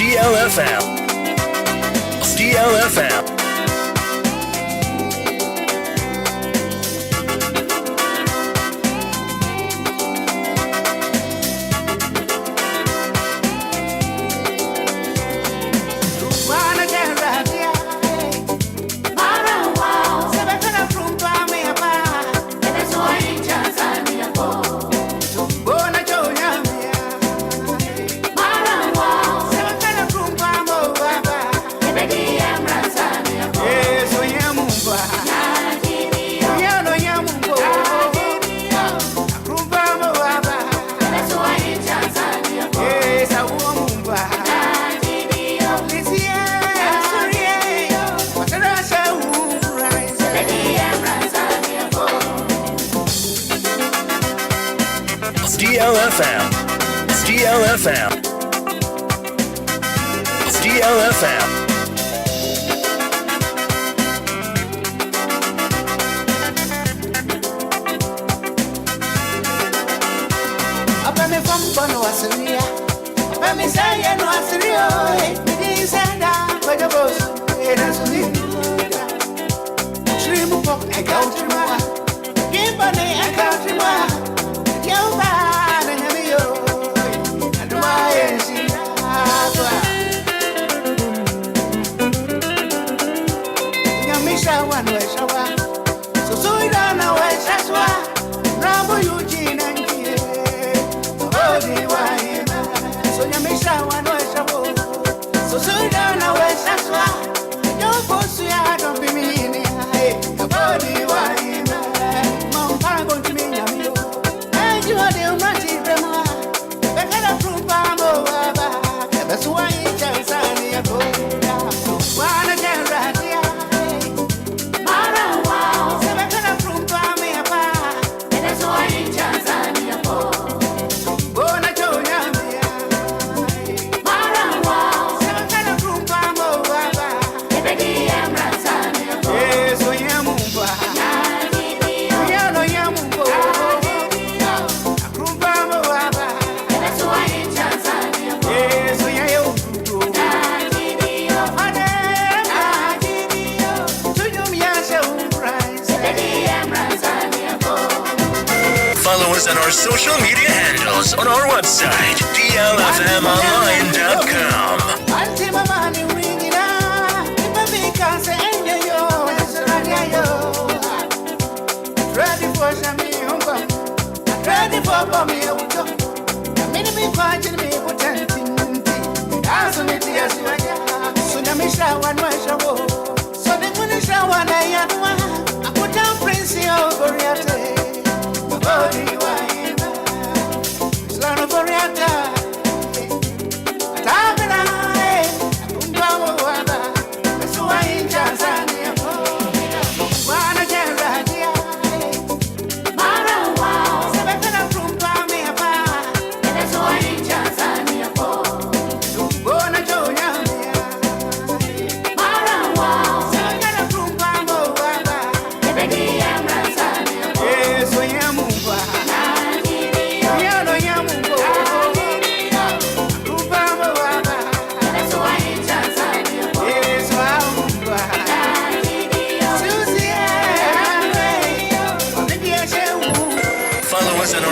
DLFM. DLFM. DLFM. DLFM. DLFM. Apame fambo no asiria. Apame saya no asirio. Ni senda bajo boss. Era suni. Trimu pop e country. Gimbane e country. On our social media handles on our website, DLFMonline.com.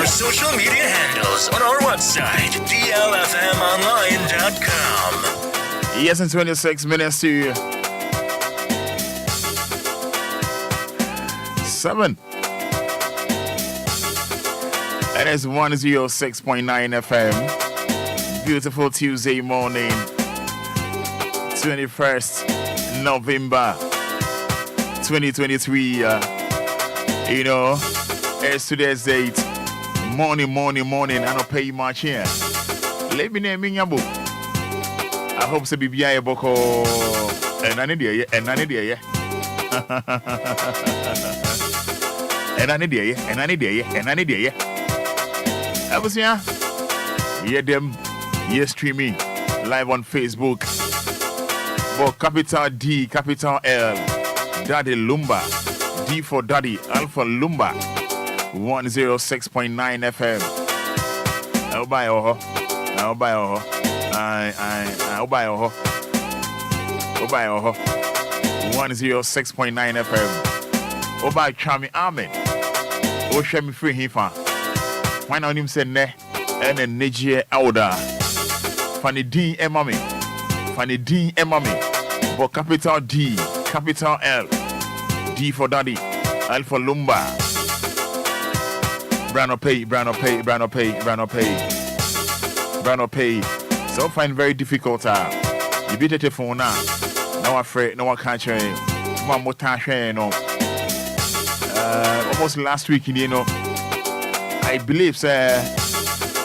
Social media handles on our website, DLFMonline.com. Yes, in 26 minutes to 7. That is 106.9 FM. Beautiful Tuesday morning, 21st November 2023. It's today's date. Morning, I don't pay much here. Let me name in your book. I hope to be a boko and Anidia, and Anidia. And Anidia. I was here. Hear them. Yes, streaming live on Facebook. For capital D, capital L, Daddy Lumba. D for Daddy, Alpha Lumba. 106.9 FM. I'll buy Obia Wɔhɔ. Obia Wɔhɔ. 106.9 FM. Obia Chami Amen. O Shemi Free Hifa. Why not him say ne? And then Nigeria Auda. Fanny D Emami. Fanny D Emami. But capital D, capital L. D for Daddy. L for Lumba. Brano pay. So find very difficult. You beat the phone now. No afraid, no one can't share. One more time, no. Almost last week, you know. I believe, sir.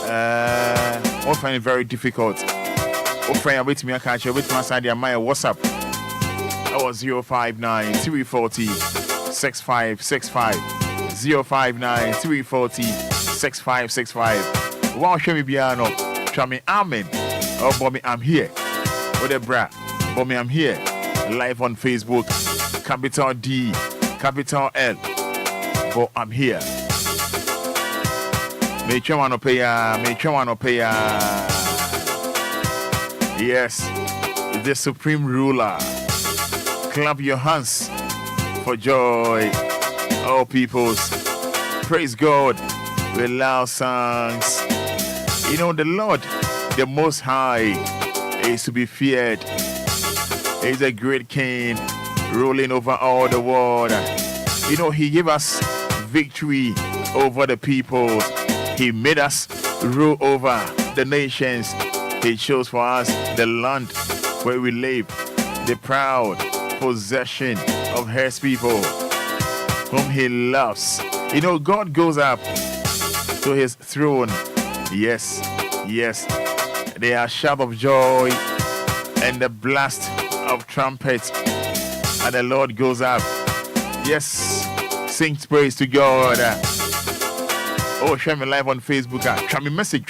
I find it very difficult. Friend, wait me, I can't share with my side. My WhatsApp. I was 059 340 6565. 059 340 6565. Wow, show me piano. Show me amen. Oh, Bobby, I'm here. With a bra. Bobby, I'm here. Live on Facebook. Capital D, capital L. But I'm here. May you want to pay. Yes, the supreme ruler. Clap your hands for joy. All peoples, praise God with loud songs. You know, the Lord, the Most High, is to be feared. He's a great King, ruling over all the world. You know, He gave us victory over the peoples. He made us rule over the nations. He chose for us the land where we live, the proud possession of His people, whom He loves. You know, God goes up to His throne. Yes. There are shout of joy and the blast of trumpets, and the Lord goes up. Yes, sing praise to God. Oh, share me live on Facebook. Share me message.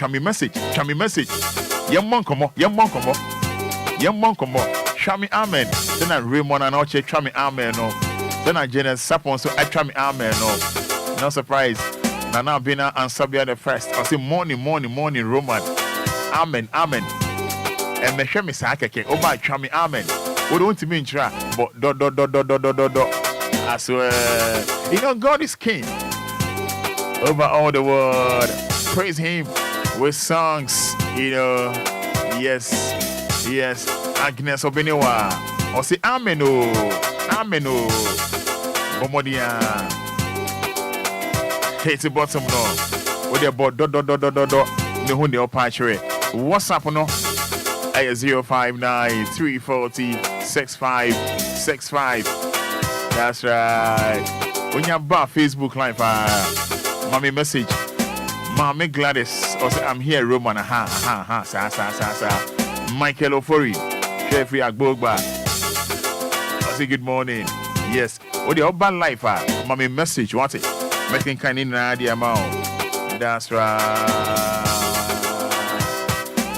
Young man, come on. Share me amen. Then I Raymond and Oche, share me amen. No. Then I Jenna Sapon, so I share me amen. No. No surprise. Nana Bina and Sabia the first. I say morning, Roman. Amen. And me share me sakeke. Oh, by share me amen. We don't mean try, but do. I swear. You know, God is king over all the world. Praise Him with songs. You know, yes. Agnes Obenewa. Or say amen. Bomodia. Hate the bottom no. With the board do. The hunde opachre. WhatsApp no. 059 340 6565. That's right. When you're back Facebook Live, mommy message. Mommy Gladys, or say I'm here, Roman. Sa. Michael Ofori, Jeffrey Agbogba. I say good morning. Yes. What the urban life, mommy message. What it? Making kind in the amount. That's right.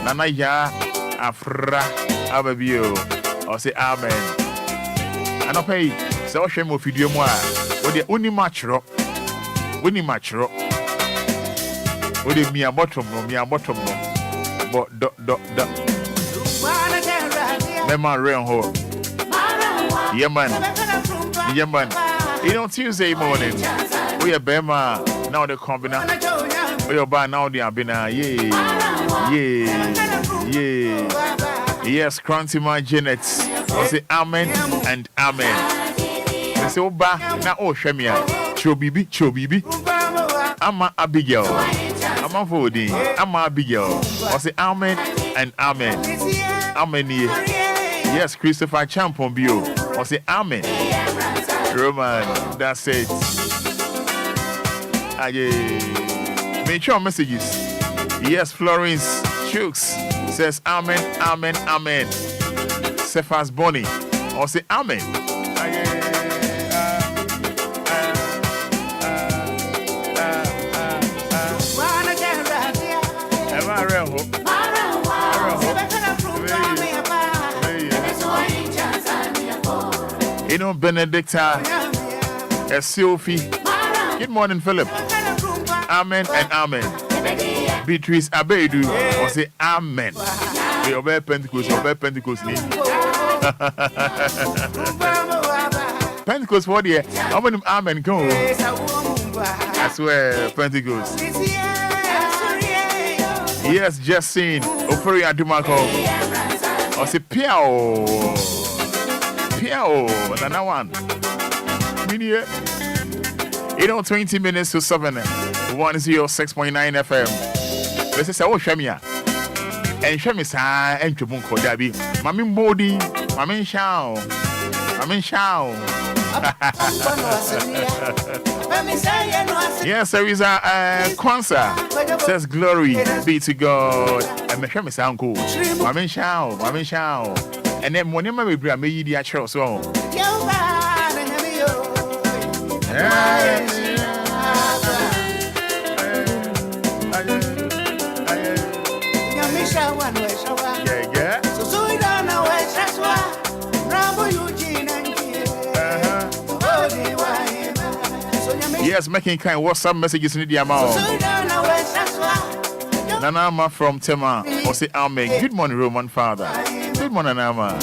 Nana ya afra ababio. Or say amen. I don't pay. So I shame of video more. What the only match rock. Winning match rock. What the me a bottom no. But do. Mema rain ho. Yeah man. You know, Tuesday morning. We are Bema. Now the combina. We are by now the abina. Yeah. Yes, Cranty my Janet. I say amen and amen. I say Oba na o shemia. Chobibi. Ama Abigail. Ama Vodi. Ama Abigail. I say amen and amen. Amen. Yes, Christopher Champon Bio. I say amen. Roman, that's it. Make sure messages. Yes, Florence Chooks says amen. Cephas Bonnie. Or say amen. You know, Benedicta, a Sophie. Good morning, Philip. Amen and amen. Beatrice Abedu, or say amen. Obey Pentecost, Pentecost, what year? How many amen go? I swear, Pentecost. Yes, just seen. Ofori Adumako. I say Piao. Another one. 20 minutes to 7. 106.9 FM. This is our Shamia. And Shamisa and Chubunko Dabi. Mami Modi. Mami Shao. Yes, there is a Kwanzaa. Says glory be to God. And my Shamisa uncle. Mami Shao. And then when you may be a media show so. Yes, making kind WhatsApp messages in the amount. Nanama from Tema, or say Amen. Good morning, Roman Father. Good morning, Nanama.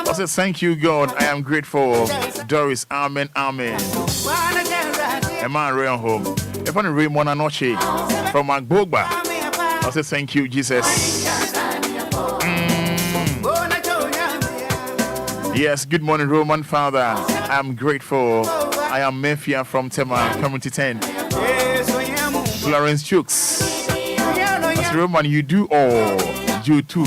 I say thank you, God. I am grateful. Doris, Amen. Amen. Emma Rayon home. If I'm Raymond Anoche from Agbogba, I say thank you, Jesus. Yes, good morning, Roman Father. I am grateful. I am Mafia from Tema, Community 10. Florence Chooks. As Roman, you do all. You too.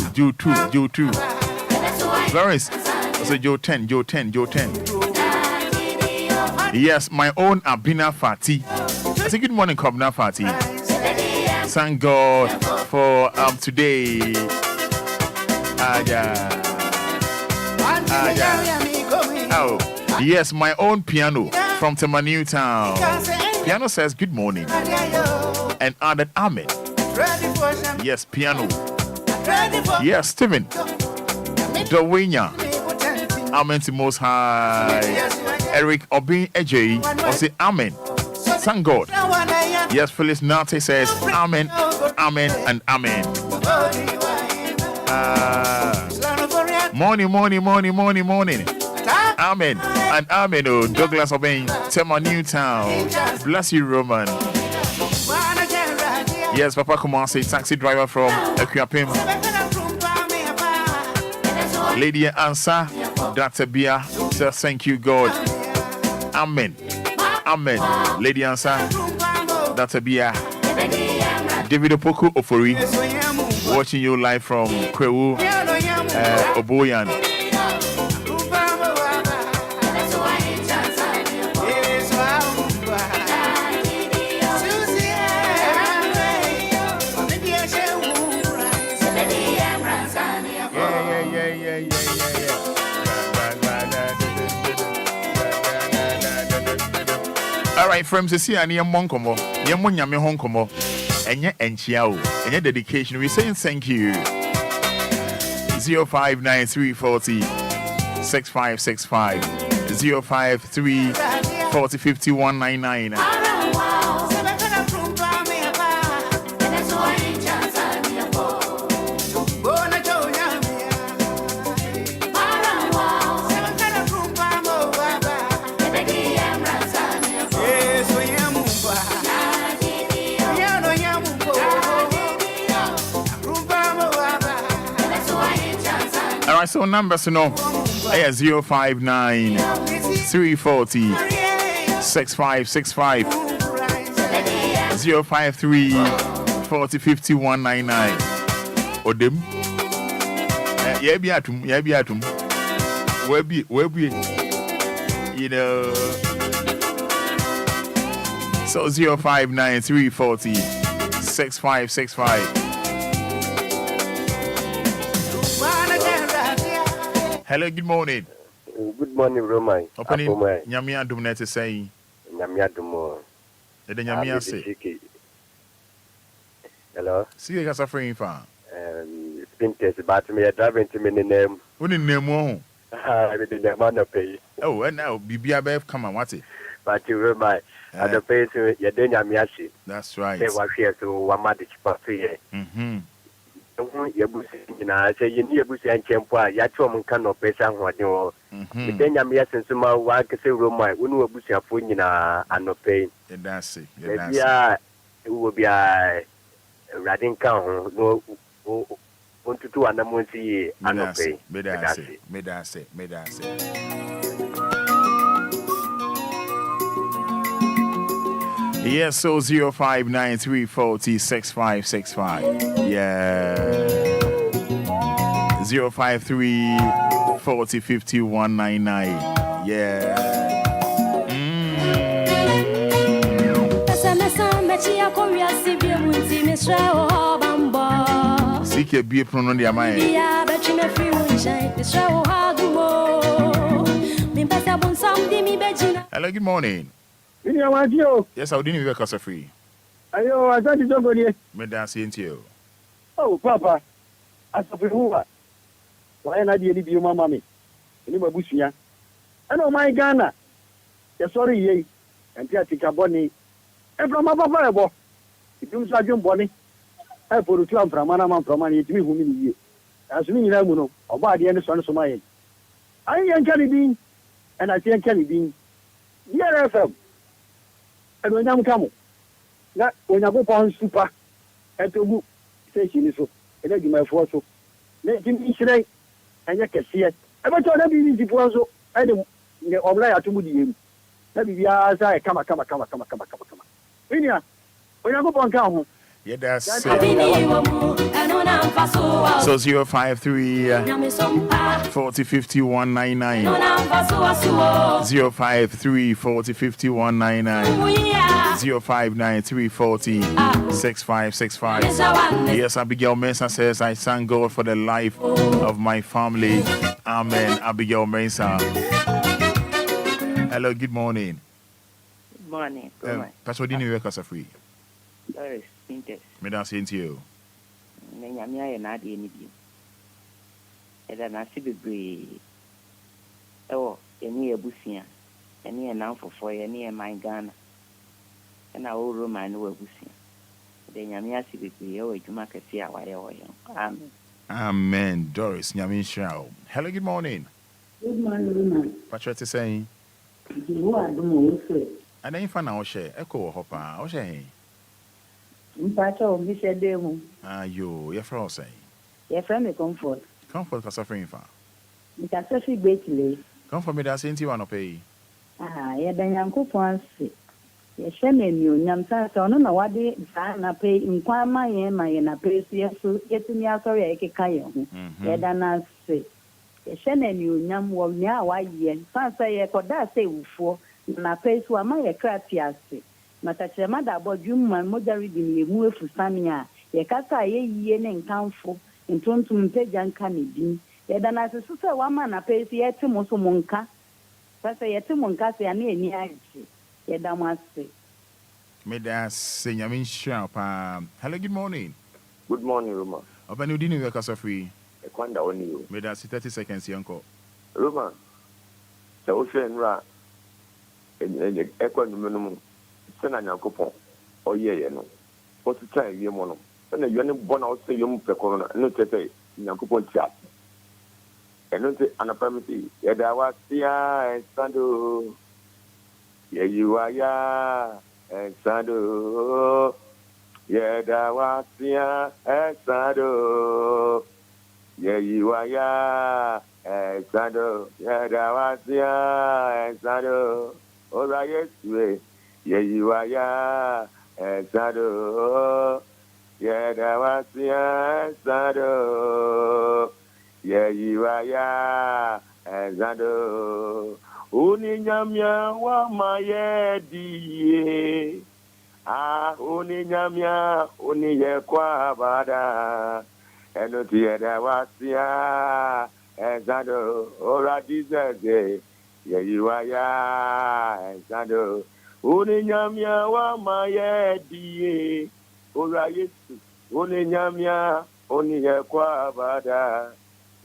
Florence, I say Joe 10. Yes, my own Abina Fati. I say good morning, Kobna Fati. Thank God for today. Oh, yes, my own piano from Tema New Town. Piano says good morning and added Amen. Yes, piano. Yes, Stephen. Dowenya. Amen to Most High. Eric Obin Ej. I say Amen. Thank God. Yes, Phyllis Nate says Amen, and Amen. Morning. Amen and Amen. Oh, Douglas Obin, Tema New Town. Bless you, Roman. Yes, Papa Kumasi, taxi driver from Equiapim. Lady Ansa, Dr. Bia, says thank you, God. Amen. Lady Ansa, Dr. Bia. David Opoku Ofori, watching you live from Kwewu, Oboyan. Alright, friends, you see, I need a monkomo. Yamunya me honkomo. Enya enchiao. Enya dedication. We saying thank you. 059340 6565 053 40 5199. Alright, so numbers to know. 059 340 6565 053 40 5199. Odem. Yabiatum. Where be, you know. So 059 340 6565. Hello, good morning. Good morning, Roman. Opening Nyamia Dumnet saying Nyamia Dumo. The Nyamia say. Hello. See you guys are free farm. It's been tested, but me driving to me name. What in name? I didn't pay. Oh, and now BBF come on, what's it? but you remember at the place you didn't have me. That's right. They were here to one match for 3 years. I say you need a bush and champa, Yatrom can no pay some what you then I'm yes and some one can say Roma, we know a bush of food and no pain. That's it. Yeah, it will be a riding count. No, want to do an amount and no pay. Medase. Yes, so 0593406565. Yeah. 053405199. Yeah. Seek be pronoun dia mind. Hello, good morning. Yes, I didn't work as a free. Ayo, I thought you don't go there. Medase into you. Oh, Papa. As of who? Why not you leave your mammy? You know, Bushia. I know my Ghana. You're sorry, ye. And Piatica Bonnie. And from my papa, it was a young bonnie. I put a club from Manaman from money to me who mean you. As me, I know, about the end of son of my. I am Kelly Bean, and I think Kelly Bean. DLFM. And when I'm coming, that when I go on super, and to book, say she is so, and then you my photo. Let him eat today, and you can see it. I bet you'll be easy for so, I don't oblige to Moody. Let me be as I come. When I go on count. Yeah, that's so 053 405199 053 405199 059 6565. Yes, Abigail Mensah says, I thank God for the life of my family. Amen. Abigail Mensah. Hello, good morning. Good morning. Pastor Dini work as a free. Doris, Pintes. Me dance into you. Nyamia and Adi any be. And then I see the bree. Oh, any a busia, any a noun for any a my Ghana. And I will room I know a busia. Then Yamia see the bree, oh, you make a see our way. Amen. Amen. Doris, Yamin Shao. Hello, good morning. Good morning, Patrick is saying, you are the most. and then find our share, echo hopper, or say, Mpacho, Mr. Demo. Your friend say, Your friend may comfort. Comfort for suffering for. It has such a great delay. Come for me, that's into one pay. Yeah, then Uncle Fancy. Yes, Shannon, you, Yamsa, so no, what they sana pay in Quama, my and a place, yes, so getting ya sorry, I can kayo. Yeah, then I say, yes, Shannon, you, Yam, well, now, why, yes, Fancy, I could that say before, na place where my cratiasi. Matachemada about you, my mother reading you move for Samia. Ye casta ye and countful, in turn to Mpejan Canidi. Yet an as a sister woman a pays yet to Mosomonka. That's a yetimonka say any near. Yet I must say. May that say, Yamin Shao. Hello, good morning. Good morning, Roma. Open you didn't work as a free. I can't on you. May that 30 seconds, uncle. Roma. The ocean ra. And echo minimum. Send an alcohol. Oh, yeah, no. What's the time you want? And then you're born out, say you per corner, and not say, Yankupon chat. And not an affirmative. Yadawasia and Sando. Yeah, you are, ya and Sando. Yadawasia and Sando. Yeah, you are, ya and Sando. Yadawasia and Sando. All right, yes, yeah, you are, ya and Sado. Yeah, that was ya, Sado. Yeah, you are, ya and Sado. Uninyamia wa mayedi. Ah, uninyamia, uniye kwa bada. And not yet, that was ya and Sado. All right, Jesus, yeah, you are, ya and Sado. Uninyamia wa mayedi. Ora Yesu. Uninyamia. Uniye kwa bada.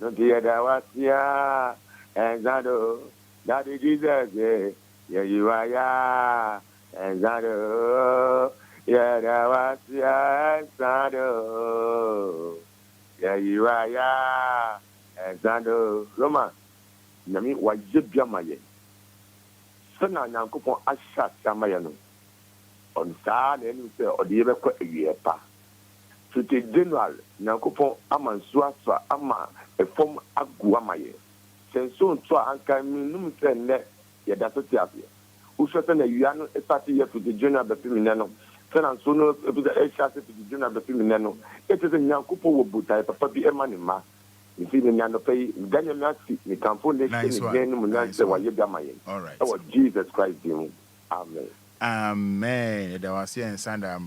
No dia da wasia. And Zado. Daddy Jesus. Yeah, you are, yeah, and Zado. Yeah, that was, yeah, and Zado. Yeah, you are, yeah, and Zado. Roma, Nami, why you be a maye? Sana Nankupon Asha Samayano. On Sad and say, or the ever quite a year pa. To the general, Nankupon Aman Swasa Ama, a form of Guamaye. Since soon to Anka Minum Net, yet that's what you have here. Who certain a Yano a party here to the general Bepiminano. Sen and soon to the chassis to the general Bepiminano. It is a Nankupo Butai, Papa be a man in ma. You see the Nano pay, Daniel Nazi, the Campo Nation again, Munanse, while you Gamayan. All right. Oh, Jesus Christ, Amen. Amen. That was here in Sanda.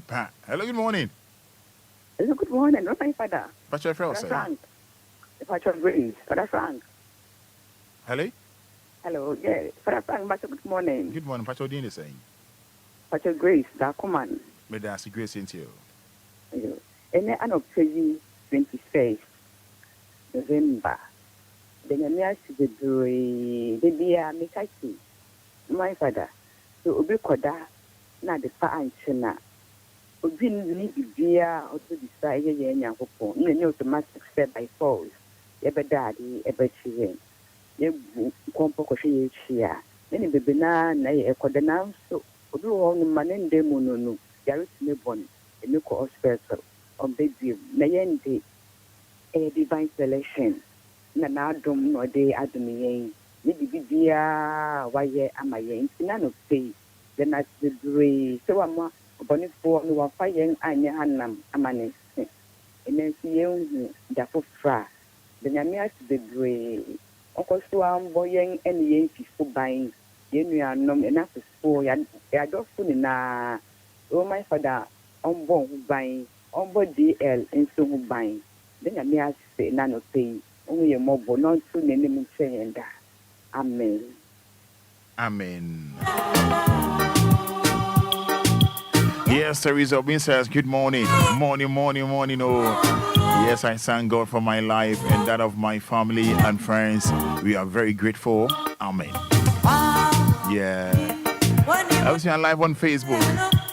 Hello, good morning. Hello, good morning. What's my father? What's your friend? Frank. Father Grace. Father Frank. Hello? Hello, yeah. Father Frank, but good morning. Good morning. What's your name saying? Father Grace, that command. May that's a grace into you. And then I'm 21st November. Then I'm asked to do the beer, my father. So, Obi Koda, not the far and China. Obi need to be or to decide yen young people. You know, the master said by force. Ever daddy, ever children. You compo here. Then the banana, a codanam, so Obi on man and demono, Garrett Nibon, a new hospital on baby, Nayende, a divine selection. Nana dom no day adumi. Maybe dear, why am I in none of pay? Then that's the gray. So I'm bonnet for no fire and Hanam, Amane. And then see you, Dafo Fra. Then I'm asked the gray. Uncle Swam, boying and Yankee for buying. You are nom enough for ya. I don't fool na. Oh, my father, on board buying, on board DL and so buying. Then I'm asked none of pay. Only a mobile, not too many saying that. Amen. Amen. Yes, Teresa Obin says, good morning. Morning. Oh, yes, I thank God for my life and that of my family and friends. We are very grateful. Amen. Yeah. I was live on Facebook.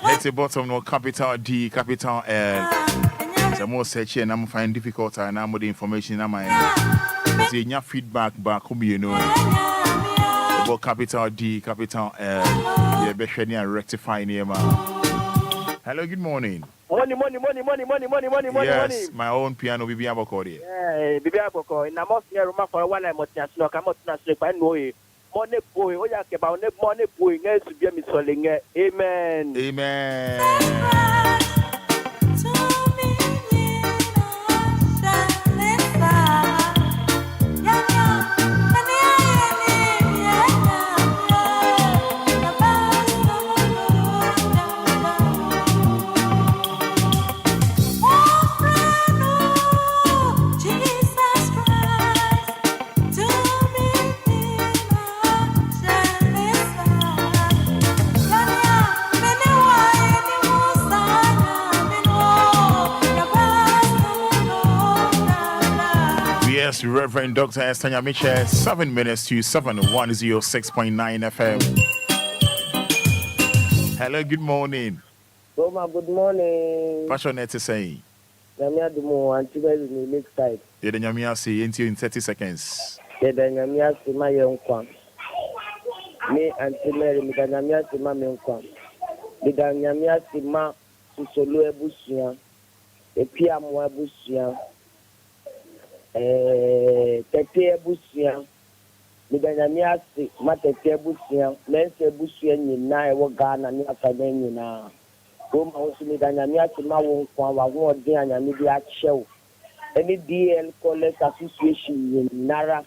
Hit the bottom, no capital D, capital L. The more searching, and I'm finding difficult, and I'm with the information. I'm see your feedback back home, you know. About capital D, capital L. Yeah, be sure and rectify name. Hello, good morning. Money. Yes, my own piano, Bibi Abokori. Yeah, Bibi Aboko. In a most near room for a while, I'm not national. I'm not national. I know it. Money boy, what you about money boy? Next to be a misselling. Amen. Amen. Yes, Reverend Dr. Estanya Miche, 7 minutes to 7, 106.9 FM. Hello, good morning. Roma, good morning. Passionate saying. Namia Dumo, Antigua in the lakeside. Yeah, the Namia say into in 30 seconds. Yeah, the Namia see my young one. Me and Mary, the Namia see my young one. The Namia see my Solo Ebusia, a Piamo Ebusia. Tete Busia, Midania, Matete Busia, Mense Busia, Nina, Ghana, and Academia. Roma also Midania, Mawon, Kwa, Diana, Media Show. Any DL College Association in Nara,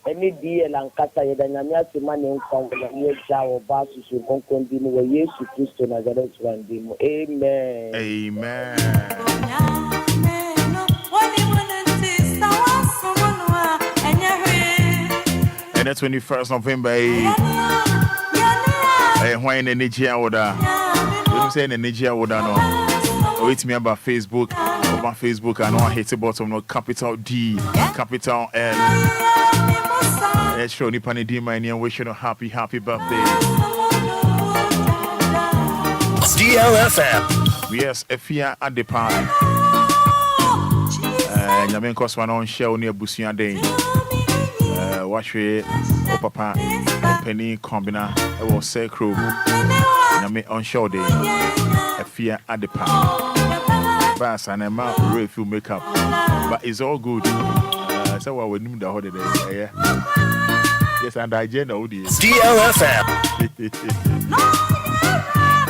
any DL and Kata, Yadania, Simon, Kwa, Yao, Basus, who continue with Jesus Christ, Nazareth, one demo. Amen. Amen. And the 21st November, when the Nigeria order, you say the Nigeria order no. Wait me about Facebook, over Facebook, I know I hit the bottom no capital D, capital L. Let's show Nipani D my name, wish you a happy birthday. DLFM. Yes, Efia at the party. Nyamen Koswan on show near Busia Day. Watch Papa Penny Combina. It was Sacro. Nyamen on show day. Efia at the party. Bass and a mouth refill makeup. But it's all good. So what we knew the holiday. Yes, and I know this. DLFM.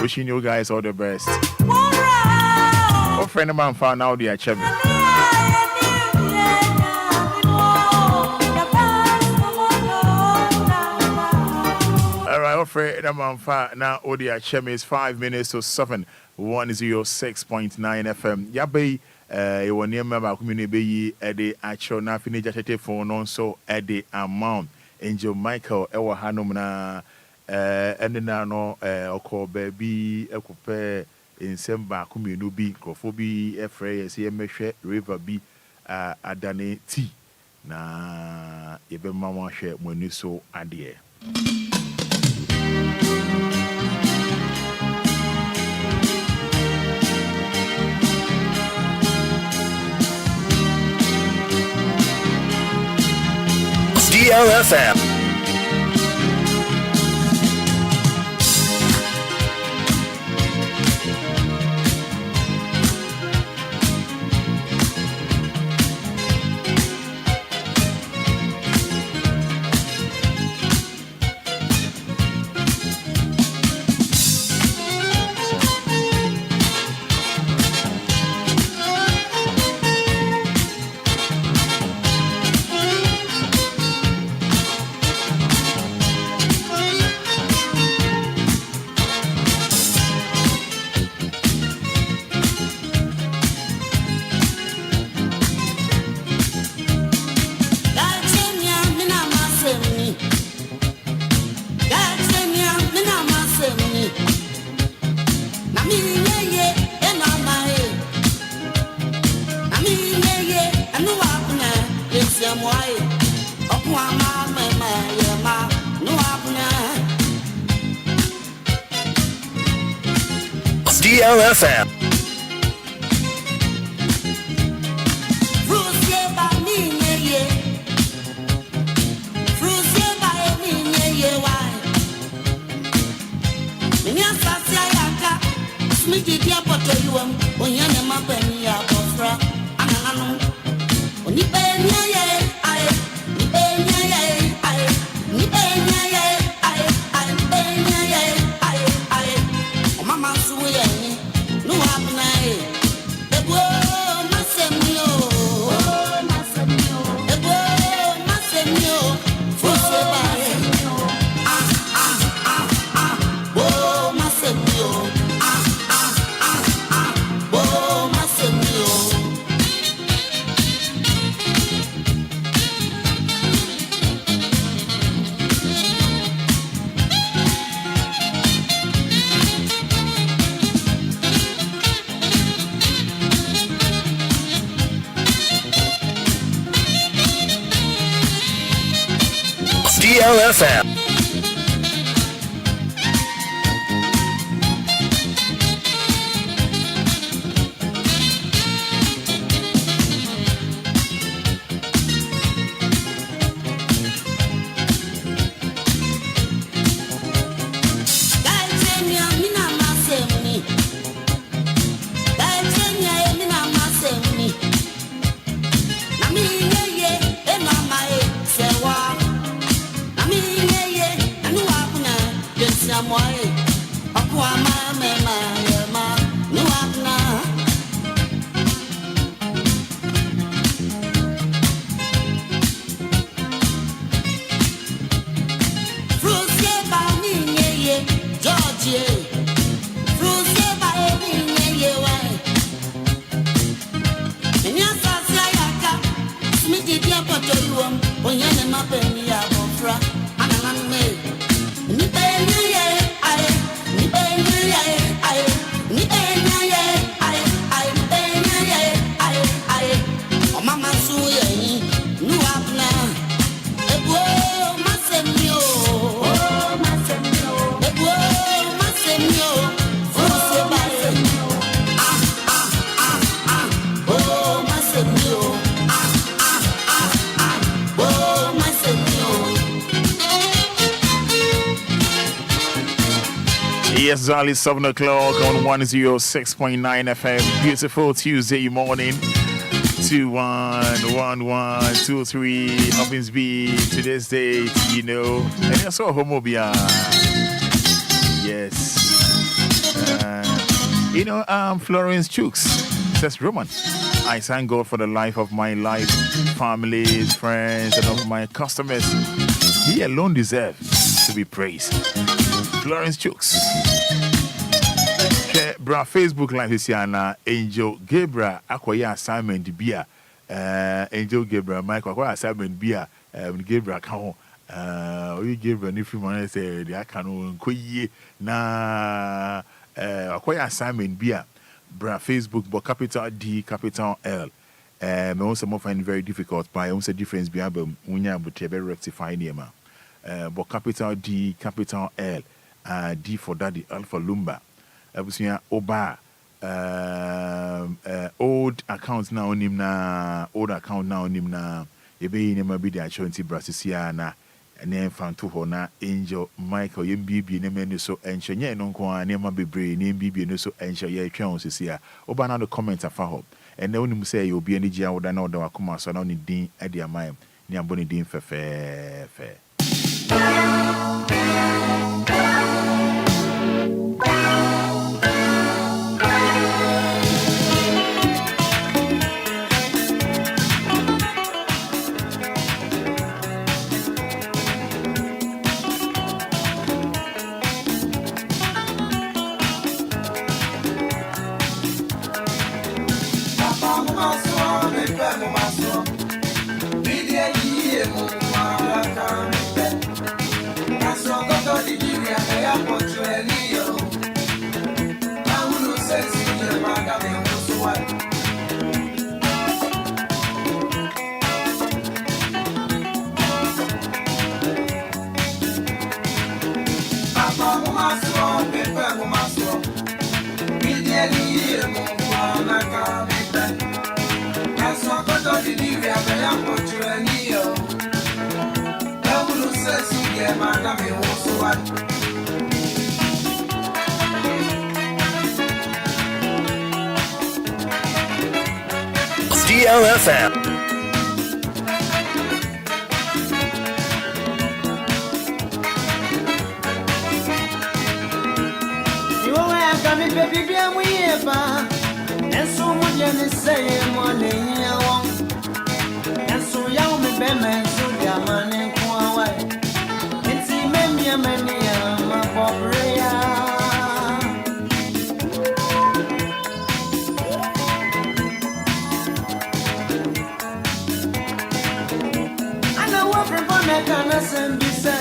Wishing you guys all the best. Oh, friend of mine found out the achievement. All right, oh, friend of mine found now all the achievement is 5 minutes to 7. 106.9 FM. Yabe, you were near my community at the actual Nafini Jacete phone also at the amount. Angel Michael, Ewa Hanumna, and then no, Oko baby, Ekope, in Semba, Communubi, Crofobi, Efray, CMH, River B, Adane T. Na, Ebe Mama share when you so adie. DLFM. DLFM. DLFM. exactly 7 o'clock on 106.9 FM. Beautiful Tuesday morning. 211123 happens be today's date, you know. And that's all Obia. Yes. Florence Chooks says, Roman, I thank God for the life of my life, families, friends, and of my customers. He alone deserves to be praised. Florence Chooks. Bra Facebook live is here na Angel Gabriel akwaya assignment bia Angel Gabriel Michael akwaya assignment bia Gabriel ka ho oyi Gabriel ni free man say dey aka no nkoyie na akwaya assignment bia bra Facebook but capital D capital L me also more find very difficult by also difference bia ba munya but be rectify niema but capital D capital L D for daddy L for Lumba. Abusia Oba old account now on him na old account now on him na ebe nema bi the assurance brasisia na ne fanto ho na Angel Michael yembibi ne menu so enhyenye no nko a nema bebre ne yembibi no so enhye ye twɛn osisia Oba na the comment afa ho ene onim say obi ani gia woda na woda wakoma so na oni din ade amai ne aboni din fefefe DLFM. You are coming, baby, and we have and so much and say morning. And so young, me, Ben, so yaman and Kuawai. And see many a many, my poprea. Kana sembi se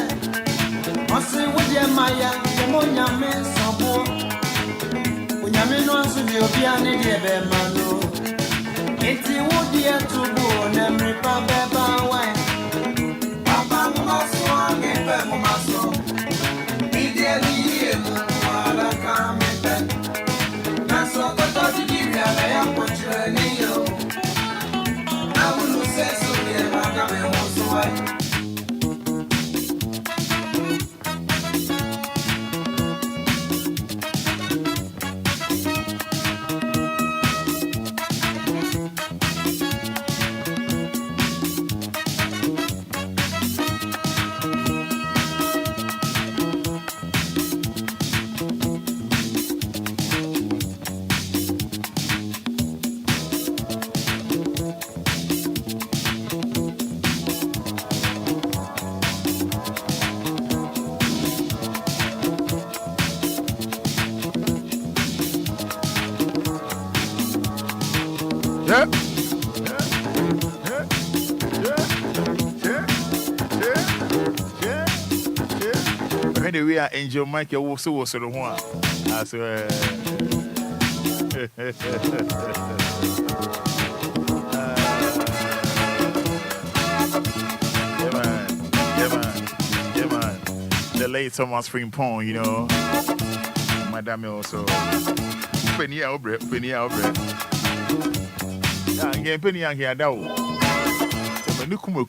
Osi wudye maya Kemo nyame sabo Unyame no ansu di Obia ni di ebe mano Eti wudye tubu Nemripa beba wai Papa mumaso Ngepe mumaso Bidye liye Mwala kamepe Naso koto di diria Leya pochwe niyo Na unu sesu Ye magame wosu wai We are Angel Michael also was the one. I swear. Yeah, man. The late Thomas Frimpong, you know. Madame also. Penny out bread. Yeah, penny out here, though. Nukumo.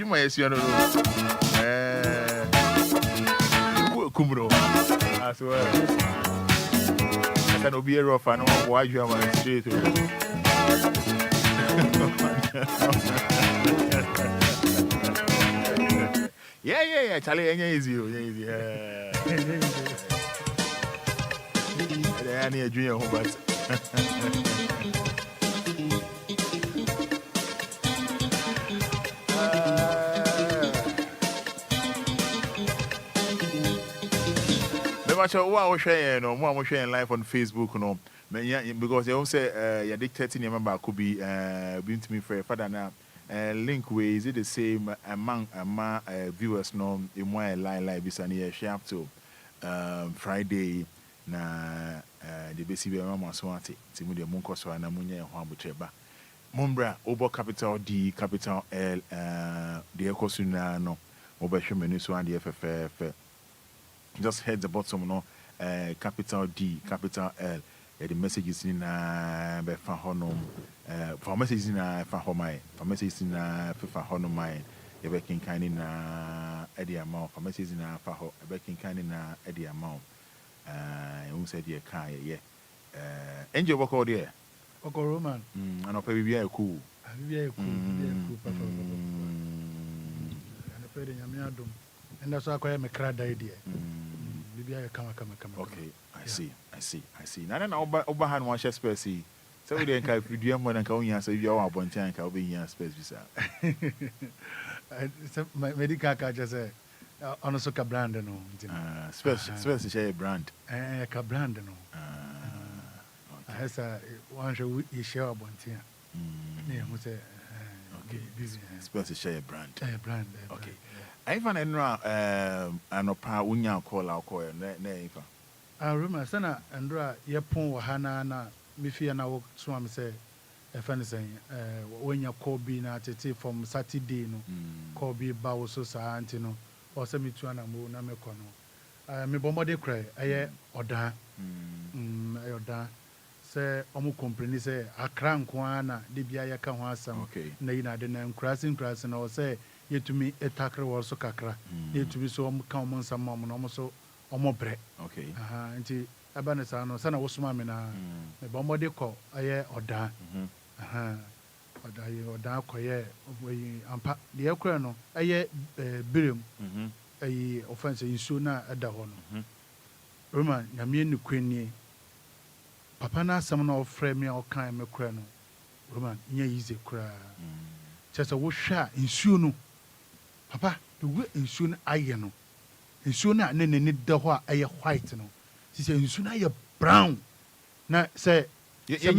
do my yes, you know. Kumro as well. I can be a rough and why you have a straight. Yeah. Charlie, easy. Yeah. I need a junior home, but. What was sharing no more sharing live on Facebook no because they all say your dictating your member could be being to me for Fada now link way is it the same among viewers no in one live this and here share up to Friday na the basic mama swati timu de munko so na munye ho abucheba mumbra obo capital D capital L the ekosuna no obehwe menu so and the FFF just head the bottom no capital D capital L the messages in befa honom for messages in fa homai for messages in fa honomai e be kinkan na edi amount for messages in fa ho e be kinkan na edi amount who said ye ka ye angel work all there Oko Roman and opa bibia cool bibia cool papa and pray nyame adom and that's why I me cry idea bibia kama okay I see na oba han one share space so we dey enka video mo na nka onya so bibia wa abontan nka oba nya space bisa medical ka just say ono so ka brand no space share brand ka brand no esa one show you share abontan ne mo say okay space share brand brand okay I find enra anopa unya call alcohol na ifa Roma sana andra yepon wo hana na mefia na wo so am say e fa ne sen wonya call bi na tete from Saturday no call bi ba wo so sa anti no o se mitu na mo na mekọ no me bomode krai aye oda oda se omo complain say akra nko ana de bia ye ka ho asam na yi na de na Enquires na o say yetumi etakre wo so kakra yetumi so ka omo nsam mo no so omo bre okay nti aba ne sa no sana wo suma me na me bomode kọ aye oda oda koye oyi ampa de ekra no aye birem ayi offense insu na ada ho no Roman nyame ni kwani papa na asam na ofre me o kan me kra no Roman nya easy kra chese wo hwa insu no papa the way insu no aye no insu na ne da ho aye white no si insu na aye brown na say yeah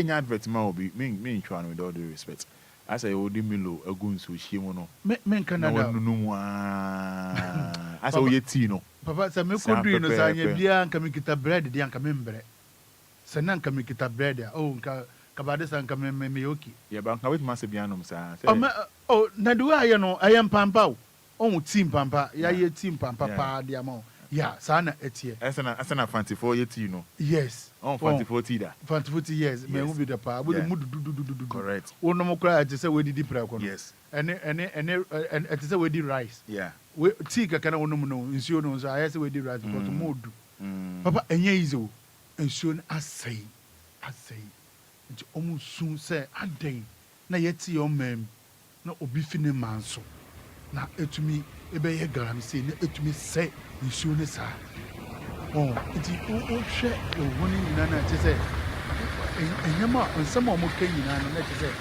nya advert ma obi me ntwa no with all due respect I say odi milo agun so hie no me Canada no nunu I say we tea no papa say me kodui no sa nya bia nka me kita bread dia nka me mbre se na nka me kita bread nka kabade sa nka me yoki yeah ba nka wit ma se bia no sa na do aye no aye mpampa o team pampa ya ye team pampa pa dia ma yeah sana etie asana fantifo ye tea no yes fantifo tea da fantifo tea yes me hu bi da pa we mu du correct wo no mo kra ati say we didi pra ko no yes ene ati say we di rice yeah we tea ka kana wo no no nsuo no so aye say we di rice because mo du papa enye izo nsuo no asai nti omu sun say adai na ye tea o mem na obi fini manso na etumi ebe ye garam say na etumi say nsuo ne sa nti o hwe woni nyina na te say enyama nsema o mo kan nyina na te say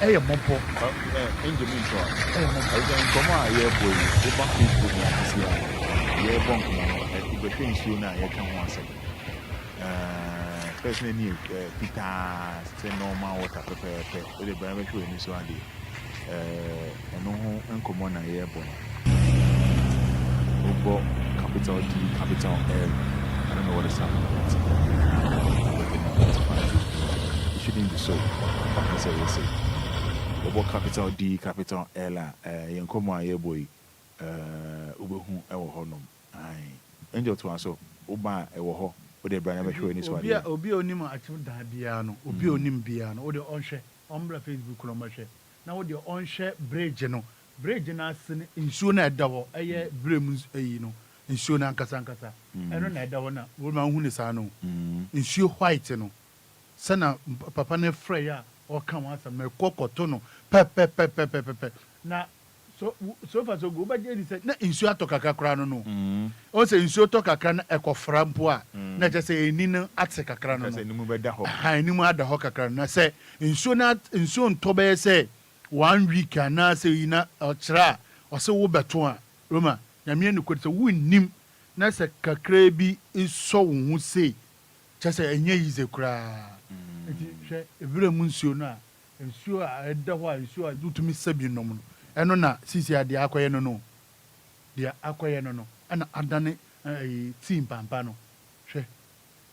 eye mopo enje mi nto I say nkomo a ye boy o ba Facebook na ase a ye bonk na e be hwe nsuo na ye kan ho asem person ni pita say normal water pepe o de ba me hwe ni so ade eno ho nkomo na ye bon obo capital D capital L I don't know what is happening. It shouldn't be so. I say we say obo capital D capital L yenkomo aye boy obehu ewo ho nom ai angel to aso oba ewo ho o de bra na be hwe ni so ade obi onim achiv da bia no obi onim bia no o de onhwe ombra Facebook no mahwe na wo de onhwe bridge no bridge na sin nsuo na ɛda hɔ ɛyɛ brem ɛyi no nsuo na nkasa ɛno na ɛda hɔ na wo ma hu ne saa no nsuo white no sana papa ne frɛ ya ɔka wɔn asɛm na ɛkɔkɔto no pɛpɛpɛpɛpɛpɛ na so far so go ba je di say na nsuo atɔ kakra kra no o say nsuo tɔ kakra na ɛkɔfra mpo a na kyɛ sɛ eni no ate kakra no sɛ nimu bɛda hɔ nimu ada hɔ kakra na sɛ nsuo ntɔ bɛyɛ sɛ 1 week na sɛ yi na ɔkyerɛ a ɔsɛ wo bɛto a roma nyame ne kɔ sɛ wonnim na sɛ kakra bi sɔ wo ho sei kyɛ sɛ ɛnyɛ yize koraa nti hwɛ ebire mu nsuo no a nsuo a ɛda hɔ a nsuo a wotumi sabi nom no ɛno na sisi a deɛ akɔyɛ no no ɛna adane tii mpampa no hwɛ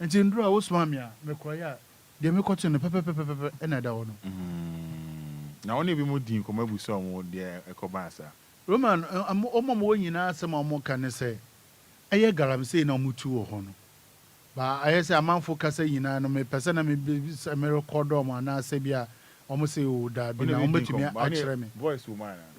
nti nduru a wosoma me a mekɔyɛ a deɛ mekɔte no pɛpɛpɛpɛpɛ ɛna ɛda hɔ no na wɔn bi mu di nkɔmɔ abu sɛ ɔmo deɛ ɛkɔba asa roman ɔmo mo nyinaa asɛm a ɔmo ka ne sɛ ɛyɛ galamsey na ɔmo tu wɔ hɔ no ba ayɛ sɛ amanfo kasa nyinaa no mepɛ sɛ na merekɔdɔ ɔmo anaasɛ bi a ɔmo sɛ o dabi na ɔmo betumi akyerɛ me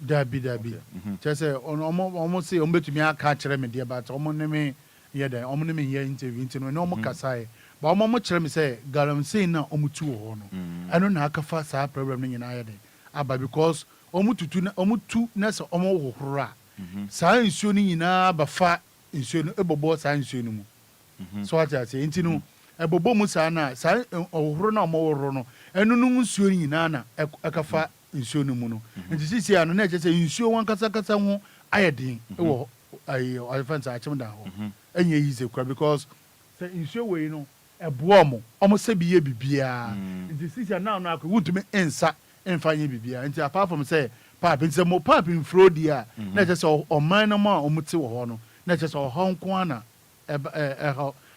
dabi kyerɛ sɛ ɔmo sɛ ɔmo betumi aka akyerɛ me deɛ but ɔmo ne me yɛ dɛ ɔmo ne me yɛ interview nti no ne ɔmo kasaeɛ ba ɔmo kyerɛ me sɛ galamsey na ɔmo tu wɔ hɔ no ɛno na akafa saa problem no nyinaa yɛ dɛ aba because ɔmo tu na sɛ ɔmo hohoro a saa nsuo no nyinaa bafa nsuo no ɛbɔbɔ saa nsuo no mu so ate ase nti no ɛbɔbɔ mu saa na saa ɔhohoro na ɔmo hohoro no ɛno no nsuo no nyinaa na ɛkafa nsuo no mu no nti sisi ano na ɛkyɛ sɛ nsuo wan kasa ho ayɛ den ɛwɔ ayi fɛn sɛ akyem da hɔ ɛnyɛ easy kora because sɛ nsuo wɔ yi no ɛboɔ ɔmo sɛ bi yɛ bibiara nti sisi ano na akɔ wutumi nsa mfa nyɛ bibiara nti apart from sɛ pipe nti sɛ mo pipe mfuro di a na ɛkyɛ sɛ ɔman no mu a ɔmo te wɔ hɔ no na ɛkyɛ sɛ ɔhɔ nko ana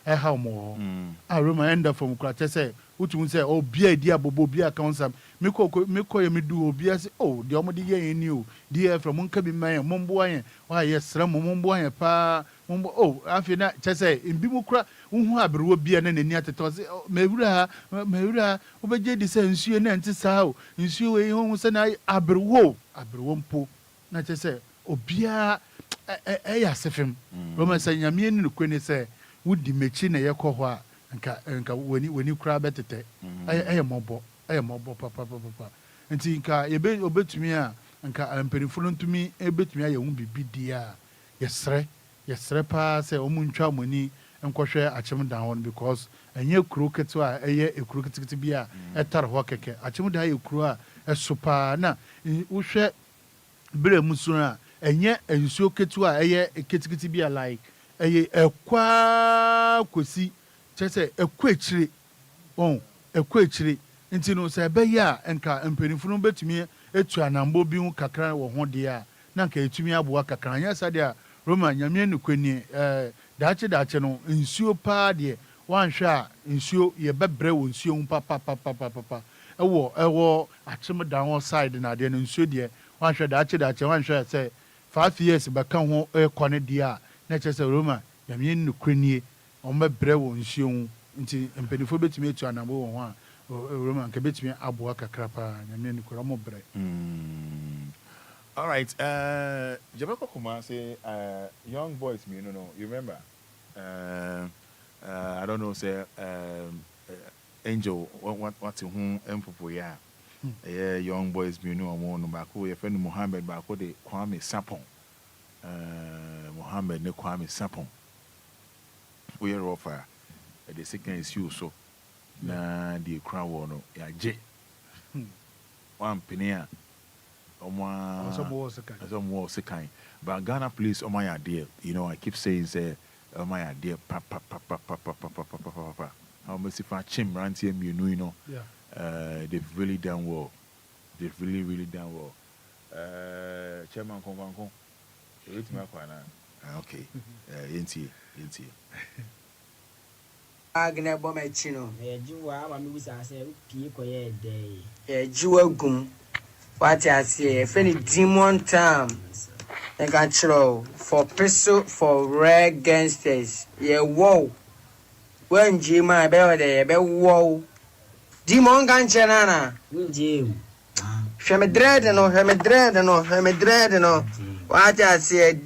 ɛha mo hɔ a roma ɛnda fam kora kyɛ sɛ wotumi sɛ obia edi abobo obia ka nsam mekɔ yɛ medu obia sɛ deɛ ɔmo de yɛ yɛn ni o DLFM mo nka bi ma yɛn mo mboa yɛn yɛ srɛ mo mboa yɛn paa mo afei na kyɛ sɛ mbi mu kora wohu aberewa bia na n'ani atetɔ sɛ mawura wobɛgye di sɛ nsuo na nte saa o nsuo wei ho sɛ na aberewa mpo na kyɛ sɛ obia ɛyɛ asefem roma sɛ nyame ni no kwane sɛ wodi mekyi na yɛkɔ hɔ a nka wani kura bɛtetɛ ɛyɛ mɔbɔ papa nti nka obetumi a nka mpanimfo no ntumi ebetumi ayɛ ho bibi di a yɛsrɛ paa sɛ ɔmo ntwa moni nkɔhwɛ akyem dan hɔ no because ɛnyɛ kuro ketewa a ɛyɛ ekuro ketekete bi a ɛtare hɔ kɛkɛ akyem dan yɛ kuro a ɛso paa na wohwɛ bere mu so a ɛnyɛ nsuo ketewa a ɛyɛ ketekete bi a like ɛyɛ ɛkwa kosi kyerɛ sɛ ɛkɔ akyire nti no sɛ ɛbɛyɛ a nka mpanimfo no bɛtumi etu anambo bi ho kakra wɔ ho deɛ a na nka etumi aboa kakra nyɛ sɛ deɛ a roma nyame no kwani daakye no nsuo paa deɛ wanhwɛ a nsuo yɛbɛbrɛ wɔ nsuo ho papapapapa ɛwɔ akyem dan hɔ side na adeɛ no nsuo deɛ wanhwɛ daakye wanhwɛ sɛ 5 years bɛka ho ɛkɔ ne deɛ a na kyerɛ sɛ roma nyame no kwani ɔmbɛbrɛ wɔ nsuo ho nti mpanimfo bɛtumi etu anambo wɔ ho a roma nka bɛtumi aboa kakra paa nyame no kora ɔmo brɛ all right Jabeko Kuma say young boys me no you remember I don't know say Angel what who empopo ya young boys me no amo no ba ko ye friend Mohammed ba ko de Kwame Sapon Mohammed ne Kwame Sapon we are offer the second is you so na the crown no ya je one penia some second but Ghana police my idea you know I keep saying say my idea pa how much if I chim rant him you know they've really done well really done well chairman konkonko wait me okay yenti Agna Bomachino, a Jew, I'm with us, a day, a Jew gum. What I say, if any demon terms, a control for pistol for rare gangsters, ye woe. When Jim, I bear there, be woe. Demon Ganchanana, will you? hwɛ dread no what I say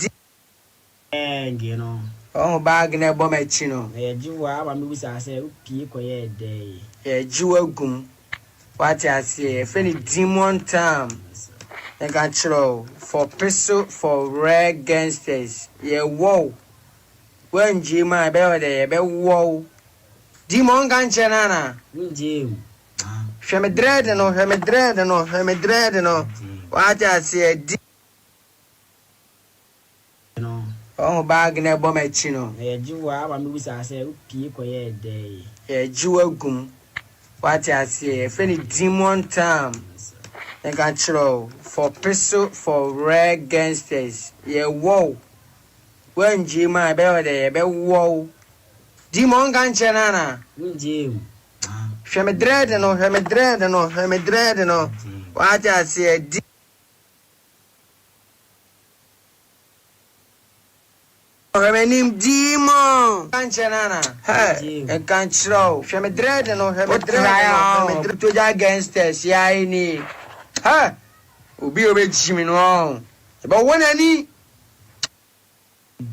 you know. Oh, bag na ɛbɔ m'akyi no Jiwa aba mi bisa say pie koye dey. jiwa gum what I say if any demon time I can throw for pistol for rare gangsters yeah wow when jima be there be wow demon kan chenana Jim. hwɛ me dread no what I say oh bag na ɛbɔ m'akyi no Jiwa aba mi bisa say pie koye dey. jiwa gum what I say if any demon time I can throw for pistol for rare gangsters yeah wow when jima be there be wow demon kan chenana Jim. hwɛ me dread no what I say Remenim demon kanchanana hey e kanchro hwɛ dread no to ja gangsters yai ni ha obi obejimi no e ba wonani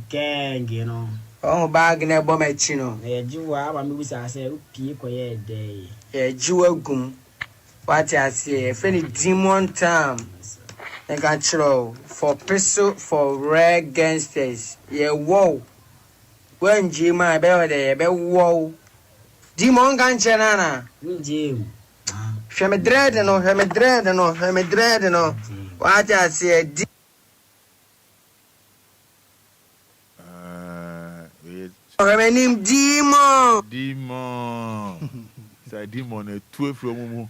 Gang, you know. oh bag na ɛbɔ m'akyi no Jiwa aba mi bisa say pie koye dey. jiwa gum what I say if any demon time I can throw for pistol for rare gangsters yeah wow when jima be there be wow demon kan chenana Jim. hwɛ me dread no what I say remenim Demon. Say demon a two from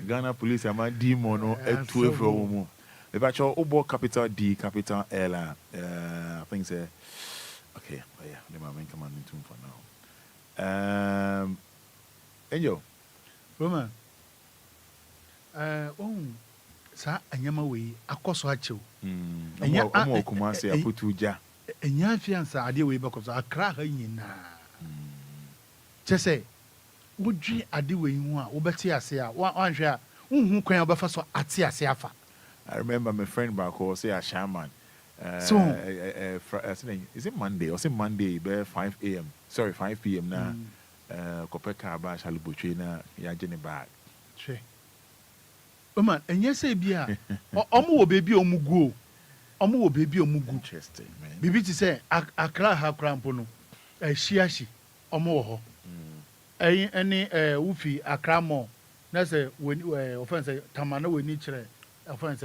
Ghana police ama demon no a two from if I show Obo capital D capital L I think say okay oh yeah the man command into for now Enyo Roman sa anyama we akoso achew omo kuma say aputu ja enya fiansa ade we bekoso akra ha nyina chese wodwi ade we hu a wobeti ase a wanhwe a unhu kwan obefa so ate ase afa. I remember my friend back who say a shaman. So is it Monday? Or say Monday by 5 a.m. Sorry, 5 p.m. now. Kopeka ba shalibuche na ya jene bag. Che. Man, enye say bia omo wo baby omugu. Omo wo baby omugu. Interesting, man. Bibi ti say akra ha krampo no. Hyiashi omo wo ho. Any ufi akra mo. Na say when offense tamana we ni kire. Offense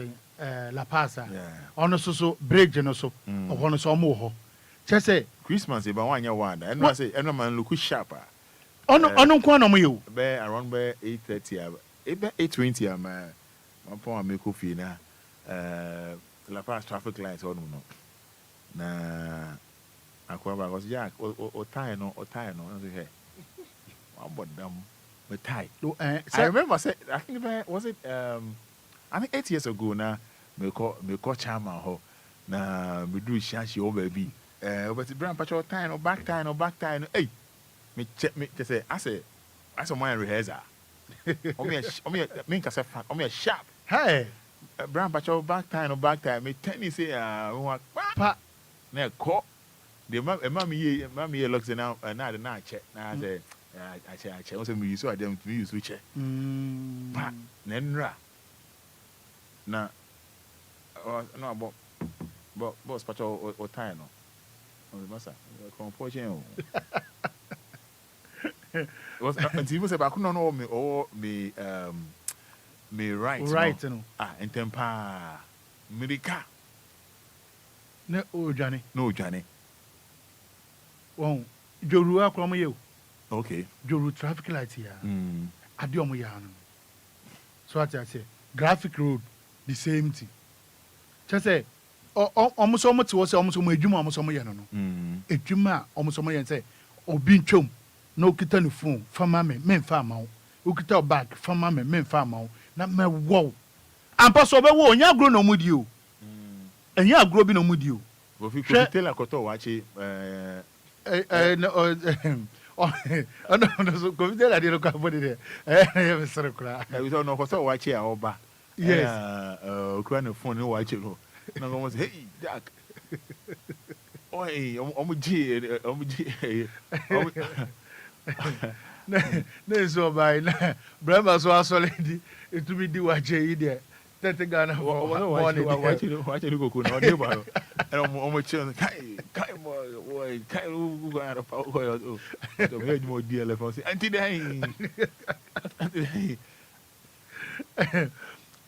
La Paz. Ono so bridge no so. Ono so omo ho. Che say Christmas e ba wanya wanda. Eno say eno man look sharp. Ono nko na mo yo. Be around by 8:30 ebe 8:20 am pon ameko fi na La Paz traffic lights on no na akwa ba cause ja o tie no so here one but them me tie I remember say I think was it I think 8 years ago na me call chairman ho na me do shashi o baby but brand patch tie no back tie no hey me check me say I say my rehearsal me kasa fan me sharp hey brand patch back tie me tennis say pa na ko the mama ye looks now na the na check na say I check also me use so them to use check pa na nra na no but boss patch o tie no masa composition was until say ba kuno no me right no entempa America ne ojane won joru akromo ye okay joru traffic light ya ade omo ya no so I say graphic road the same thing just say omo so mo te wo say omo so mo adwuma omo so mo ye no adwuma omo so mo ye say obi ntwom no kita no phone fama me mfa ma wo okita bag fama me mfa ma wo na me wo ampa so be wo onya agro no mudi o enya agro bi no mudi o go fi ko tell akoto wachi no so go tell ade no ka body there me sere kura we don't know akoto wachi a oba Yes. Crying phone no watch it. No go say hey Jack. Oi, Ne so by na Brahma so solid it be di watch here 30 Ghana watch it go no dey ba. And chill kai boy kai go out of power. So me mo DLFM say anti dey.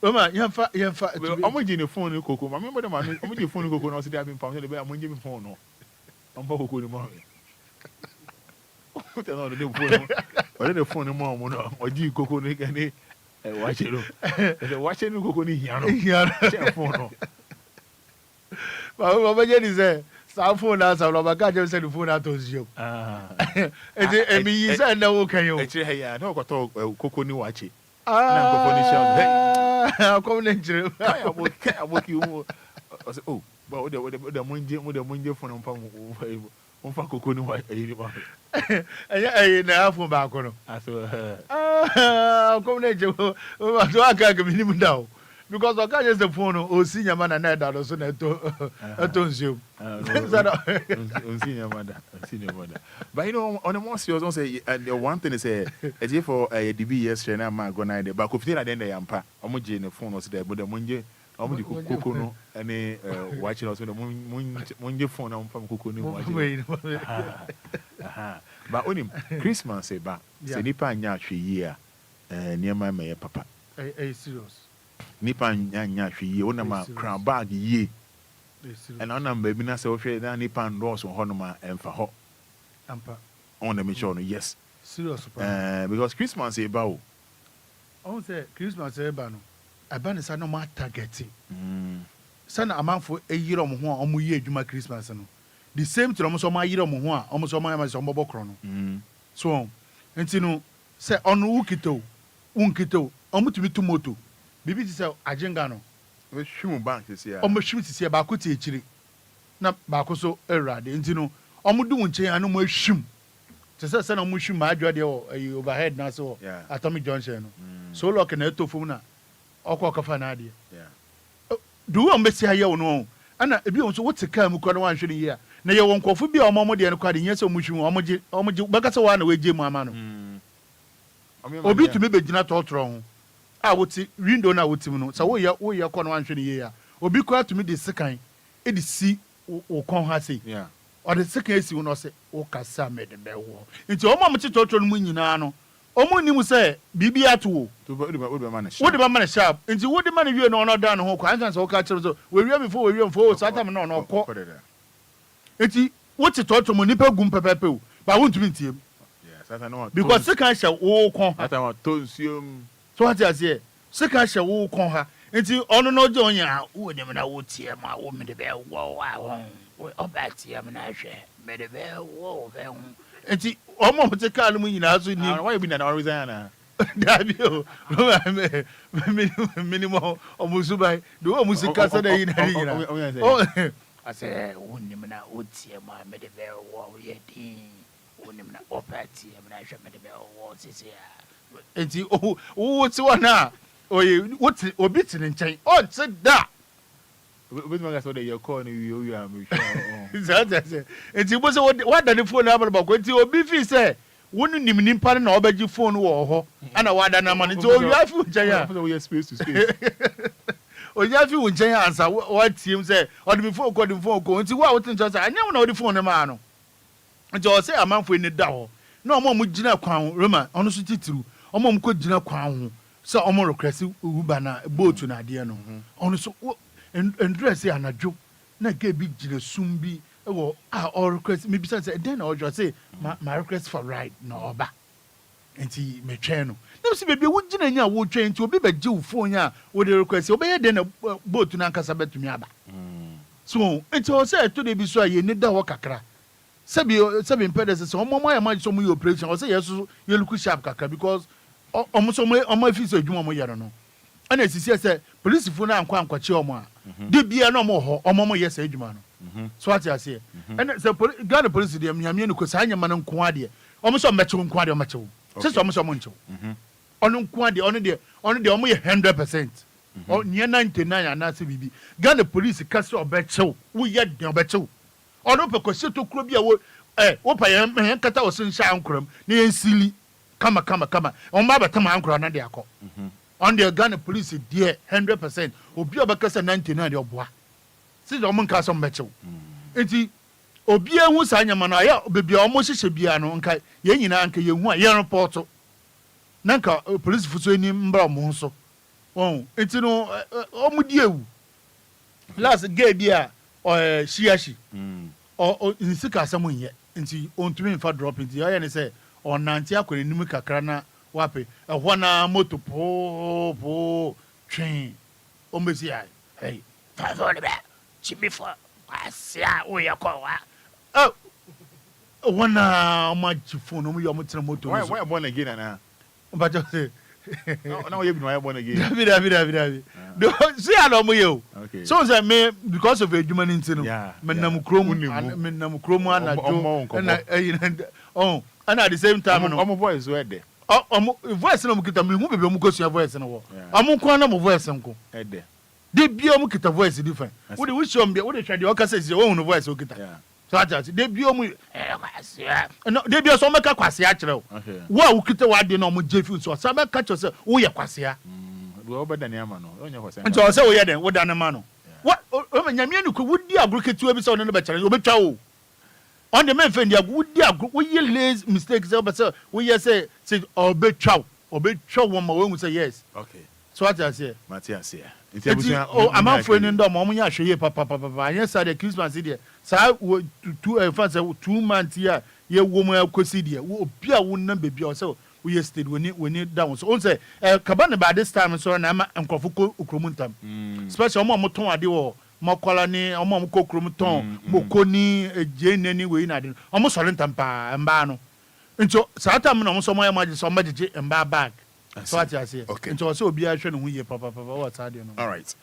Mama, yamfa. Omo je ne phone ni koko. Ma me dem omo je phone ni koko na so dey have pound dey be am je me phone no. Omo koko ni mo. O te no dey phone. O dey phone ni mo no. O ji koko ni kan ni watch it. E watch ni koko ni hian no. Che phone no. Ba je ni say sa phone na sa lo ba ka je say the phone na to zio. E mi yi say na wo kan yo. E che he ya na ko to koko ni watch. Na koko ni shout. Hey. Come na njire. Kai aboki o say oh, but o de monje phone on fa koko ni watch e ba. Eh na afo ba ko no. Aso come na njire. O so aka ga minimum down. Because I can't just the phone or senior man and that or so that you. Senior mother. But you know, on the most serious, say the one thing is a for a DB yesterday, I'm not going to but if they then they ampa, I'm in the phone was there, but the Munje, I'm the Kukuno, and watching us with the Munje phone on from Kukuno. But on him, Christmas, say, but say, Nipa and Yachi year near my mayor papa. A serious. Nipa nya hwe wona ma crown bag ye and on am baby na say hwe na nipa ndos ho no ma emfa ho ampa on the mission no yes serious because Christmas e ba o on say Christmas e ba no aba ne sa no ma target sana amanfo eyiro mo ho a omo ye adwuma Christmas no the same to omo so ma yiro mo ho a omo so ma ya so mbobọ kro no so enti no say on wukito unkito omo tumi to moto bibi ti say ajenga no we hwim bank ti ya omo hwim ti say ba ko ti echiri na ba ko so erade enti no omo du nchen anu mo hwim ti say na omo hwim ma adwo de overhead na so atomic junction no so lock na etofum na okọ kafa na ade do we mbesi aye wo no ana ebi on so wote ka mu ko no wanhwe ne ye na ye won kofo bi omo de no kwa de nyese omo hwim omo je bakasa wa na we je mu ama no obi tumi be gina totoro ho a wote window na wote mu no sa wo ye ko no wanhwe ne ye ya obi ko atumi de sekan e de si wo kon ha sei o de sekan esi wo no se wo kasa me de be wo nti omo mti totoro no mu nyina no omo ni mu se bibi ato wo wo de ba man sharp nti wo de man wie no no dan ho kwa ansan so ka kire so we wie before we wie mfo so atam no no ko nti wo ti totoro mo nipa gum pepepe o ba wo ntumi ntiem because sekan sha wo kon ha atam to nsuom so what you say sekan sha wo kon ha nti ono no je onya wo dem na wo tie ma wo me de be wo wa wo oba tie ma na hwe me de be wo be hu nti omo mte ka no mu nyina so ni why you be na reason na Dabio, minimum omusubai, do omusika so dey na. Oh, I say wonim na otie ma me de be wo ye din. Wonim na opati me na hwe me de be wo sisi a. Enti wo ti wona oye woti obi ti nchen. O ti da. Obi ma ga so dey your call ni you am sure. Say. Enti bo say what da the phone na ba ko enti obi fi say wonu nim nimpa na obaji phone wo ho ana wada na mane nti o yafi unchen ya so we space to space o yafi unchen ya ansa what team say o de phone ko nti wa wotin so say anya na o de phone ma no nti o say amanfo ni da ho na omo mu gina kwan Roma ono so titiru omo mu ko gina kwan ho say omo request uba na boat na de no ono so endress ya anadwo na ga bi gina sumbi oh, or request maybe say then or just say my request for ride no oba enti me twen no na se bebe wo gina nya wo twen enti obi be gi wo phone nya wo de request obi ye den na boat na nkasa betumi aba so enti o say to de bi so aye ni da wo kakra sabi impedance so omo ya ma so mu operation o say yeso ye look sharp kakra because omo so omo fi so adwuma omo yare no ana sisi say police fu na ankwankwache omo a de bia na omo ho omo ye say adwuma no so what you say and the Ghana police dey nyame no ko sa nyama no nko ade omo so mechew nko ade o mechew se so omo so omo nchew ono nko ade ono de omo ye 100% or near 99 and that's bibi Ghana police castle obecho we yet the obecho or no because to krobia wo opa yan kata o sun sha ankram na yan sili kama on ba betama ankra na de akọ on the Ghana police there 100% obi obekasa 99 de oboa si do mun ka so mbecho enti obi ehu sa nyama na ya bebia omo hyehye bia no nka ye nyina nka ye hu a ye report nanka police fuso ni mbra mo so enti no omudi ewu last gay bia shiashi o insika asam nye enti ontumi mfa drop enti ya ne say onanti akwere nimu kakra na wape ehwo na moto po twen o mesi ai hey fa le ba chibi fo asia o yakwa wana magifo no mu yo mutena moto why born again na but just say now you be no born again David do see alom you so say me because of adwuma nti no menam krom anajo and at the same time no voice where there voice no mukita me hu bebe mukosua voice no wo amukwa na mo voice nko there de bia mukita voice different we dey wish am bia we dey try the okasa say wo hu voice okita so that de bia mu no de bia so meka kwase a kire wo a wukita wa de no mo jefi so sa meka cho say wo ye kwase a wo be dan ama no onye kwase nti o say wo ye den wo dan ma no what o nyame ni ko wudi agruketu bi say no be kire obetwa wo on the main friend wudi agru wo ye lazy mistakes say wo ye say obetwa wo ma wo say yes okay so what I say Matthias here I'm afraid in the moment I show you papa yes the Christmas here sa 2 months here ye woman kwesi there wo bia wo na baby o say we yesterday we need down so on say kabane by this time so na ma nkofo ko okromuntam special mo ton ade wo mokola ni mo ko okromuton mokoni ejenani we na ade mo sole ntampa mba no nso sa time no mo so mo ya maji so maji mba bag. So what I say? Okay. And so Obia showing who you papa what's happening? All right.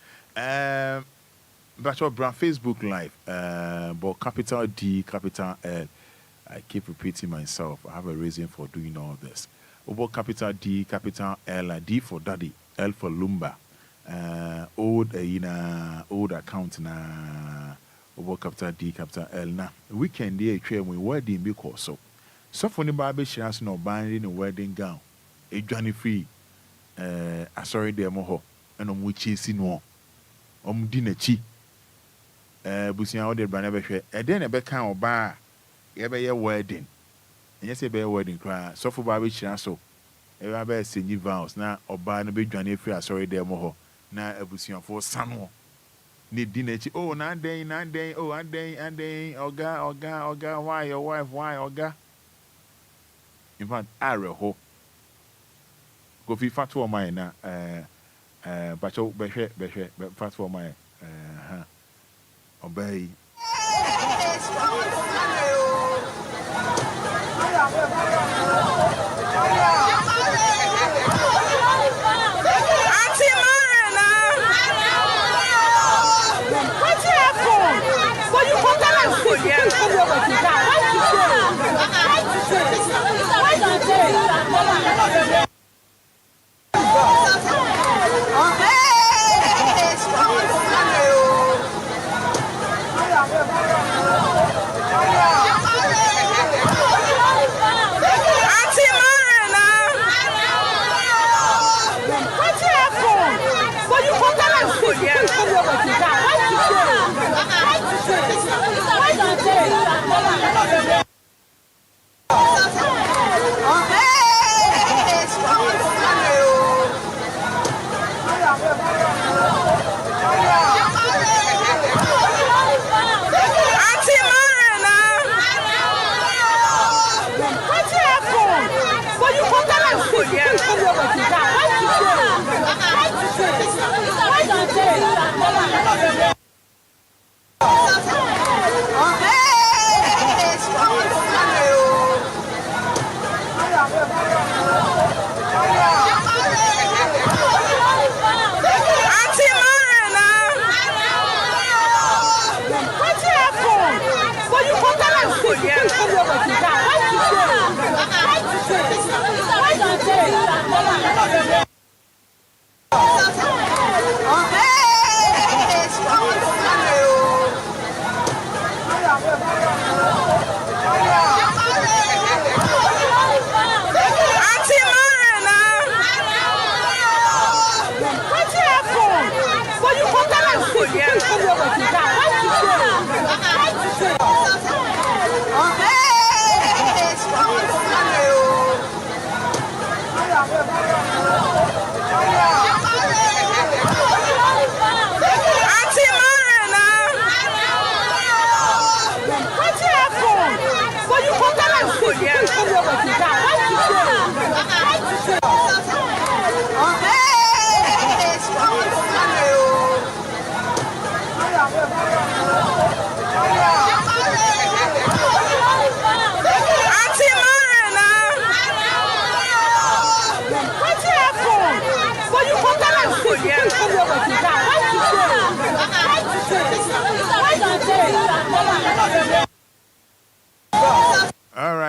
But your brand Facebook Live, but capital D, capital L. I keep repeating myself. I have a reason for doing all this. About capital D, capital L, D for Daddy, L for Lumba. Old account na. About capital D, capital L na. Weekend day we wedding because so. So for the barber she has no binding a wedding gown. A Johnny free sorry there moho and chasing no dinner chi busia all the brand ever then a beck or bar ever your wedding and yes a bear wedding cry so for barber so ever sing you vows now or bar no be Johnny free sorry there moho now a busia for some need dinner chi and day oga why your wife why oga in fact I ho go fi fatu o mai na bacho behwe fatu o mai obey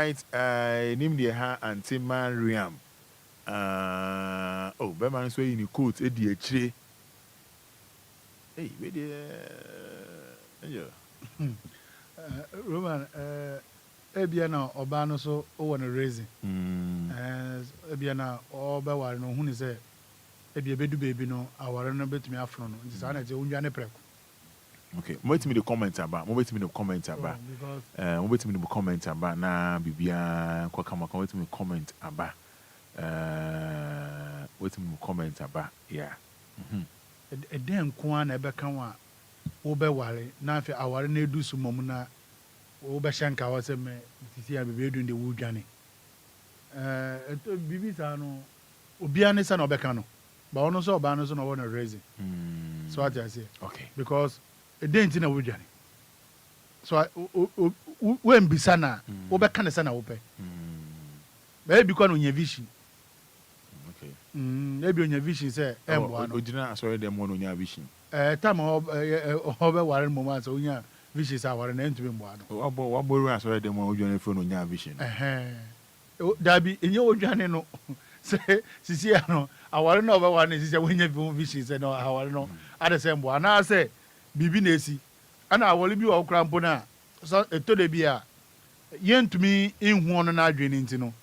right, name the ha Auntie Mariam. Oh, Beman so in the coat, Eddie H. Hey, where the Roman, Ebiana Obano so over a raising. Ebiana or Bawa no who is a Ebiabedu baby no, our no bit me afro. It's an Unjane Prep. Okay, wait me the comment about. Wait me the comment about. Wait me the comment about. Na Bibia Kwakama. Wait me comment about. Wait me comment about. Yeah. A damn kwan ebe kanwa obe wale na fe aware na edu so momuna obe shanka wa se me tisi abebedu ndi wudwane bibi sa no obia ne sa na obe kan no ba ono so oba no so na wona raising so what I say okay because e dent na wudwane so when bisa na obe kan sa na ope ba bi kwa no nya vision maybe on your vision say M1 original sorry them one on your vision time obe waren moment so nya vision say waren na ntumi mbo ano what boy sorry them one on your phone on your vision dabi enye odwane no say sisi ano aware na obe wan sisi wonya vision say no aware no ade say mbo ana say bibi na esi ana awole bi wo krampo na so etode bi a yentumi enhu ono na adwene ntino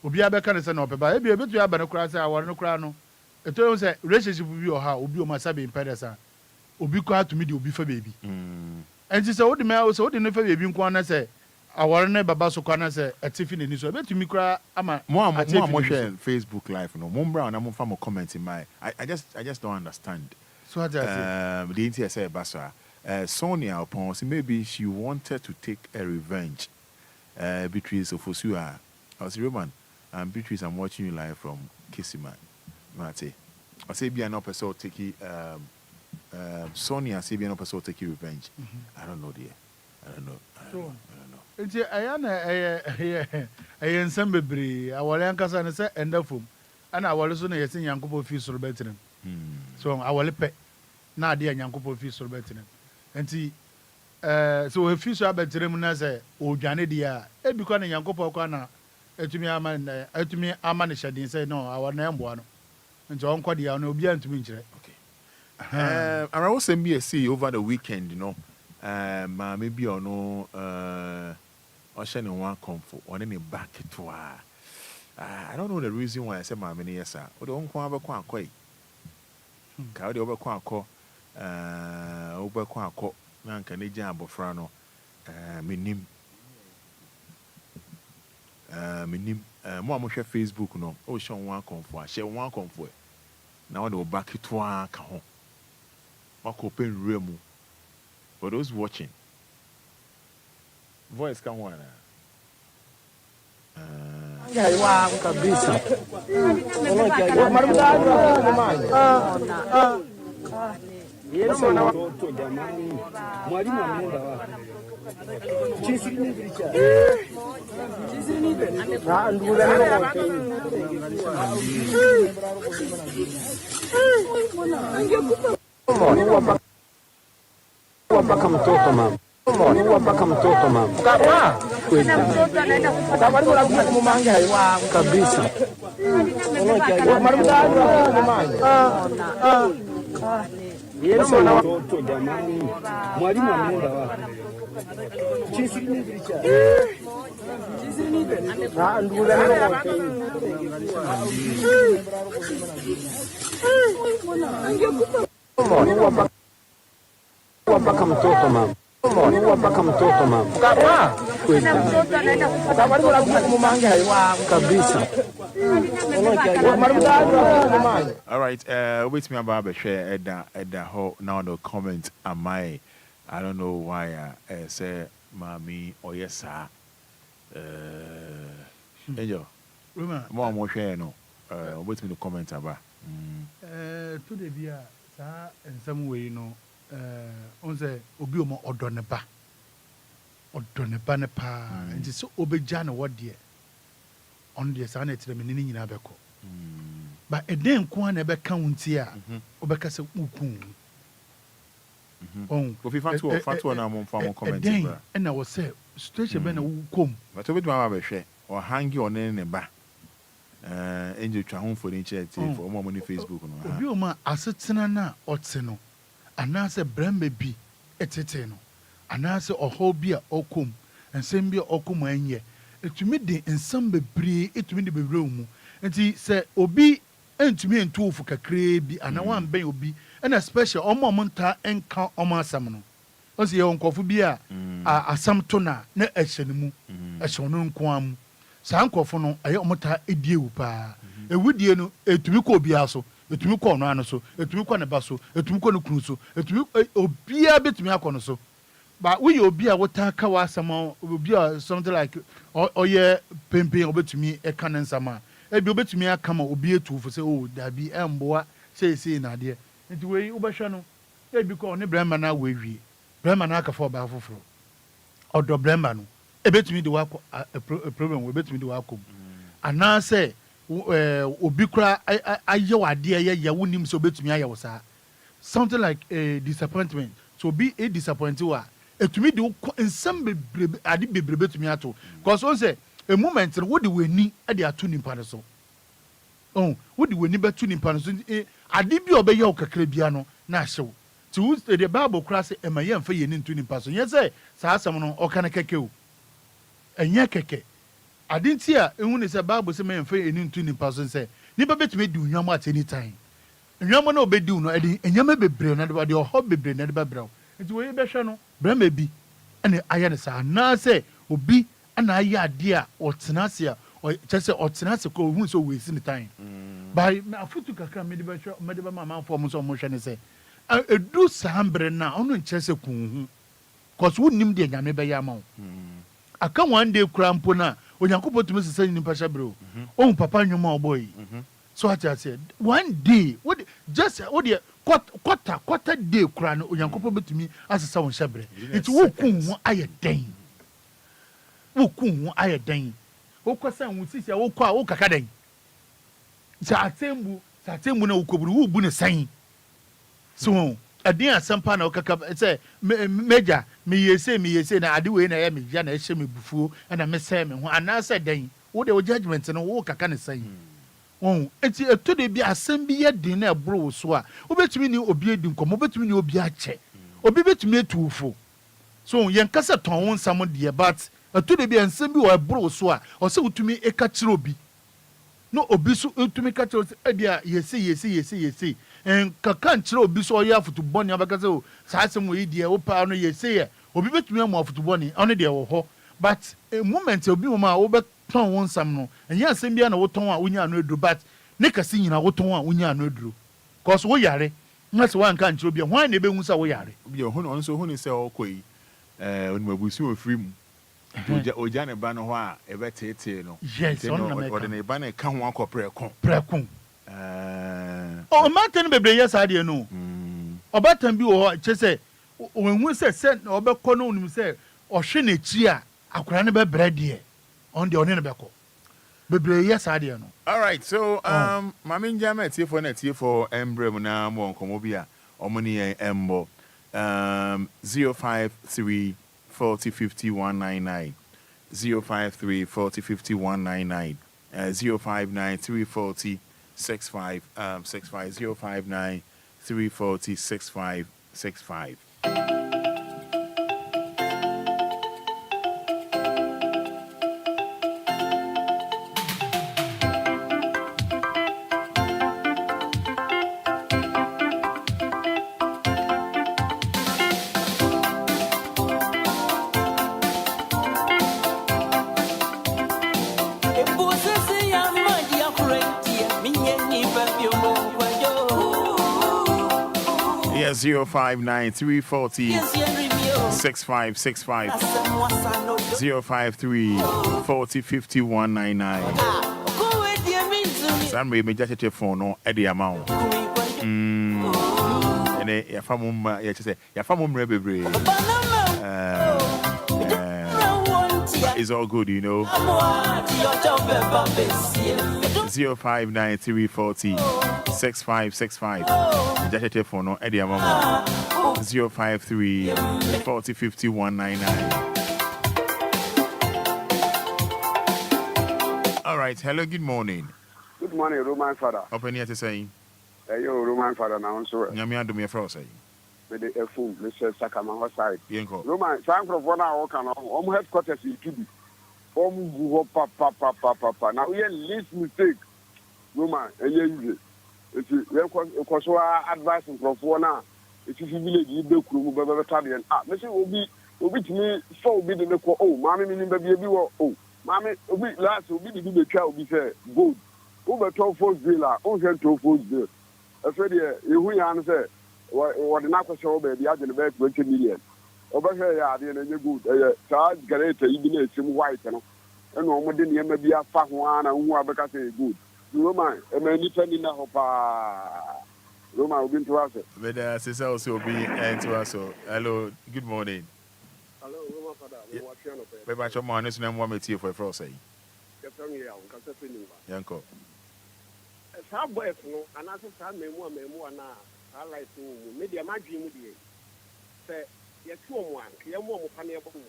obi abeka ne se na opeba ebi ebetu aba ne kura se awore ne kura no eto se relationship bi o ha obi o masabe impedesa obi ko atumi de obi fa bebi enti se wodi me se wodi ne fa bebi nko na se awore ne baba so kwa na se etifi ne ni so ebetumi kura ama mo share Facebook live no mo mbra na mo fa mo comment in my I just don't understand so what I say the inti say basa Sonia upon say maybe she wanted to take a revenge Beatrice Ofosua I was Roman and Beatrice, I'm watching you live from Kissima. Mate. I say be an episode take Sonia say be an episode take revenge. I don't know dear. I don't know. It's I ensem bebre. I will ankasa ne say enda fom. Ana awole so na yesin Yankopo fi soro betenem. So awole pe na ade Yankopo fi soro betenem. Enti so fi so abetenem na say odwane dia e bi kwa na Yankopo kwa na etumi ama ne shadin say no awar na embo ano nti on kwade ya no obi antumi nkire okay I was MBC over the weekend you know ma maybe ono oshe ne one comfort one ne back to I don't know the reason why I say ma me ne yes o de onko abekọ akọ ka o de obekọ akọ obekọ akọ na nka ne gya abofra no menim menim mo amhwe Facebook no o show one comfort share one comfort na o de back to aka ho open room for those watching voice come on wa kabisa Yesu na watoto jamani mwalimu ameenda wapi chisini bilicha chisini na ndura na wote wapaka mtoto mama wapaka mtoto mama kweli sababu lazima mumange haiwa kabisa Yesu na watoto jamani mwalimu ameenda wapi chisini bilicha chisini na ndura na wote wapaka mtoto mama wapaka mtoto mama kweli sababu lazima mumange haiwa kabisa all right wait me about be share at the whole now the comment am I don't know why say mami or yes sir Angel more share no wait me the comment about to the bia sa in some way no on say obi omo odone ba ne pa nti so obeja na wode on the sa na tire me ni nyina beko ba eden ko na be kan wonti a obeka se ukun on ko fi fatu na mo fa mo comment bra na wo say situation be na wo kom but obi do ma be hwe or hangi on any ba. Angel Trahon for the chat for more money Facebook. Obioma asetena na otseno. Anase brembe bi eteteno. Anase ohobi a okum. Ensem bi okum anye. Etumi de ensam bebre etumi de bebre mu. Enti se obi entumi entu ofu kakra bi ana wan ben obi na special omo monta enka omo asam no. Osi ye onkofo bi a asam to na ehyenimu ehyono nko am. Sa nkofo no aye omota edie wu pa. Ewudie no etumi ko obi aso, etumi ko no ano so, etumi ko ne ba so, etumi ko ne kunu so, etumi obia betumi akono so. But we obi a wota ka wa asam obi a something like oye pempen obetumi e kan nsama. Ebi obetumi akama obi etu fo se oh dabi emboa sei na de. Nti we ubehwe no ebi ko ne brema na wewie. Brema na aka fo ba foforo. Odo brema no ebetumi de wako problem we betumi de wako. Ana se obi kura aye wade ye wonim se obetumi aye wo sa. Something like a disappointment. So be a disappointed wa. Etumi de nsam bebrebe ade bebrebe betumi ato. Because on say a moment what the weni e de ato nimpa ne so. Oh, what the weni betu nimpa ne so ade bi obeye o kakra bia no na hyew. Ti wo the Bible kura say e ma ye mfa ye ni ntu nimpa so. Yes say sa asam no o kana keke o. Enya keke. Ade nti a ehu ne say Bible say ma ye mfa ye ni ntu nimpa so say ni ba betumi di unwam at any time. Unwam no obedi no e de enyama bebre na de ho bebre na de bebre. Nti we be hwe no brama bi ene aye ne sa na say obi ana aye ade a otenase a chese otenase ko hu so we si ne time by afutu kakra me de be mama fo so mo hwe ne say edu sambre na ono nchese kunhu cause wonnim de nyame be ya ma wo aka one day krampo na onyankopɔ tumi sesa ni pasha bro o papa nwoma oboy so what I said one day what just what the quarter day kura no onyankopɔ betumi asesa won hyebre it wo kun ho aye den wo kun ho aye den wo kwasa wo sisi wo kwa wo kaka den sa atembu na wo koburu wo bu ne san so adin asampa na wo kaka say meja me yese na ade we na ya me ya na ehye me bufuo na me say me ho anasa den wo de judgment no wo kaka ne san enti eto de bi asem bi ye din na ebro wo so a obetumi ni obi edi nkomo obetumi ni obi ache obi betumi etuufo so yen kasa ton won sam de but eto de bi asem bi wo ebro wo so a o se utumi eka kire obi no obi so utumi ka kire e dia yesi en kaka nkire obi so oya futuboni abaka se o sa asem wo yidie wo pa no yesi ye obi betumi amu futuboni ono de wo ho but a moment obi mo ma wo be ton won sam no enya asem bia na wo ton a wonya no eduru but ne kasi nyina wo ton a wonya no eduru cause wo yare na se wan kan kire bia hwan na ebe hu sa wo yare bia ho no so hu ni se okoi onima busu ofiri mu oja ne ba no ho a ebe tete no yes on na me ode ne ba na ka ho akoprekon o maten bebre yes ade no obatan bi wo chese onhu se obekọ no onum se ohwe na chi a akora ne bebre de on the onene beko bebre yes ade no. All right, so mama njama tie for embrem na mo nkomo bia omoni embo 053 40 50 199 053 40 50 199 059 340 65 059 340 6565. Yeah, 059 340 6565 053 40 50 199. Sammy me just a phone no at the amount. And ya famum ya say ya famum rebebre. It's all good, you know. 059 340 6565. Just a phone no at the amount. 053 40 50 199. right. Hello, good morning. Good morning, Roman Fada. Open here to say. Yo, Roman Fada now, so. Nyamia do me a frost. With the phone, Mr. Sakama side. Yenko. Roman, time for 1 hour, headquarters in Tubi. Papa. Now, we are least mistake. Roman, and you. It's a advice from Fona. It is a village, you do, Babatarian. Mr. will be to me, so be the oh, mammy, meaning baby, oh, mammy, last will be the child, be fair, good. Over 12 folks bill, over 12 folks bill. I said, you answer what the Napa show, baby, I did about 20 million. Over here, I didn't good. Charge Gareta, even a sim white, and no more than maybe a fat one and who are because good. Roman, a man defending the hopa. Roman will be to us. But sister also be and to us. Hello, good morning. Hello, Roman Father. Baby, I show my honest name one here for a frost. Yanko. Some boys, no, and as a son, and I like to media my dream. Say, yes, one, you're more funny about me.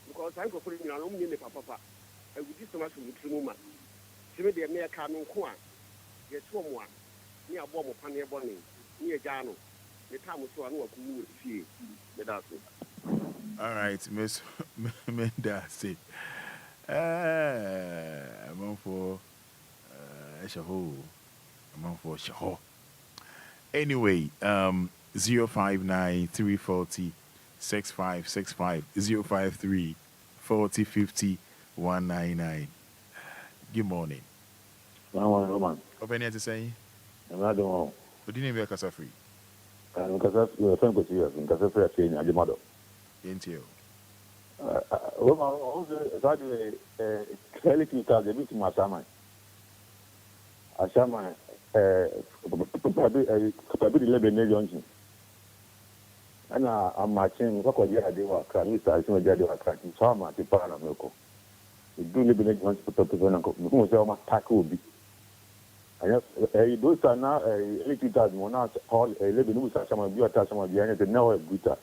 Because I'm going to put in the papa. I would just much with the woman. She made the mere coming quan. Yes, one, near a bomb of funny about me, near Jano. The time was so I know who would see the dance. All right, Miss Mendasi. I'm on for Shaho. I'm on for Shaho. Anyway, 059 340 6565 053 40 50 199. Good morning. Roman. Open here to say? I'm not the one. But you name your casa free. Because you're a friend with you, because I'm a friend of your mother. Ain't you? Roman, also, I tell you that the victim of Shaman. A Shaman, probably 11 million. And I'm matching what you had. They were crying. I think they were crying. So much to Paramilko. You do live in it once to put up who say my tack will be. I just those are now a little that one out all a living who some of you attach some of the end and now a guitar.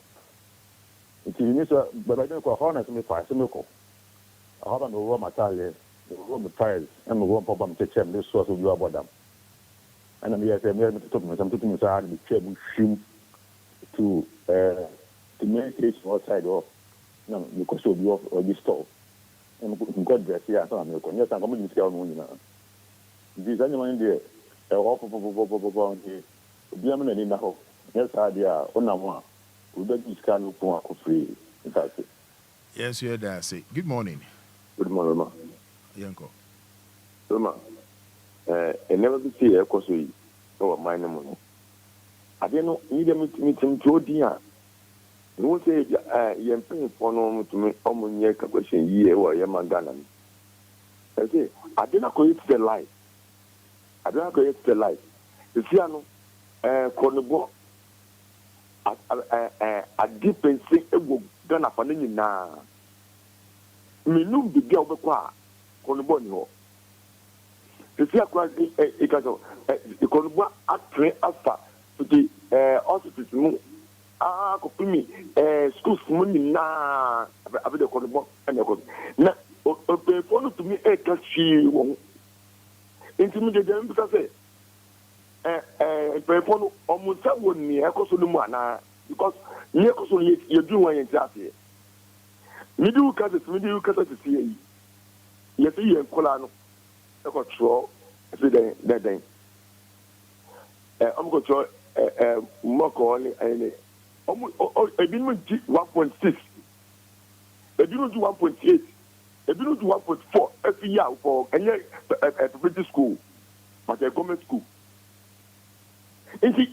It is but I don't call honest me for a milk. I haven't over my tile, the room trials, and the one problem to check this source of your bottom. And I'm here to talk to something inside the table shoe to make it outside of no because of your or this store. And God bless you. I'm going to come to tell you now. This anyone there, a awful here. Diamond in the house. Yes, idea on a one. We don't just can't look for free. In fact, yes, you're there. Say good morning. Good morning, Ma. Yanko. Ma, I never see a course or my name. I don't know, need a meeting to dear. You won't say, you're paying for no to me, almost a question year or Yamagana. I say, I didn't create the life. I don't create the life. The piano, Cornebo, a deep and sick, it will done up on any now. Minum the girl before Cornebo. The piano, the Cornebo at 3 after the hospital. Kopimi schools money na abi de Cornebo and the na o phone to me e ka chi won intimidate dem because pe phone omusa won ni e ko so mu ana because ni e ko so ye do wan yenti ase mi du ka se see yi ye se ye kola no e ko tro se den am ko tro moko ni ene ebinu 1.6 ebinu 1.8 ebinu 1.4 every year for any private school but a government school inti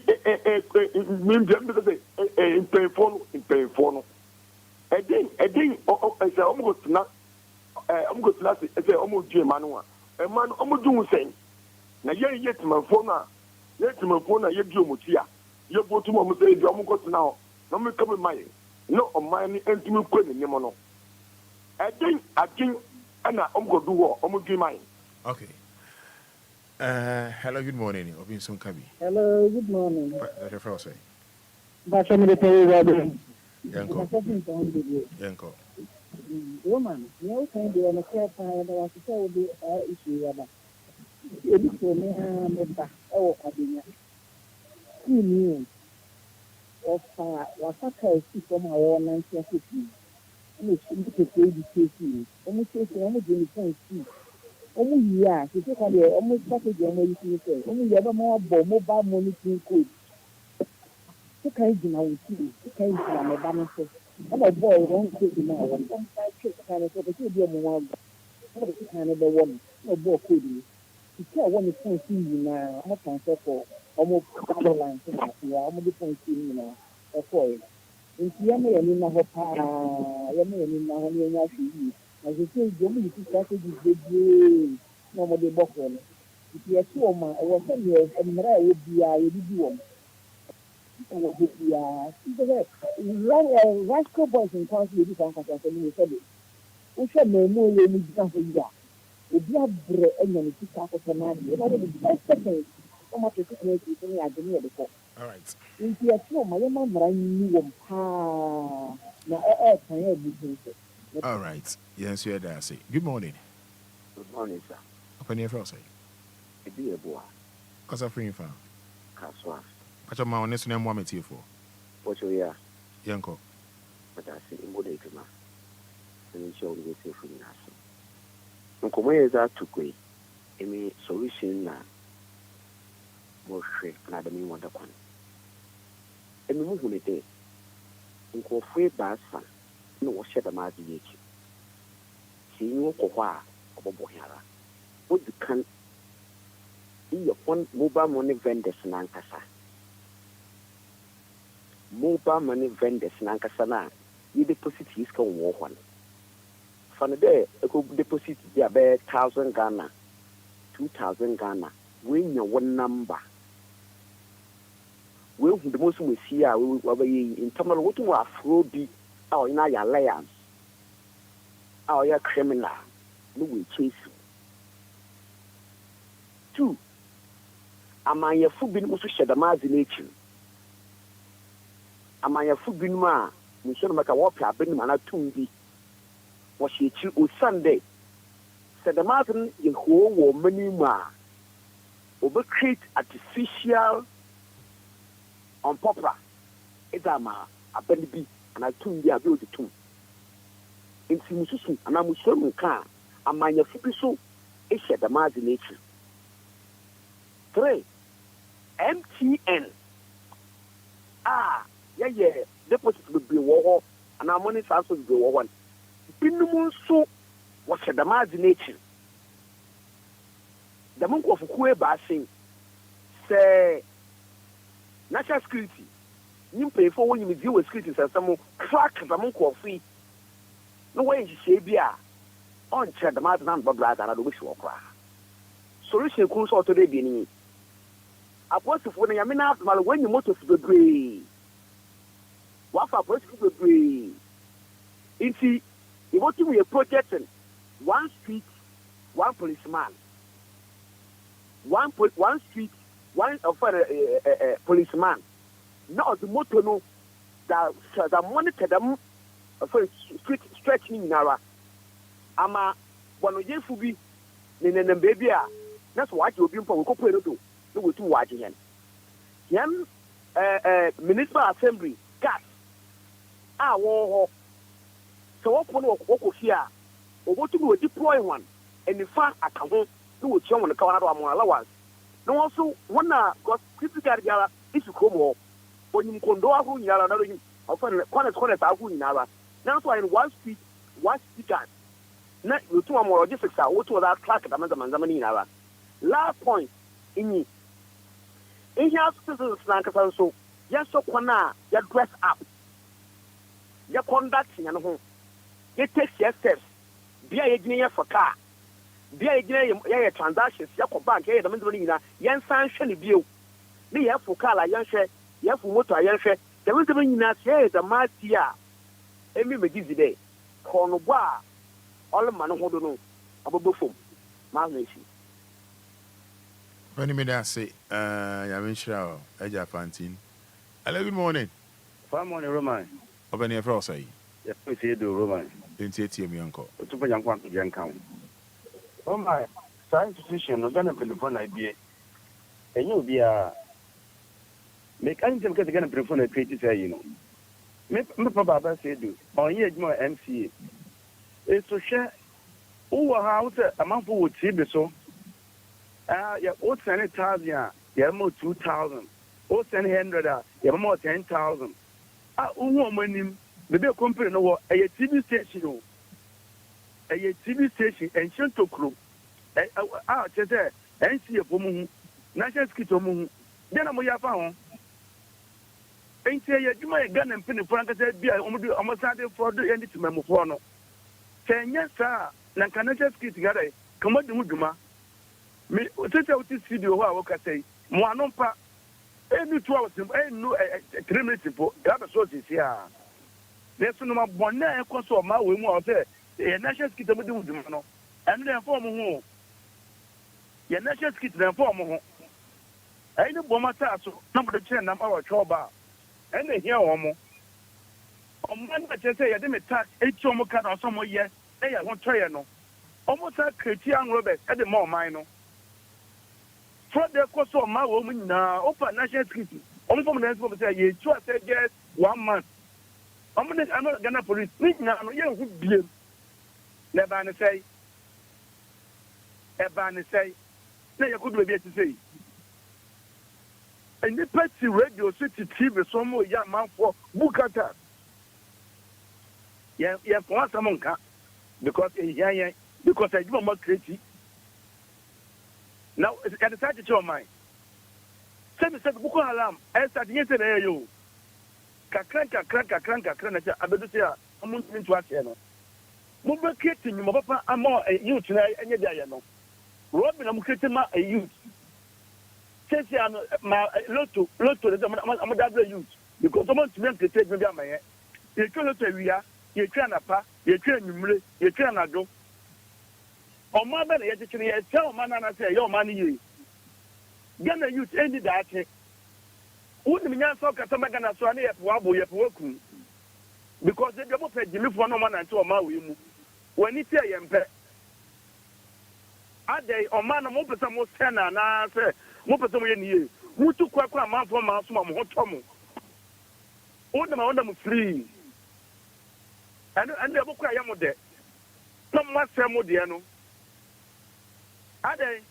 in pay for no edin say I'm go to say omo due manu a man omo dun sen na yet man for na ye due motia ye go to mo say omo go to now no me come my no o man enti me ko ni mo no edin agin ana omo go do wo omo due mine. Okay. Hello, good morning. Obinson Kabi. Hello, good morning. That's your first say. That's what I'm going to tell you. Yanko. Woman, no kind of a care fire that was to tell the issue about. It for me, member, oh, Adina. Who knew of was a case from our own 1950? And it's education. Almost almost the same seat. Almost, yeah, to take on the almost package on what you say. Only ever more mobile monitoring code. So kind of now, so kind of my balance. I'm a boy, one kid in my one. Some kind of a be a more. What is kind of the one? No boy coding. You can't want to see you now. I'm not trying to for almost other lines. I'm going to point to you now. Okay. In Yammy and in my hopa, Yammy and in my honey, as you say, you strategy is big. Nobody book on it. If you are sure, I was saying, and I would be a review. Rascal boys in country, you can't contact me. We said, no more, you need to be that. If you have bread and you need to start with a man, you know, the best thing. So much to make you think I didn't before. All right. In the actual, my mom ran you All right. Yes, you are say. Good morning. Good morning, sir. Open your first say. It be a boy. Cause of free fan. Caswa. Catch my honest name, one with you for. What you are? Yanko. But I say, in Bodega. And show you safe in us. Uncle, where is that to go? Any solution now? More shake, not the mean one. And move on a day. Uncle, free bass, no shed a mad age. See you for why, or Bohara. What you can be your phone mobile money vendors in Ankasa. Mobile money vendors in Ankasana, you deposit his can walk one. From the day, a good deposit, they are 1,000 Ghana, 2,000 Ghana, win your one number. Well, the most we see are in terms of what you are fraud, our in our alliance, our criminal, no will chase you. 2. Am I a food bin also shed a mass in nature? Am I a food bin ma? We should make a walk up in Mana Tumbi. Was she on Sunday? Said the Martin in whole war many ma. Over create artificial on popra. It's a ma, a baby, and I tuned the ability to. In Simusu, and I'm so car. Am I a food so? It's shed a mass in nature. 3. MTN. Yeah. Deposit will be war, and our money transfer will be war. Pinum so was a damage nature. The monk of Kue Bassing say national security. You pay for when you deal with security and some crack the monk of free. No way is she be on chat the matter and brother and I wish you cry. Solution comes out today being. I was to phone Yamina when you motor to the brave. What for political to brave? You want to be a project in one street, one policeman. One street, one policeman. Not the motor no that monitor them for street stretching in our ama one of you be in baby. That's what you'll be for corporate to do to watch again. Yan municipal assembly gas. War. So what one here? Or what to do a deploy one and the far at home do a chum on the corner of more allowance. No, also one got critical is to come home. When you can do a who yara, another often corners are who in Ara. That's why in one street, one speaker. Not you 2 more logistics are what was that clerk at Amazamani in Ara. Last point in me. In here, citizens, Lankas also, yes, so corner, you dress up. You're conducting and home. You take your steps. Be a engineer for car. Be a engineer transactions. You bank. You the money. You sanction bill. Me have for car. You share. You have for motor. You share. The money you the mass here. Every me day. Cornwa. All the man who don't know about before. Malnation. When you may say, I'm sure. Eja Fantin. Hello. Good morning. Good morning, Roman. Open your first say. Yes, we see you do, Roman. Enti mi uncle. To put young one to young count. Oh my, science institution, no gonna telephone idea. And you'll be a make anything because they're gonna prefer a creative say, you know. Me papa say do. On here more MCA. It's to share who house a month would see so. Yeah, what's 10,000? Yeah, more 2,000. What's 100? Yeah, more 10,000. Woman, maybe a company no a TV station. A TV station and Shanto Crew. Just there, and see a woman, National Skitomu. Then I'm your phone. Ain't say you might gun and pin in front of the almost for the end to Memofono. Say, yes, sir, Nankanaja Skit together. Come on, Muduma. Me, since I was this video, I can say, Moanompa, any 2 hours, no 3 minutes for the other sources here. There's no one there, console my way more there. A national skit of the and then form home. Your national skit then form home. I know Bomata, number the chain, number our trouble. And they hear one more. On Monday, I say, I didn't tax 8 chomokan or somewhere yet. They are one try no. Almost like Christian Robert at the more minor. For the course of my woman now, open national security. Only from the next one say, you trust yes 1 month. I'm not gonna police. Now, you would be. Never say. Ever say. Now you could be to say. And the petty radio city TV, some more young man for Bukata. Yeah, for us among because because I do more crazy. Now, at the side of your mind, send me Boko Haram. I started yesterday. You Kakranka, I better say, I'm not into what you know. Move creating you, Papa, I'm more a youth tonight, and you know. Robin, I'm creating my youth. Since I'm my lotto, I'm a double youth because I want to make the take me down my head. You can't tell we are, you can't apart, you can't you can't go. On my belly, I tell man and I say, your money. Ghana youth ended that. Wouldn't mean so Catamagana Swanee at Wabo Yapu because they double paid Jimmy for no man until Maui. When it's a young pet, are they or man of Mopesa Mosana and I say, Mopesa in you, who took quite a man from my small hot tomo. All them free. And they book I am there. Some must say Modiano. Are they?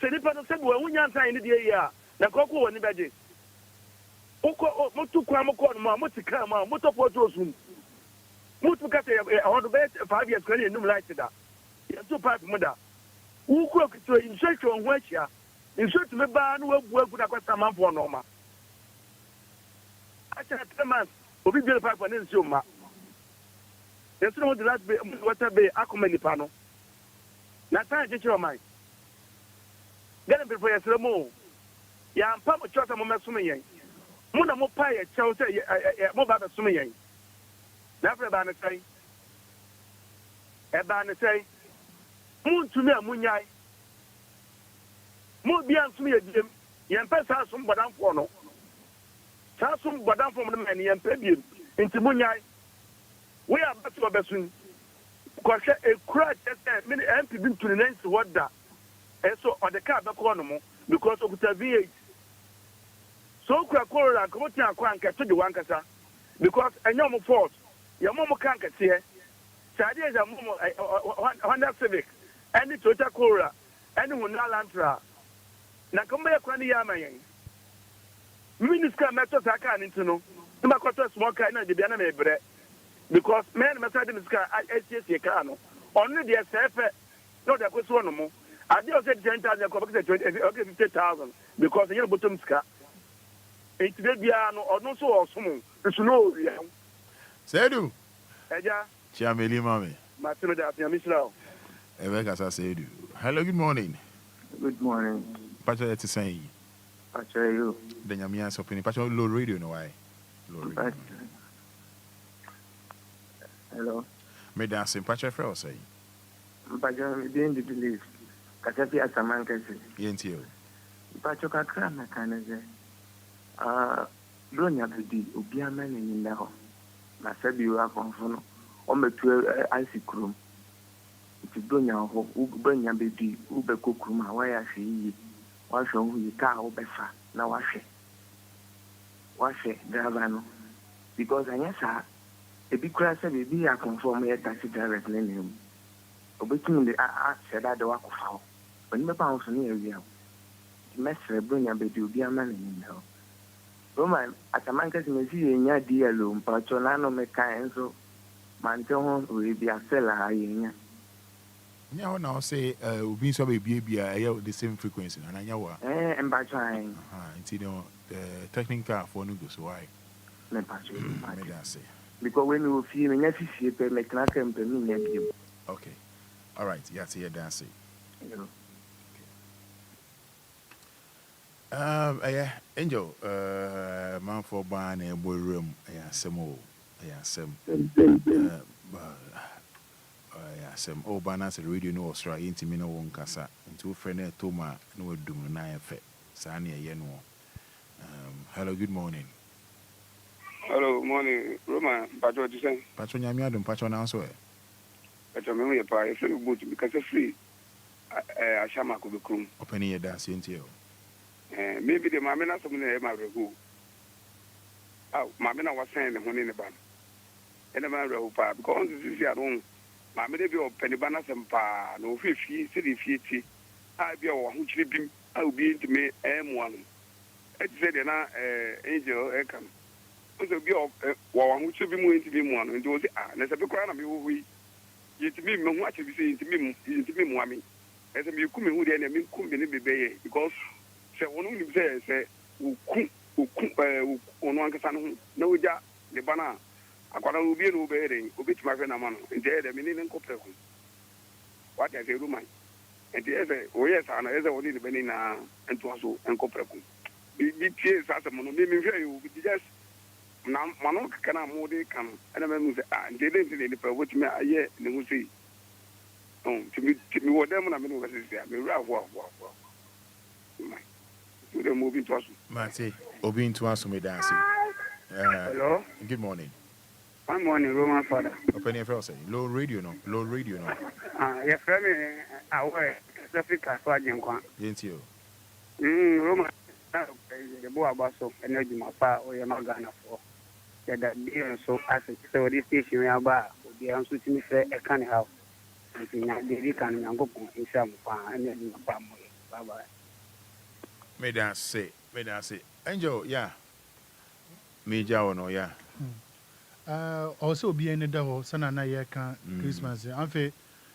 Say the person said, well, we can't sign the year. The cocoa and the badges. Mutu kwa mko ma mutu kama mutu poto sun mutu kata on the best 5 years kwenye num light da ya to pipe muda uko kito insert on wachia insert me ba no wabu na kwata manfo no ma acha 3 months obi bi pipe na nsi o ma yesu no the last be water be akomani pa no na tan cheche o mai gana be for yesremo ya ampa mo chota mo meso me yen Muna mo pay chow say mo ba so me yen. Na fra ba na say. E ba na say. Mun tumi amunyai. Mo bia so me yediem. Yen pa sa so bodan fo no. Sa so bodan fo mo me yen pa biem. Nti munyai. We are back to obesun. Ko hwe e kura tete me MP bi tuni nansi woda. E so o de ka be ko no mo because okuta V8. So Coca-Cola come to Aquanca to the Wankasa because I know my fault. Your mom can't see it. Sadia is a Honda Civic, and the Toyota Corolla, and the Lantra. Now come back when the Yamayan. Minister methods I can't into no. The Makoto smoker and the Biana bread because men must have in the sky at SCS Cano. Only the SFA, not that was one more. I just said 10,000, 50,000 because the bottom scar. It's the or no so awesome. It's no. Sedu. Eja. Chameli mami. Matimeda Misrao. Eveka Sedu. Hello, good morning. Good morning. Pacha yet to say. Pacha you. The Yamian opinion. Pacha low radio no why. Low radio. Hello. Me dancing Pacha Frel say. Pacha within the belief. Kasapi Asaman Kasi. Yentio. Pacha Kakrama Kanaze. Bronya Bidi, Obia man in the home. My Sabi, you are confono. ɔmɛtu asi kurom nti bronya hɔ bronya bɛdi wobɛkɔ kurom a wayɛ ahwɛ yie wahwɛ ho yie kaa wobɛfa na wahwɛ driver no because anyɛ saa ebi kura sɛ beebi yɛ akɔnfɔm yɛ taxi drivers ne na mu obetumi de ahyɛ dade wakɔfa hɔ ɔno bɛba ho so ne yɛ wia ho nti mɛsrɛ bronya bɛdi obi ama ne nim hɔ Roma atamanka simesi yenya DLO mpacho na no meka enso mante ho we bi asela yenya nya ho na o say obi so be bia the same frequency na nya wa mpacho an nti no technical for no go so why mpacho me da say because when you feel me nya fifi pe me kana kan pe me nya bi okay all right yeah say da say Angel, man for ban a boy room, some oh, Banas radio no Australia into me no one casa, and two friend Toma no doom nine effect, Sania Yeno. Hello, good morning. Hello, morning, Roma, Patro, you say? Patron Yamiadum, Patron answer. Patron, memory, I feel good because it's free. I shall make the crew. Open your dance into you. Maybe the mamma something in my review. Oh, mamma was saying the one in the ban. And the man wrote, because this is your own. Mamma, they be open the banners and pa, no 50, city 50. I be a one tripping, I will be into me M1. I said, Angel, I come. Also, be one which should be more into me one, and do it. Let's have a crown of you. Yet me, what you say into me, mommy. As a you come in with the enemy, come in the bay because. One only says, one can no ja the banner. I got a be no bearing, obit my friend Amano, and there the meaning copper. What I say, Roman. And the other, oh yes, and as only the Benina and Tosso and copper. Be tears as a mono, maybe you just now, Manon can more they come, and I mean, and they didn't see the which me a year, and we see. Oh, to me, what them, I mean, was there, me rough, to the moving to us. Mate, Obin to us, me dancing. Hello. Good morning. Good morning, Roman Fada. Open your face. Low radio, no. Low radio, no. Your friend, away, Africa, so I can go. Ain't you? Roman, the boy about so energy, my pa, or your Ghana for. That being so as so this station we are about, we are switching me say a canny house. And the can go in some farm and then my family. Bye bye. May that say. Angel, yeah. Major or no, yeah. Also be any devil, son and I can Christmas. Amfe,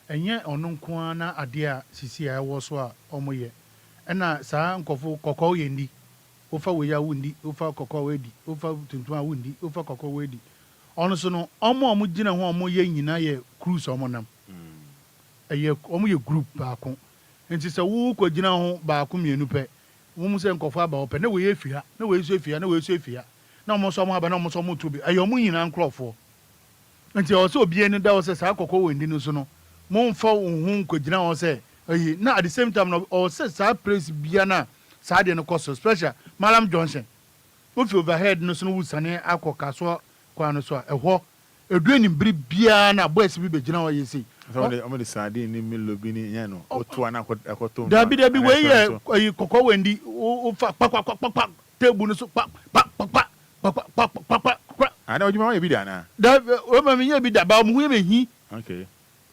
and yet on no quana idea, Sisi, I was wa omoye. And now, Sam Coffo Coco Yendi, Ufa we are windy, Ufa Coco Weddy, Ufa Tuntua windy, Ufa Coco Weddy. Honestly, no, Omo Mujina Homo Yen in a cruise on them. A year, Omo group back on. And it's a woo could dinner back on me, Nupe. Woman say Kofa ba open no way fear no way so fear no way so fear na mo so mo ba na mo so mo to be ayo mu nyina nkrofo nti o so obi eni da o se sa akoko wendi no so no mo mfa hu nkogina o se ayi na at the same time no o se sa place bia na sa de no cost special Malam Johnson o fi overhead no so no wusane akoka so kwa no so ehwo eduani mbiri bia na boys bi begina o yesi so the sardine ni mi lobi ni yan no o to ana akoto da bi we ye kokko wendi o fa pa table no so pa ana o jima bi da na da o ma mi ye bi da ba mu ye mehi okay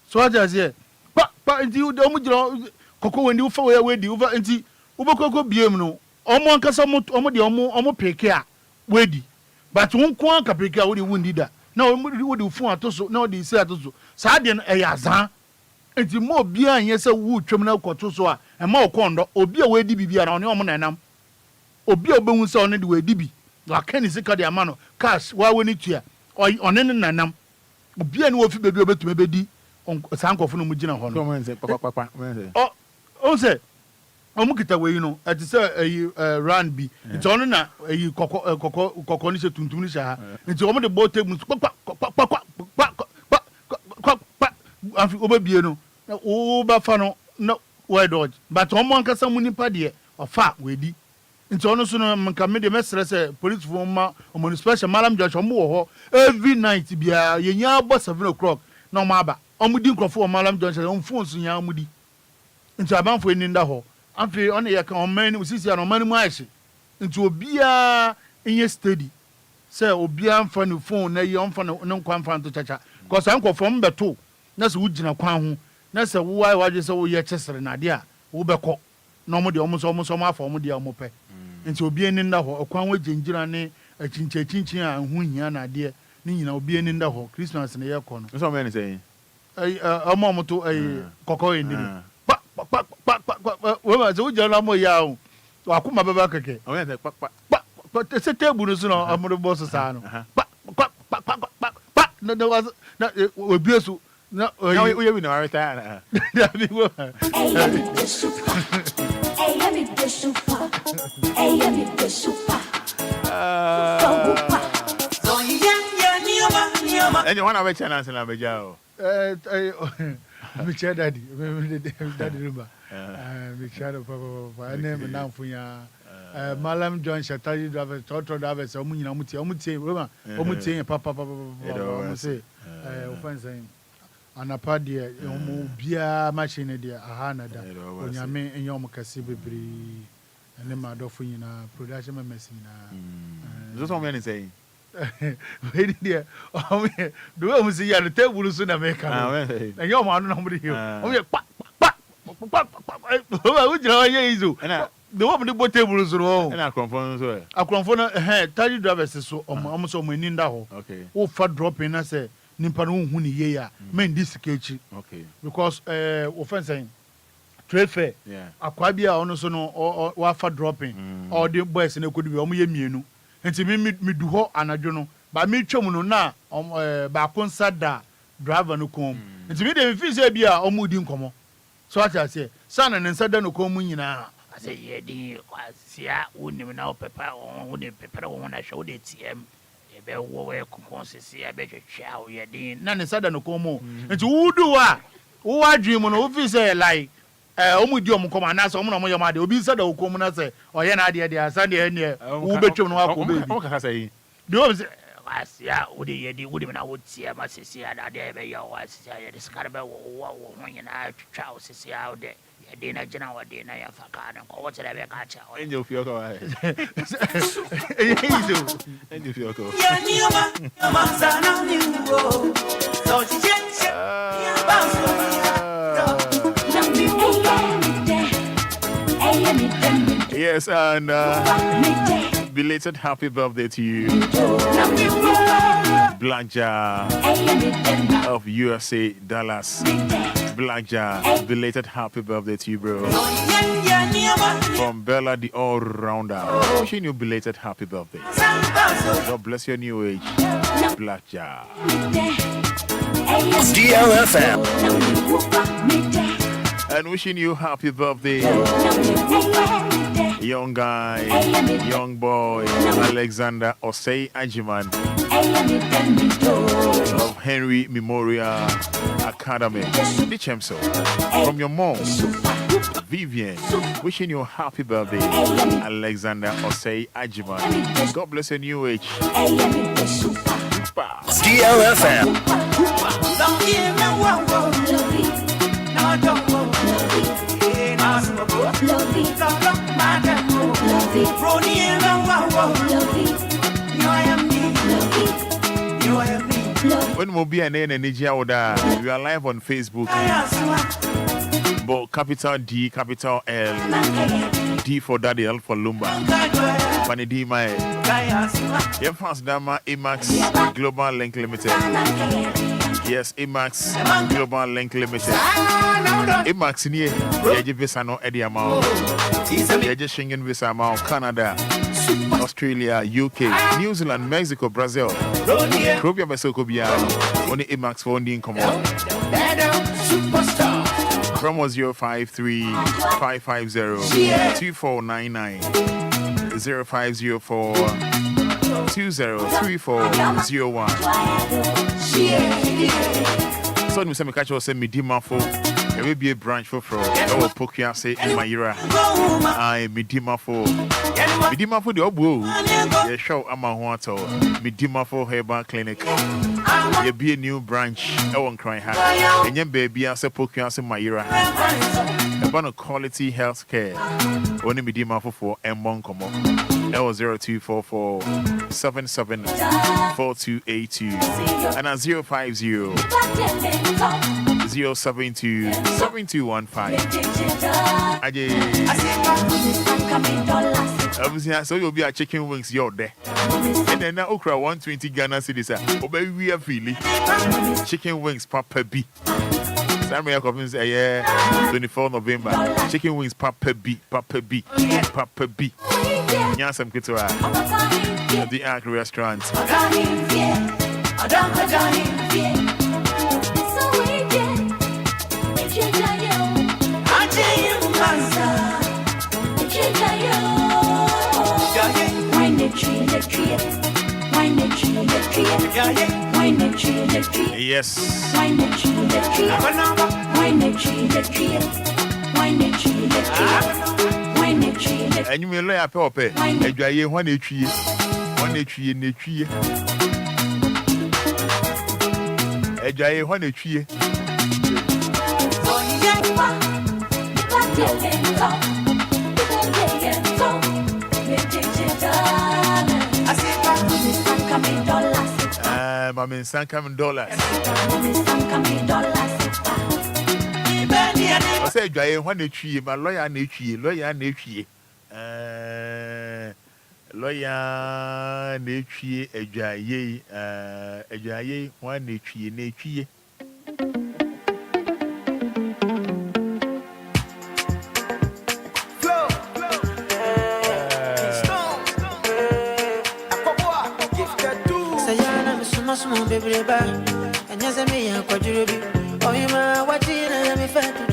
so aja se pa nti o mu jira kokko wendi o fa we wedi o fa nti o bo kokko biem no omo ankasa mo de omo peke a wedi but won ko aka peke a wo de wundi da na wo de fun atoso na wo de isi atoso saa de no azan enti mo bia anye se wu twem na koto so a e ma okondo obi a wedi bibia na one omo nanam obi a obehun se one de wedi bi wa kan sika de ama no cash wa woni tua one ne nanam obi a ne wo fi bebi obetume bedi saa nkofo no mu gina ho no o se omu kita we no ati se run bi nti ono na kokko ni se tuntum ni sha nti omu de bo table afi obabie no o ba fa no no we dodge but omu ankasa mu nipa de ofa we di Into ono so no nka me de mesere say police for ma omo special malam judge omo wo ho every night bia yenya abo 7 o'clock na omo aba omo di nkrofo malam judge on phone so nya omo di into abanfo eni nda ho afi on ye kan oman ni sisi an oman mu ashi into obia enye steady say obia mfa ne phone na ye onfa ne nkwa mfa nto chacha cause ankofo mbeto na se wugina kwan ho na se wo wai waje se wo ye chesere na de a wo beko na omo de omo so afa omo de omo pe nti obi eni nda ho okwan wo gingira ne achinchin a hu hia na de ni nyina obi eni nda ho Christmas ne ye kɔ no so me ni say omo to kokɔ eni pa wo ma so ujana mo ya o akuma baba keke o me say pa se table no so no amro boss sa no pa no obi so na we we no retire na bi wo and you want to channel na beja o me chair daddy Lumba me chair papa name na mfunya malam John Shatari driver toto driver so mu nyina omutie papa say offense anapa de omo bia machine de aha na da onyame enye omo kase bebre ene ma dofo nyina production members nyina so me say we dey do we see ya the table so na make am enye omo anu na mo de here o ye pa o jira ye izo the one the table so no na akromfo so akromfo no taxi drivers so omo so omo ni nda ho okay wo fa dropping na say nimpa no hu ni ye ya men this kechi okay because offense trade fair akwa bia ono so no wa fa dropping all the boys na kodu bi omo ye mienu enti mi du ho anadwo no ba mi twam no na ba konsa da driver no kom enti mi de fi say bia omo di nkomo so acha say sana ne nsa da no kom nyina ase ye di kwasia unim na opepa won pepa won na show de tm ebe wo we konsisi ebe twetwa o ye din na ne sada no komo enti wudu a wo adwin mu no wo fi say like omu di omu koma na so omu no mo yoma de obi sada o komu na say oye na de asa de ne wo betwem no akọ baby o kaka say de o say kwasia wo de ye di wo de na wo tie ma sisi ada de ebe ye wa sisi ye de skarbe wo ho nyina twetwa o sisi a o de dina jina wa dina ya fakana ko wote lebe ka cha enje ofio ko wa yizo enje ofio ko ya nioma sana ni wo so chiche ya baso yes and belated happy birthday to you Blackja of USA Dallas Blackja, belated happy birthday to you, bro. From Bella, the all-rounder. Wishing you belated happy birthday. God bless your new age, Blackja. DLFM. And wishing you happy birthday, young guy, young boy, Alexander Osei Ajiman of Henry Memorial Academy. Dichemso, from your mom, Vivian, wishing you a happy birthday, Alexander Osei Ajiman. God bless your new age. DLFM. When Obia and Nigeria we are live on Facebook. But capital D, capital L, D for Daddy, L for Lumba. Pani D my fast Dama Emax Global Link Limited. Yes, Emax Global Link Limited. Emax ni yeje visa no edi amount. Yeje Schengen visa amount Canada, Australia, UK, New Zealand, Mexico, Brazil. Probia Besoko Bia, only Emax for only income. Promo 053 550 2499 0504 203401. So, we say, me catch you, say, me dimafo. There will be a branch for our Pokiase in Mayra. I Midima for the Obu. The show Amahuato, Midima for Herbal Clinic. There be a new branch. I won't cry hard. And your baby as a Pokiase Mayra. About quality health care. Only Midima for M1 Como. L0244 774282 and at 050 072 7215. So you'll be at chicken wings, you're there. And then now, okra 120 Ghana cities. Obey, we are feeling chicken wings, Papa B. Samuel Coppins, 24 November. Chicken wings, Papa B, Papa B, Papa B. Yansam Kitura, the Arc Restaurant. Yes. And you may lay a pepper, and you are 1 tree, 1 tree in the tree. A giant 1 tree. I'm in some coming dollars. I said, I want a tree, but lawyer nature, lawyer nature. Lawyer nature, a jaye, 1 nature, nature. Small baby, and yes, I mean, I'm quite you. Oh, you know what you let me fat to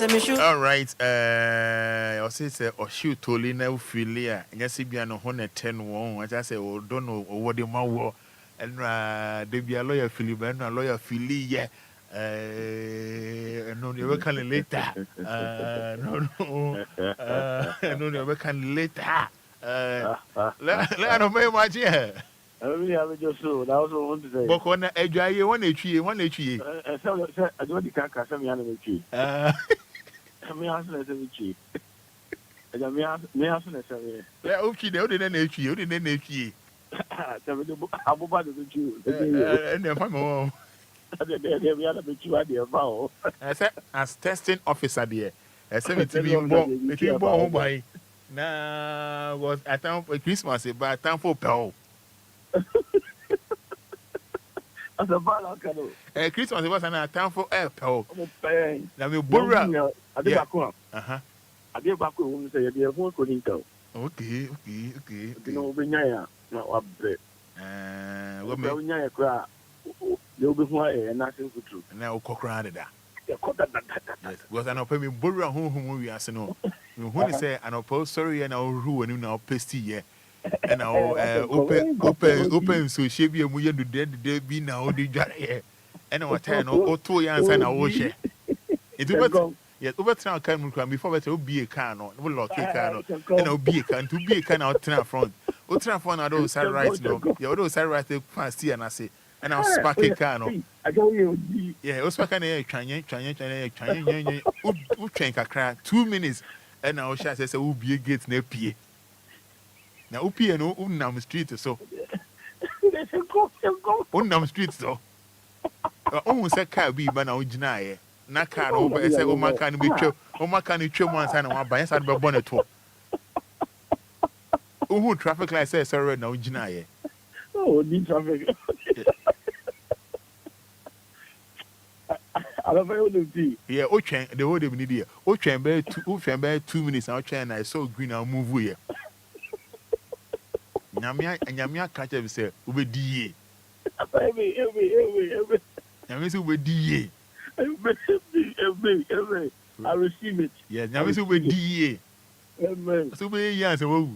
do. All right, I say, or shoot Tolina Philia, and yes, if you are no 110 1, as I say, or don't know what the man war, and they be a lawyer Philip and a lawyer Philia. No, you will come later. No, you will come later. Let no very much here. I really have just so. That was what I want to say. But when I dry 1 tree, 1 tree. I don't can't some young tree. I mean, I said, tree. I don't mean, I said, yeah, okay, they didn't tree, you didn't tree. I'm about to do. And then, my as testing officer there, I said to me, born by. Nah, was at time for Christmas, but time for Pell. As a ball, Christmas was an time for Pell. Now, we borrow. I did back home. I did back home, say, you're going to go. Okay. No, we know, not up there. What may you cry? You'll be and nothing for truth. Now, cockroach. Because I know me borrow whom we are no. When you say, and I'll sorry, and I'll ruin you now, pasty, yeah. And I'll open, so she be a million to dead, they be now, the jar here. And I'll turn or 2 years and I'll wash it. It's over. Yes, over town can before it will be a can or will lock a can, and I'll be a can to be a can out turn front. What turn front, I don't say right, no. You don't say right, fast here, and I say. And I'll spark a can. I don't know. Yeah, what's my kind of trying, who train a crack 2 minutes, and now shall say, will be a gate near P. Now, Upi and Unam Street, so. Unam Street, so. Almost a car be ban out deny. Naka over, I say, oh, my can be true, oh, my can you chill once and one by inside the bonnet. Who traffic light says, sorry, no deny. Oh, need traffic. I don't know the tea. Yeah, Ochen, the whole day, dear. Ochen bear 2 minutes out, and I saw green, I'll move here. Namia and Yamia catch him say, Ube DA. Yamis Ube DA. I receive it. Yes, Yamis Ube DA. So be yes, oh.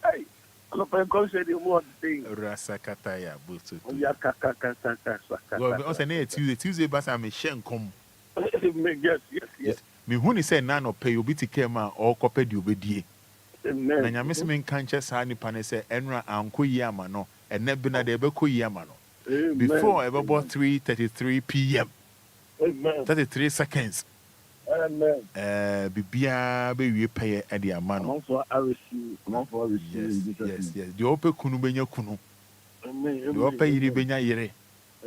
Hey, no pen come say the word thing. Rasakataya butu. Oya kaka. Well, also na Tuesday bas am share nkom. Yes. Me hu ni say na no pay obi tike ma or kope di obedie. Amen. Na nyame se men kanche sa nipa ne say enra anko yi ama no, ene bi na de be ko yi ama no. Before about 3:33 p.m. Amen. 33 seconds. Amen. Bibia be wie pay e de ama no. Among for receive. Yes. The ope kunu benya kunu. Amen. The ope yiri benya yire.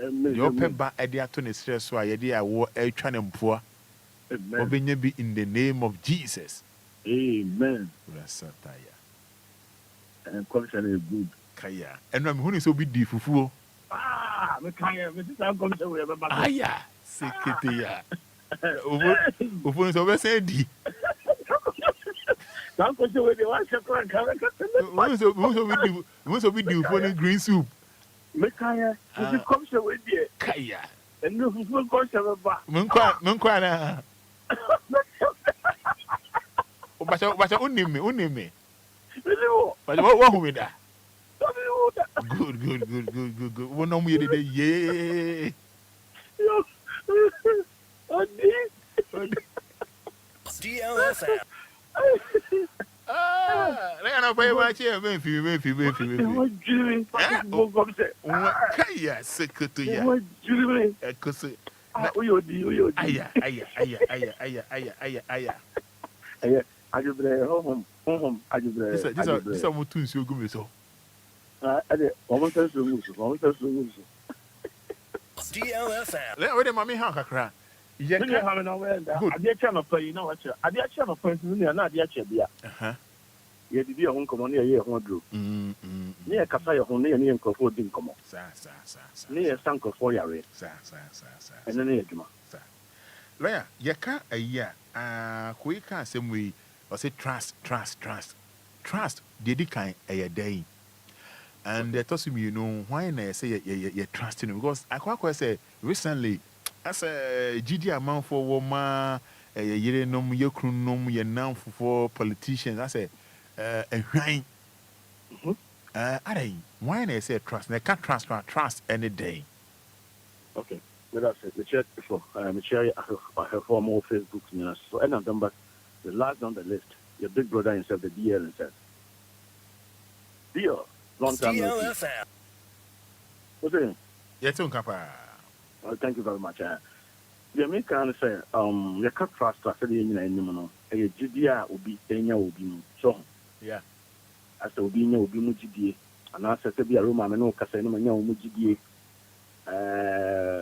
Amen. The ope ba e de ato ne stress so a ye de awo e twa ne mpoa. Amen. Obenya bi in the name of Jesus. Amen. Rasataya. And commission is good. Kaya. And I'm who so be di fufuo. Me kaya, me this time commission we remember. Aya. Sekete ya. Ofo so be say di. Now commission we dey wan shakwa kara. Who so be di for green soup. Me kaya, this commission we dey. Kaya. And no fufu commission we ba. Mun kwa na. Bacha unime. But what who with that? Good. What no me dey yeah. DLFM. Let no pay watch here, me fi. Kaya sekete ya. Ekose. Uyodi. Aya. Aya, ajubre home. This are mutu nsi ogume so. Ade, almost so much. DLFM. Let we mami ha kakra. Ye ka ha na we da. Ade acha no pa yi na wacha. Ade acha no pa ni na ade acha bia. Ye didi ho nkomo na ye ho dro. Ni e kasa ye ho na ye nkofo di nkomo. Sa. Ni ye sankofo yare. Sa. Ene na ye djuma. Sa. Lawyer, ye ka ayi ko yi ka asem we or say trust. Trust dedi kan day. And they told me, why I say you trusting him? Because I quite say recently, as a GD amount for woman, you know, you crunum, you now for politicians. I say, why I say trust? I can't trust any day. Okay, well, that's it. We checked before. We share I have 4 more Facebook news. So, end of them, but the last on the list, your big brother himself, the DL himself. DL. Long time DLFM. What's it? Yes, Kapa. Thank you very much. The American say, you can't trust the Indian, a GDA will be Enya will be so. Yeah. As the Obia will be Mujidi, and I said to be a room, I know Casano Mujidi.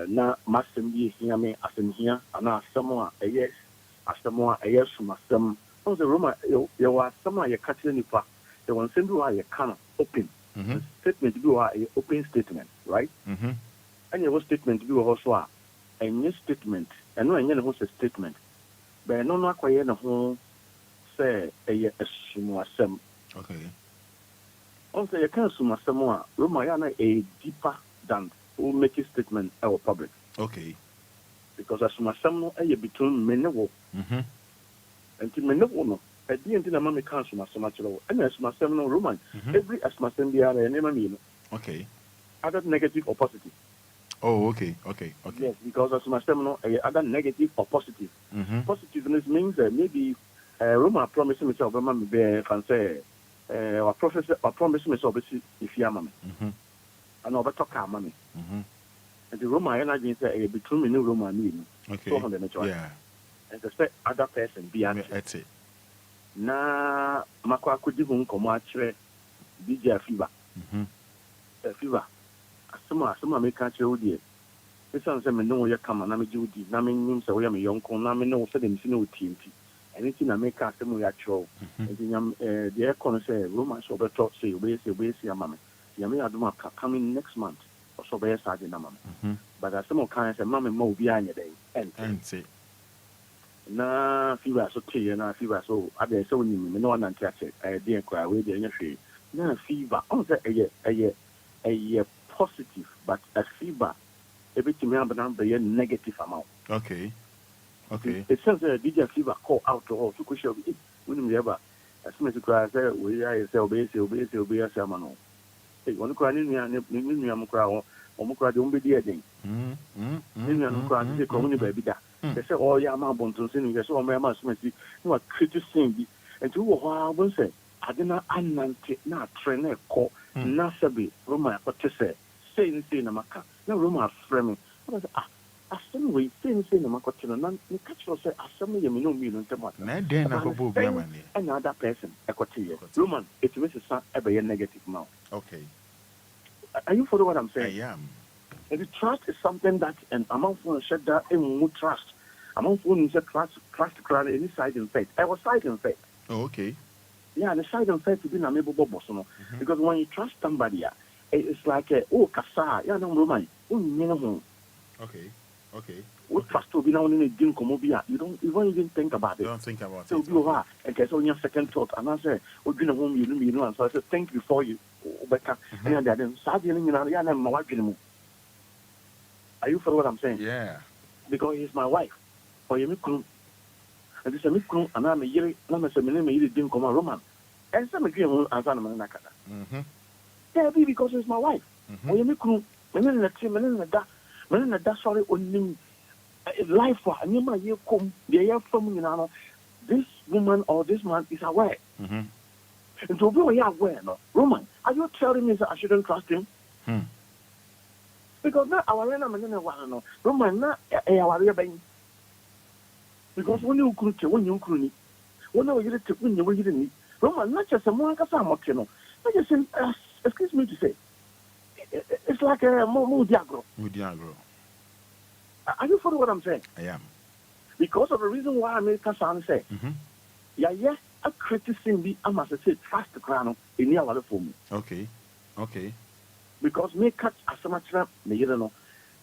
Na Massim be here, me as in here, and now someone a yes, as someone a yes from some. On the room, you are someone you're cutting it. The one send you are you can open. Statement you are an open statement, right? And your statement you also a new statement, and no any was a statement. But no quite no say a sumasem. Okay. Also, you can't sumasem Romayana a deeper than who make a statement our public. Okay. Because as sumasem a between many and to many no. At the end of the money comes from so much low. And as my seminal Roman, every as my seminar and enemy. Okay. Other negative or positive. Oh, okay. Yes, because as my seminal, other negative or positive. Positiveness means maybe Roman promising myself, Roman be fancy, or professor, or promise myself if you are mammy. And over talk our money. And the Roman energy say between me, Roman meeting. Okay. Yeah. And the other person be that's it. Na makwa kujibu nkomo achire DJ Fever. Fever. Asoma meka achire wodi. Esan se me no ye kama na me judi na me nim se wo ye me yonko na me no se dem si no tienti. Anything na meka asemo ya chiro. Enyam the econ say Roman so be talk say we say amame. Yame aduma coming next month. So be starting na mame. But asemo kan say mame ma obi anya dey. Ente. Na Fever so tea na Fever so ade so ni me no na ntia che the Enquires we dey nya hwe na Fever on say a positive but a Fever everything am be a negative amount. Okay. It says DJ Fever call out to all to question we nim ever as soon as you cry, say, we are obey, Samano. One cry in the crowd, or cry, don't be dear thing. The community baby. They say, oh, yeah, my bonton, they saw my mass, you are criticizing, and to a while, say, I did not not train a call, Nasabi, Roma, what to say, saying, Namaka, no Roma framing. I still wait, saying, Namaka, you catch yourself, I suddenly you million to another person, a quartier. Roman, it makes a son ever a negative mouth. Okay. Are you following what I'm saying? I am. And the trust is something that an amount of shed that in trust. Among one is a trust any side effect. I was side effect. Oh, okay. Yeah, the side effect to be an amiable boss. Because when you trust somebody, it's like Kasa, yeah, no Roman. Okay. Okay. What trust to be now in a dim comobia? You don't even think about it. Don't think about it. So you are, and guess on your second thought, and I say, we've been a home, you know, and so I said, think before you, Becca, and then start dealing in my wife. Are you for what I'm saying? Yeah. Because he's my wife. Or you make and this is a mikro, and I'm a year, I'm a seminary, you didn't come a Roman. And some agree as I'm an Nakata. Yeah, because it's my wife. Or you make room, and then the team, and then the sorry, only life for a new year come, the year from you this woman or this man is aware. And to be aware, no, Roman, are you telling me that I shouldn't trust him? Because now our no, Roman, not our bank. Because when you could, when you couldn't, when you took when you didn't, Roman, not just a monk of some mockino. I just say, excuse me to say, it's like a more diagro. Are you following what I'm saying? I am. Because of the reason why I make Kassan say, yeah, a criticism be, I must say, trust the crown in the other form. Okay. Okay. Because me catch as much as me, you know.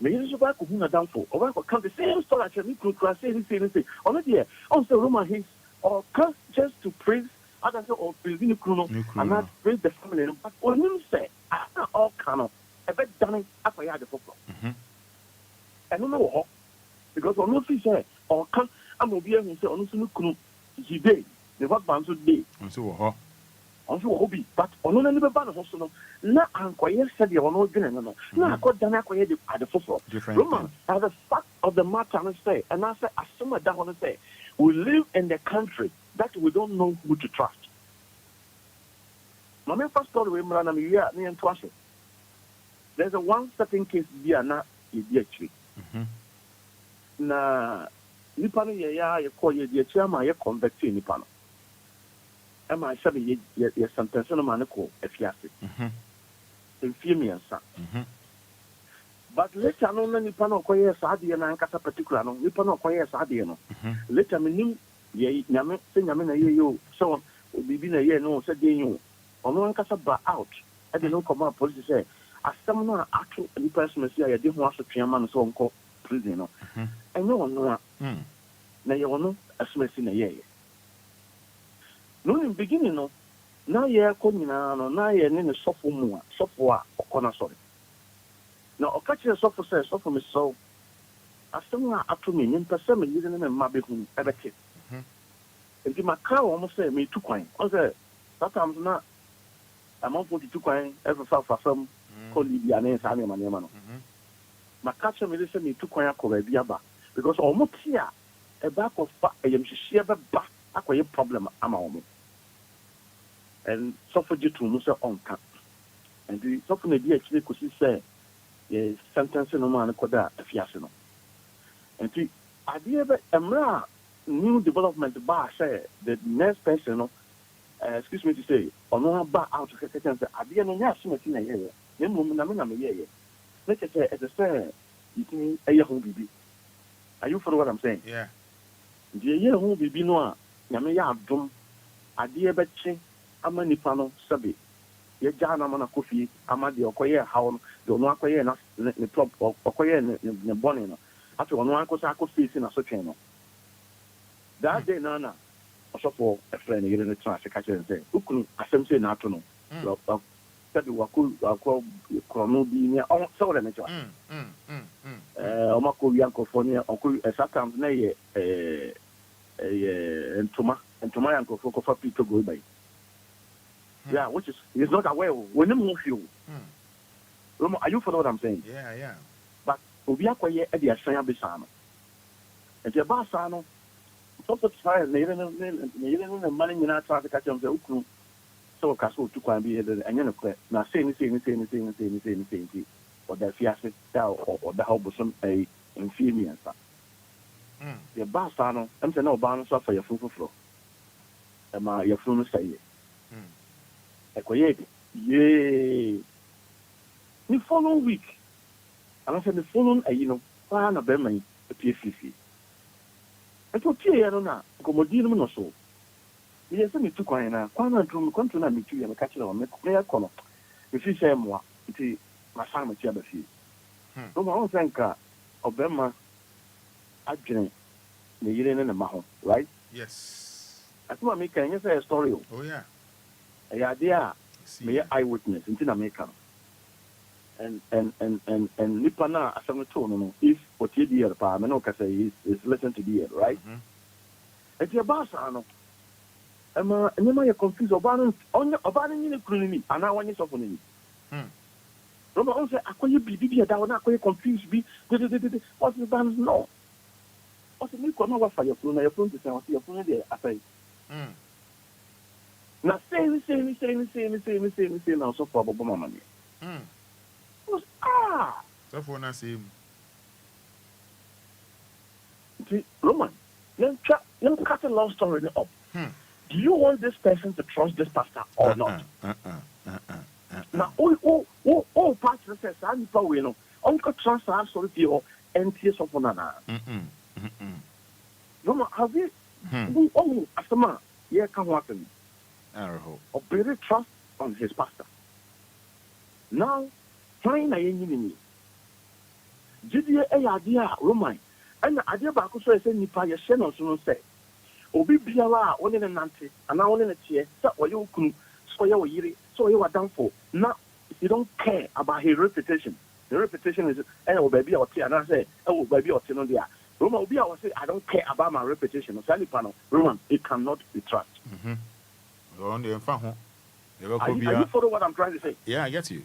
Me is about to win a downfall. Or I come the same story as me could say anything. Only there, also Roman his or come just to praise others or praise the Kuno and not praise the family. But when you say, I not all kind a bit done after you had the football. I don't know because on no say or come I'm Obia who say on no Kuno he day the husband should be. Also hobby, but on any bad hospital, not Enquires said you are not doing no. No, I got done at the football. Roman, as a fact of the matter, I say, and I say, as soon as I want to say, we live in the country that we don't know who to trust. My main first story with Mrana Mia near Twashi. There's a one certain case be not actually. Na Nipano ya call ye chairman, you convect Nipano. Am I said yes, sometimes no man call if you ask it. Inferior, sir. But later on, Nippon acquires Sadi and Ancasa particular, Nippon acquires Sadiano. Later, me, ye, Yaman, sing a minute, you, so will be been a year, no, said you. On one Casa out. I didn't know come up, police say, as someone actually the person say, I didn't want to chairman so called prison. I know, no, now you know, as much in a year. No, in beginning, no. Now you're calling now you're in a software or corner sorry. Now, a catch a software says, software is so. As someone up to me, in person, using them and my big home, ever kid. And my car almost say me 2 coins. I said, sometimes not. I'm on 42 coins every 5 for some call Libya and Sammy Manamano. My catcher may send me 2 coins because almost here a back of a young sheer back. A problem among and suffer you to Musa on cap. And the soften the actually could say, yes, sentence no man could a fiasco. And the idea that a new development bar say the next person, excuse me to say, or no bar out of a sentence, I didn't know in a year. Then woman, I'm a year. Let's say, as I say, you can a year home baby. Are you for what I'm saying? Yeah. The year home baby no. Yamaya dum adeɛ bɛkye ama nipa no sɛbe yɛgya na mana kofi ama deɛ ɔkɔyɛ haw no deɛ ɔno akɔyɛ na ne prop ɔkɔyɛ ne bɔne no afei ɔno akɔsa akɔfeesi na sotwɛn no that day na ɔsɔfo ɛfrɛ ne yere no tena ase ka kyerɛ sɛ wokunu asɛm sɛ na ato no sɛde wakɔ korɔno bi ne sɛ wodɛ ne kyɛwa ɔmakɔ wia nkɔfoɔ ne ɔkɔ sometimes na yɛ ntoma ya nkofo kofa pito go by. Yeah, which is he's not aware. When you move you. Romo, are you follow what I'm saying? Yeah. But Obia kwaye e dia san abisano. And the basano so try ne yele money nyina try to catch them say ukru. So kaso tu kwan bi and you know na say ni or the fiase or the help some a inferior. The basano I'm saying no ban so for your fufu flow. Ema your funu say ekoye yeah the following week and I said the following na be man PFC and to tie no na komodi no so we say me tu kwan na kwantu na me tu ya me catch na me kono me fi say mo nti ma fa ma tia ba fi no ma on senka obema adwene ne yire ne ma ho right yes atuma me kan say a story oh yeah ya dia me eyewitness nti na me kan and nipa na asem to no if what you hear pa me no ka say is listen to the right and your boss ano ema nyema you confuse oba ni ne kunu ni ana wanye sofo ni no ma on say akoye bibi da wona akoye confuse bi what the ban no what me ko na wa fa your kunu na your kunu say what your kunu dey afai na say na so for bobo mama ni so for na say Roman, let me cut a long story up. Do you want this person to trust this pastor or not? Now, all pastors say, "I'm probably no. Uncle trust our story to you and tears of one another." Roman, have you? Oh, after man, yeah, come happen. Or build trust on his pastor. Now, find a enemy. Did you a idea, Roman? And the idea back so I say nipa ye share no so say obi biara woni ne nante ana woni ne tie say oyo kunu so ye yiri so ye wadanfo na you don't care about his reputation. The reputation is oh baby or tie ana say oh baby or tie no dia Roman obi a say I don't care about my reputation so nipa no Roman it cannot be trusted. On the fa ho are you follow what I'm trying to say? Yeah, I get you.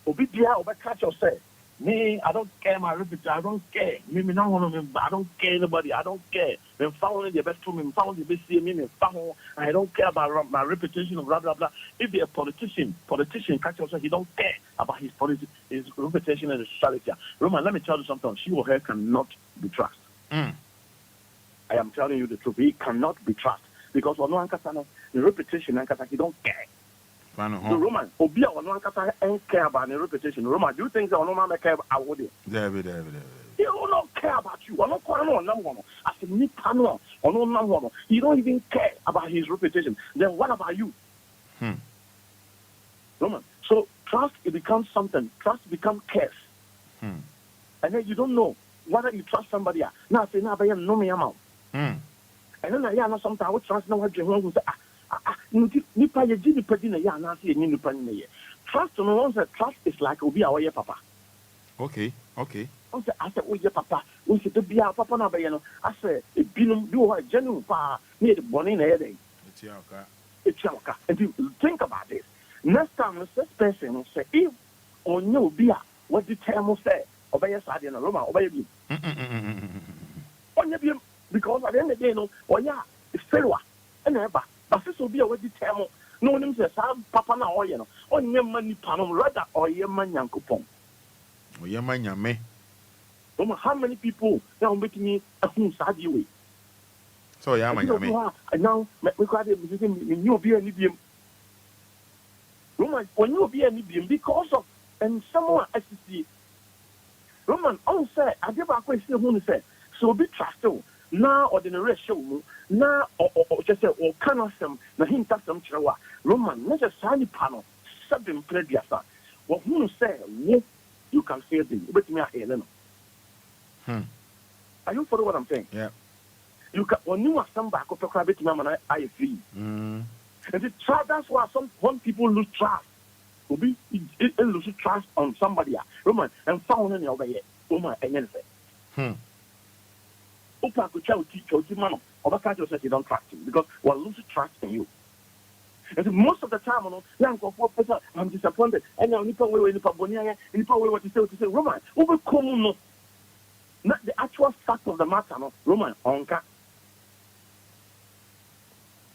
Obi biara oba catch yourself. Me, I don't care my reputation. I don't care. Me, no one. I don't care anybody. I don't care. Me following the best to me. Following the best see me. Follow. I don't care about my reputation. Blah blah blah. If they're a politician catch yourself. He don't care about his reputation and his society. Roman, let me tell you something. She or her cannot be trusted. I am telling you the truth. He cannot be trusted because on one hand, the reputation and he don't care. So Roman, Obia or no care about the reputation. Roman, do you think that no man care about you? He will not care about you. I don't know. I said, you don't even care about his reputation. Then what about you? Roman, so trust it becomes something. Trust becomes curse. And then you don't know whether you trust somebody. Now I say, now I know me amount. And then I know sometimes I would trust no one who say, nipa ye ji nipa di na ya na say ni nipa ni ye trust no one say trust is like obi a oye papa okay on say oye papa on say be a papa na be ye no I say ebinum do ho genuine pa na the bone na ye dey etiaka and you think about this next time this person say if onye obi a what the term say obey sade na Roma obey bi onye bi because at the end of the day no oya is failure and eba but so be a wedi term no one say papa na oye no onye mani panom rather oye man yankopon oye man nyame how many people now make me ahun sadi way so oye man nyame now we got it you obi ani biem Roman when you obi ani biem because of and someone SCC Roman on say adeba ko ese hu ni say so be trusted na ordinary show mu na o just say o kanasem na hinta sam kirewa Roman na just sani pano seven prediasa wo hu say wo you can say them but me a ele no are you follow what I'm saying? Yeah, you can when you are some back of a bit mama I free and that's why some people lose trust will be lose trust on somebody Roman and found in your way Roman and anything Opa could tell teach man or can't you say you don't trust him because we're losing trust in you. And so most of the time, I'm disappointed. And now Nipa way what you say, Roman, overcome not the actual fact of the matter, no, Roman, onka.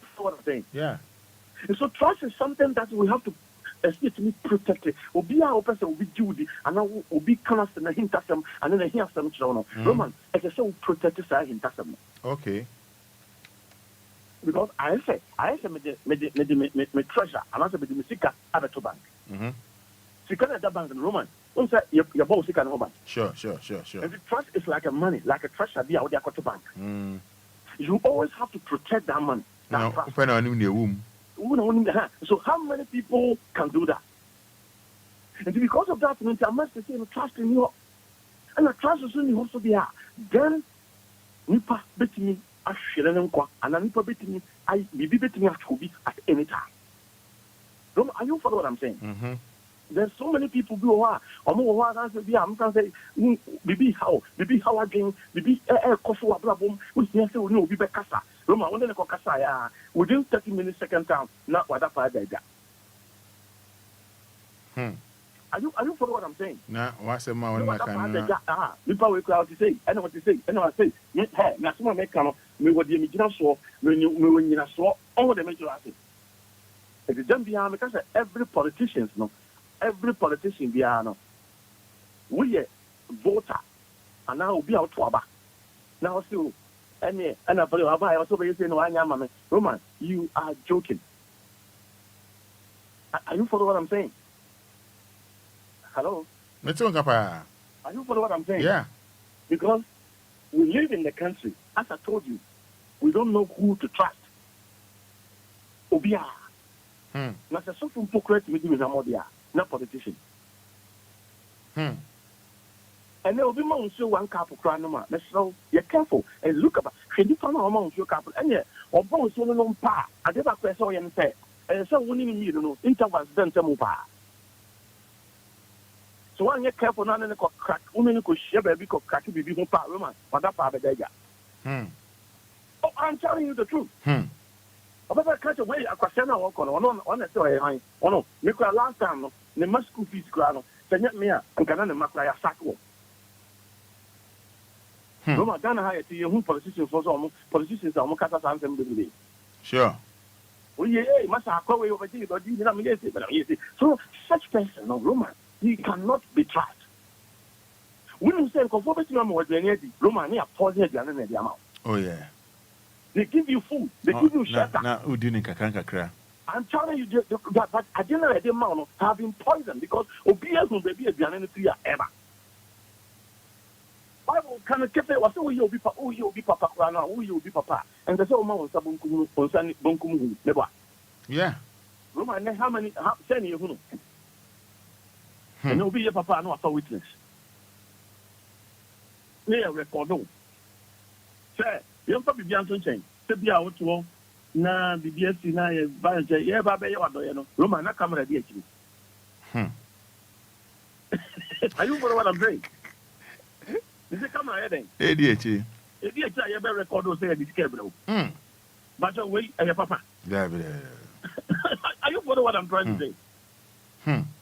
That's what I'm saying. Yeah. And so trust is something that we have to especially protect it. Obia person will be Judy, and now will be cast and a hint at them, and then a hint some children. Roman, as I say, protect this, I hint at them. Okay. Because I say, me treasure, and I say, me sika at the bank. Sika at the bank in Roman. Don't say your boss sika no bank. Sure. And the trust is like a money, like a treasure be out there to bank. You always have to protect that money. That trust. So how many people can do that? And because of that, I must say, trust in you. And the trust is in you also there. Then, Nipa bet me, I share and Nipa bet me, I be betting at any time. Are you follow what I'm saying? There's so many people who are, I'm going to say, Bibi how again, Bibi coffee, blah, boom, we say, no, be back casa. Roma, when they go casa, within 30 minutes, second time, not what that fire there. Are you follow what I'm saying? Nah, what's the man when I can? People will crowd to say, I know what to say, I know what to say. Hey, now someone make come, me what the original saw, when you saw all the major assets. If you don't be because every politician, no. Every politician be no. We a voter, and now we be out to aba. Now still, and I believe I also be saying no, I am Roman. You are joking. Are you follow what I'm saying? Hello. Are you follow what I'm saying? Yeah. Because we live in the country. As I told you, we don't know who to trust. Obia. Now, there's something hypocrite with you, not politician. And there will be more so one couple crying. So you're careful and look about. Can you find among your couple? And yet, or both so long pa. I never question and say, and so we need you know, intervals then to move. So when you're careful, none of the crack, women could share baby could crack you be pa woman, but that part of the day. Oh, I'm telling you the truth. About catch away a question or on a story. Oh no, you could last time, the must school fees grano, send me and can a sack. No, my Ghana hire to you, politicians for some politicians are more cat and every day. Sure. Oh, yeah, must have go away over here, but you know, yes. So, such person, no Roman, he cannot be trusted. When you say, conformity, Roman, you are pausing at the amount. Oh, yeah. They give you food. They give you shelter. I'm telling you that, but I didn't know the amount have been poisoned because Obia will be a Ghanaian ever. Bible can keep it. Was you'll be papa, who you'll be papa, and the so amount of bunkum, never. Yeah. Roman, how many? Send you who? And you'll be a papa, no for witness. Yeah, record no. Say. You don't be answering change. To be out to na the BSC na ye ba je ye ba be ye wado ye no Roman na camera dey actually. Are you for what I'm saying? Is the camera here then? ADHD. ADHD ye be record o say the scale. But wait, papa. Yeah. Are you for what I'm trying to say?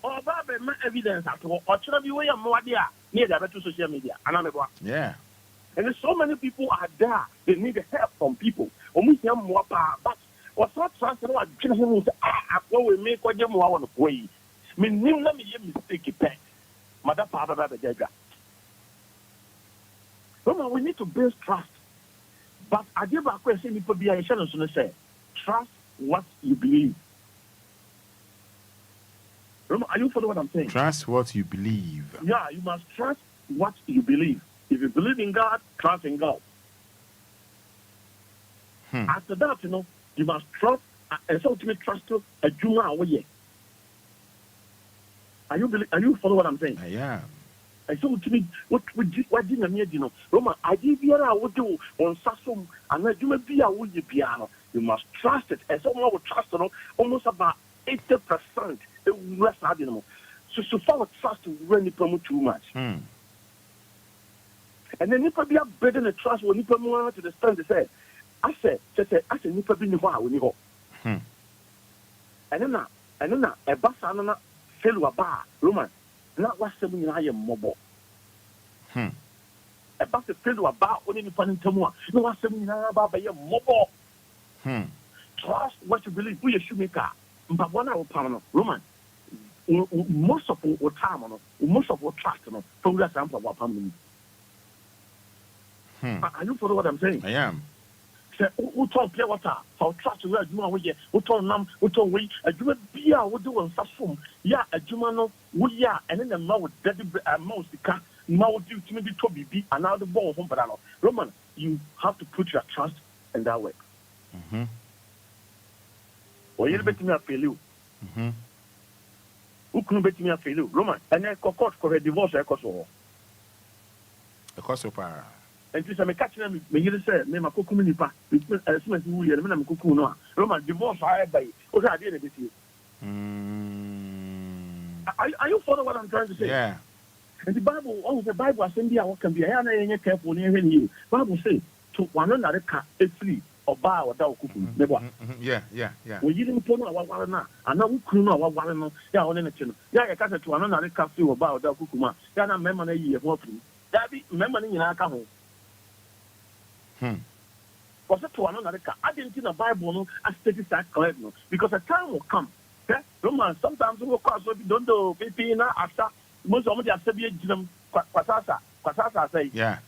Or ba be evidence at all. Or should be way more there near the social media. Yeah. And there's so many people are there. They need help from people. But what's not transferred? What we make what you want to way. Me name let me mistake it. Mother Papa we need to build trust. But I give a question people be a channel to say trust what you believe. Are you following what I'm saying? Trust what you believe. Yeah, you must trust what you believe. If you believe in God, trust in God. After that, you must trust and so ultimately trust a Juma away. Are you follow what I'm saying? I am. And so ultimately, what didn't you Roma, I give you I would do on Sassum and I do be a would piano. You must trust it. And someone will trust almost about 80% less animal. So far trust to really promote too much. And then nipa be a burden and trust when nipa more to the stand to say, I said, nipa be nipa when you go. And then a basana fail a bar, Roman, not what 7 years I am mobile. A bus fail a bar only nipa in Tamua, no what 7 years about by your mobile. Trust what you believe, we should make a but 1 hour pound, Roman. Most of our time, most of our trust, from the example of our family. Are you follow what I'm saying? I am. Who told pure water? How trust where you are, who told them, who told we, a Juma beer would do on such form. Yeah, a Jumano, we are, and then the mouth, daddy, mouse, the cat, mouth, you to maybe Toby be, and now the ball from Padano. Roman, you have to put your trust in that way. Or you'll bet me a failure. Who couldn't bet me a failure? Roman, and then court for a divorce, a Kosovo. A Kosovo. And since I'm catching them, me here say, me ma kuku ni pa. As soon as we hear, me na kuku no. Roman divorce I by. O say dey this year. Are you follow what I'm trying to say? Yeah. And the Bible assembly I can be. I na yenye careful ni ehwe ni. Bible say to one another ka free oba oda okuku. Mebo. Yeah. We yiri mpo no awaware na. Ana ukuru no awaware no. Ya one na chino. Ya ya ka say to one another ka free oba oda okuku ma. Ya na memma na yi e ho afiri. Da bi memma ni nyina aka ho. Because to another car, I didn't see the Bible no as stated that correct no. Because a time will come. Okay? Roman, sometimes we will cause so don't do PP na after most of the Sabian Kwasasa say. Yeah.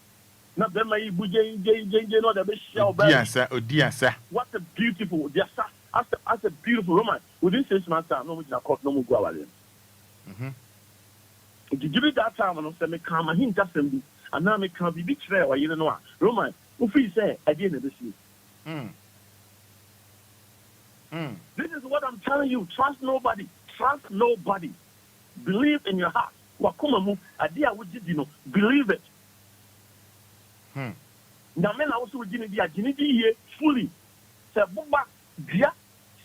Not them may buje no the best show. Dear sir. What a beautiful dear sir. As a beautiful Roman. Within 6 months time, no much court no more go away. If you give it that time and say me come and hint assembly and now me can be betrayed or you don't know. Roman. Who say at the end of this year? This is what I'm telling you. Trust nobody. Trust nobody. Believe in your heart. Wakumamu, adia wujidino. Believe it. Now, men also within the agility here fully. Say, Bumba, Dia,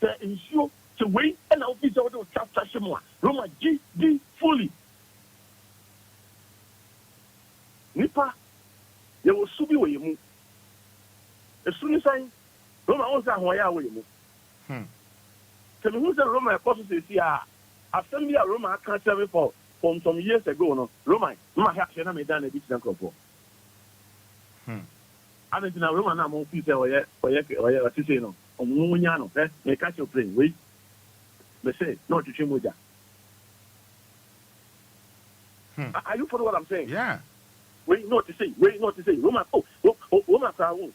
say, ensure to wait and I'll be able to trust more. Roma G fully. Nipa, they will subi where you move. As soon as I Roma also why are we? So who said Roma apostles is here? Assembly of Roma can't tell me from some years ago. No, Roma, my have to me done a bit of for. I don't know Roma now more people or to say no. On Munyano, they catch your plane. Wait, they say not to Chimuja. Are you follow what I'm saying? Yeah. Wait not to say. Roma, Roma,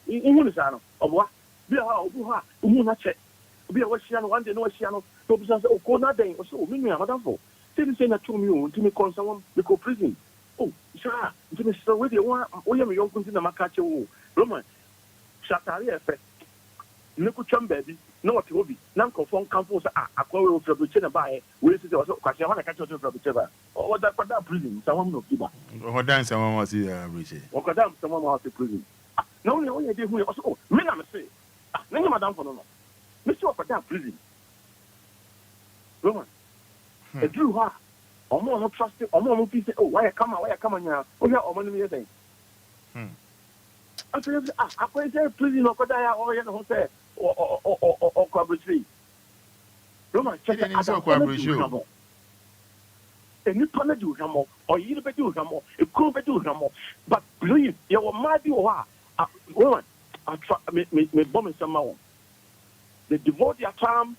Umunasano, of what? Be a Uha, Umunache. Be a Westiano, one day no Westiano, oh, Kona Day, or so, Mimi, Madame. Didn't say that to me call someone, we go prison. Oh, sure, to me, so with you, William, you don't consider Macacho, Roma, Shatari effect. Niku Chambaby, no what will be, Nanko phone campus, a quarrel of the by, where is it also, because I want to catch you from the Cheva. Or that for that prison, someone of Cuba. Or dance someone was here, Richie. Or Kadam, someone was the prison. No, I did who also, men, I'm say, Name Madame for no. Mr. for that prison. Roman, a Jew, or more not trusted, or more people say, oh, why I come on now? Oh, yeah, or money, saying. I said, I say prison or Kodaya or Hotel or Quabri. Roman, check it out. Quabri. A new planet do some more, or you do some more, a cool do some more. But believe, you might be a woman. I try me bombing someone. They devote their time.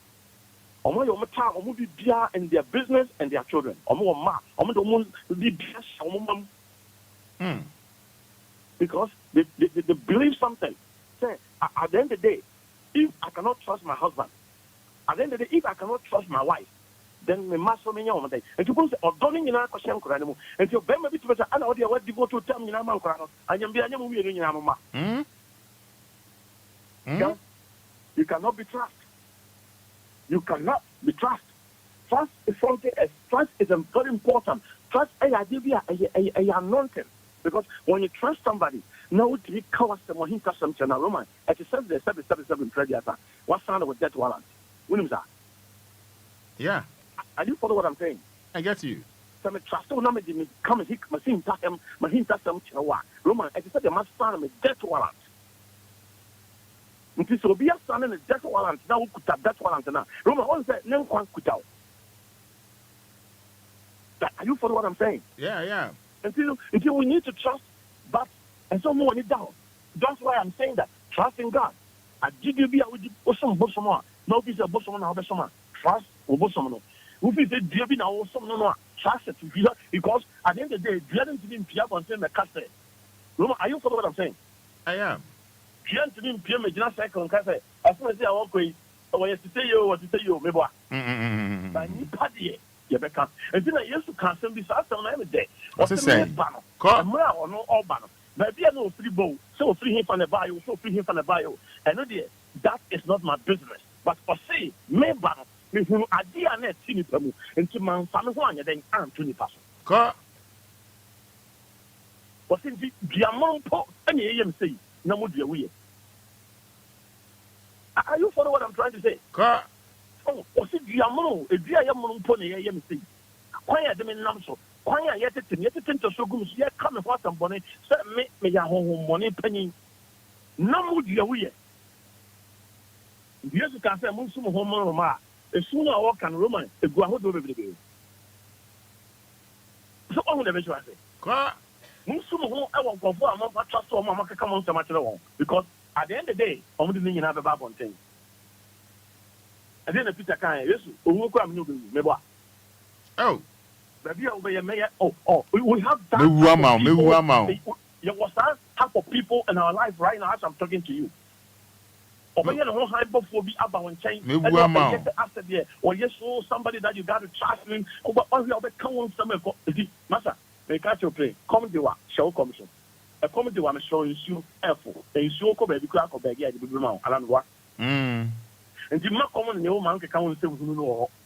Omo yo mata omo bi bia in their business and their children. Omo ma, omo do mo bi bia omo mam. Because they believe something. Say, at the end of the day, if I cannot trust my husband, at the end of the day, if I cannot trust my wife, then me must so many on day. And you say, oh, don't you know question anymore? And you be maybe to say, I know they were devoted to tell me now, man, I am being a mama. You cannot be trusted. You cannot be trusted. Trust is something. Trust is very important. Trust is anointing. Because when you trust somebody, now to be covered someone, he does something. Now, Roman, at the 777 prayer, what sound with that wallet? Williams, yeah. Are you follow what I'm saying? I get you. some trust no me de me come and hit machine ta him machine ta some chwa Roman I said the master me death warrant nti so Obia stand in death warrant na wo kuta death warrant na Roman on say nem kwan kuta are you follow what I'm saying? Yeah. Until we need to trust, but and so more it down. That's why I'm saying that trust in God. I did you be a with some bosom. No piece of bosom now trust or bosom. Who is it dear be now some no trust it because at the end of the day, Dreading to him Pierre on saying the castle. Are you follow what I'm saying? I am. Pierre to him Pierre Major cycle and castle. As soon as I walk away, or to say you what to say you, maybe. But you party. Yebeka and then yesu kan sem bi sa sam na me de o se me ba no amra ono oba no ba bia no free bow so free him from the bio and no there that is not my business but for say me ba no me hu ade a na ti ni pamu enti man fa me ho anya den anto ni paso ko o se di diamampo ene yeyem sei na mo dua wuye are you follow what I'm trying to say ko oh, si diamono, e dia ya mono mpo ne ye me sei. Kwan ya de me nam so. Kwan ya yetete to so gum so ye ka me ho asambone se me ya honhom mone panyin. Nam dia wo ye. Yesu ka se mun sum ho mo ma. Esu na wo kan Roman e gu ahodo bebrebe. So on the becho ase. Kwa Mun sum ho e won kofo a mo fa trust o mo makaka mo nsema kire won because at the end of the day, omo de nyina be ba bonten. And then Peter can yes, who come new meboa. Oh, baby, we have that. There was that type of people in our life right now as I'm talking to you. Or you know, high before be about one change. After there, or yes, somebody that you got to trust him. But all we have come on somewhere. Master, they catch your play. Come to what show commission. A comedy one showing you effort. And you go baby crack or bag at the room. Alan what? And the more common in the old man can come and say,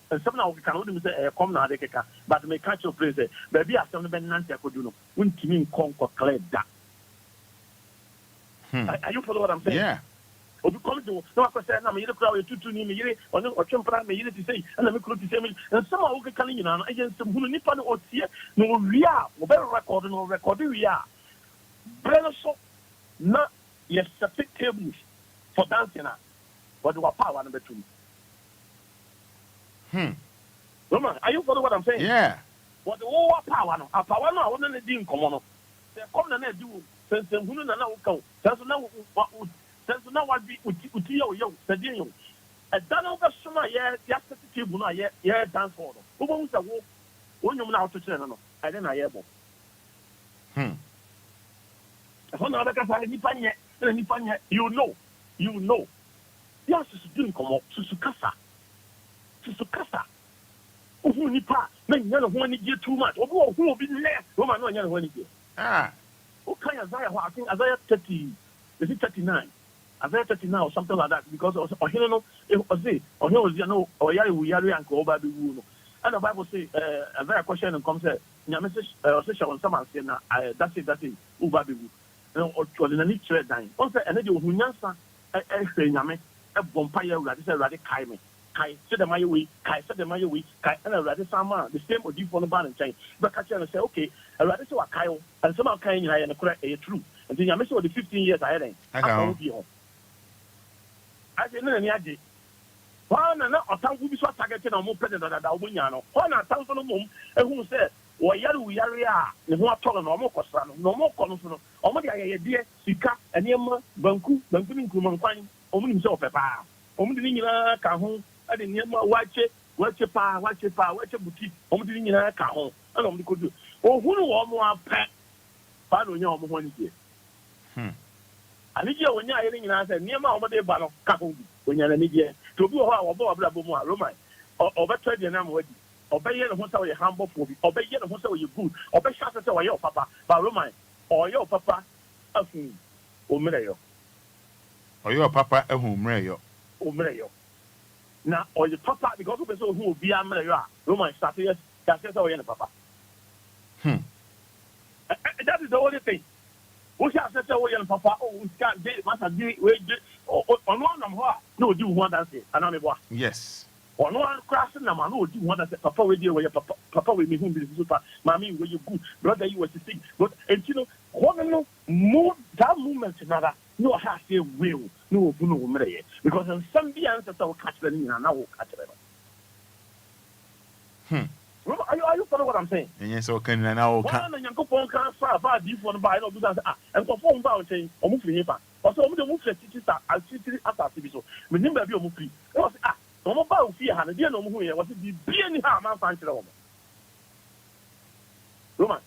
and somehow we can only say, come now, they can, but may catch your place. Baby, I some ben Nancy, I could do no. Wouldn't you mean conquer clear that? Are you follow what I'm saying? Yeah. Or you come to no, I said, I'm a crowd to me, or Chumpa may to say, and let me could say, and somehow we can, you know, against some who nippon or tear, no, we are, or better recording or recording, we are. Brother, so not yes, septic tables for dancing. But the power number 2. Roman, are you following what I'm saying? Yeah. What the whole power no, a power no, I want to do in common. They come and do since the woman and now go. That's now what be with you, said you. A done over summer, yesterday, yeah, dance for them. Who wants a walk? When you're now to channel, I didn't I able. You know. Yes, doing come up to Sukasa. Who nipa, men yellow when you get too much, or who will be less, Roman, no yellow when you get. What kind of Isaiah? I think Isaiah 30, is it 39? Isaiah 39 or something like that, because of Hino, it was it, or he was, you know, or Yari and go by the wound. And the Bible say, a very question and comes, Yamesha on someone saying, that's it, Ubabi. Or in a neat trade dying. Also, and then you who answer a Yame. A vampire radical kaime. Kai said the my way, Kai said the my way, Kai and a radical sama, the same or deep on the ban and chain. But catch and say, okay, a radical a Kyle, and somehow kind and a correct a true. And then I miss all the 15 years I had. I won't be home. I didn't know any. One and not a town will be so targeted on more president than Albaniano. One a town for the moon, and who said, or Yaru Yaria, the more tall and no more Cosan, no more Consul, or my idea, Sika, and Yama, Banku, Bankuin Kuman. Only himself a bar. Only in a cajon, I didn't watch it, watch a boutique, only in a cajon. I don't could do. Oh, who know more pet? Pardon your one year. I need you when you're in answer near my mother battle, cajon, when you're an idiot. To be a while, or Roman, or better than I'm ready. Obey the hotel your humble for me, obey the hotel you good, obey shots at your papa, but Roman, or your papa, of me, or Mirayo. Or your papa a whom rayo. Now, or your papa, because of who will be a Maria, Roman started, that's our papa. That is the only thing. We shall set away and papa, we can't get master, on one of her, no, do one that's it, and only one. Yes. Or no one crossing them, no, do one that's papa with you, where your papa Papa we me who be super. Mommy where you good, brother you was sick. But and you know, one no that moment another. No have say will no mere because in some be answers I will catch them and I will catch them. Are you following what I'm saying? Yes, okay, and I will come. One and Yankopon can't far deep one by no business and perform about saying or move here. Also, the move teachers are teaching at our TV. So, remember, you're moving. No about fear, and dear no who was it be any harm, I'm fine to the woman. Roman.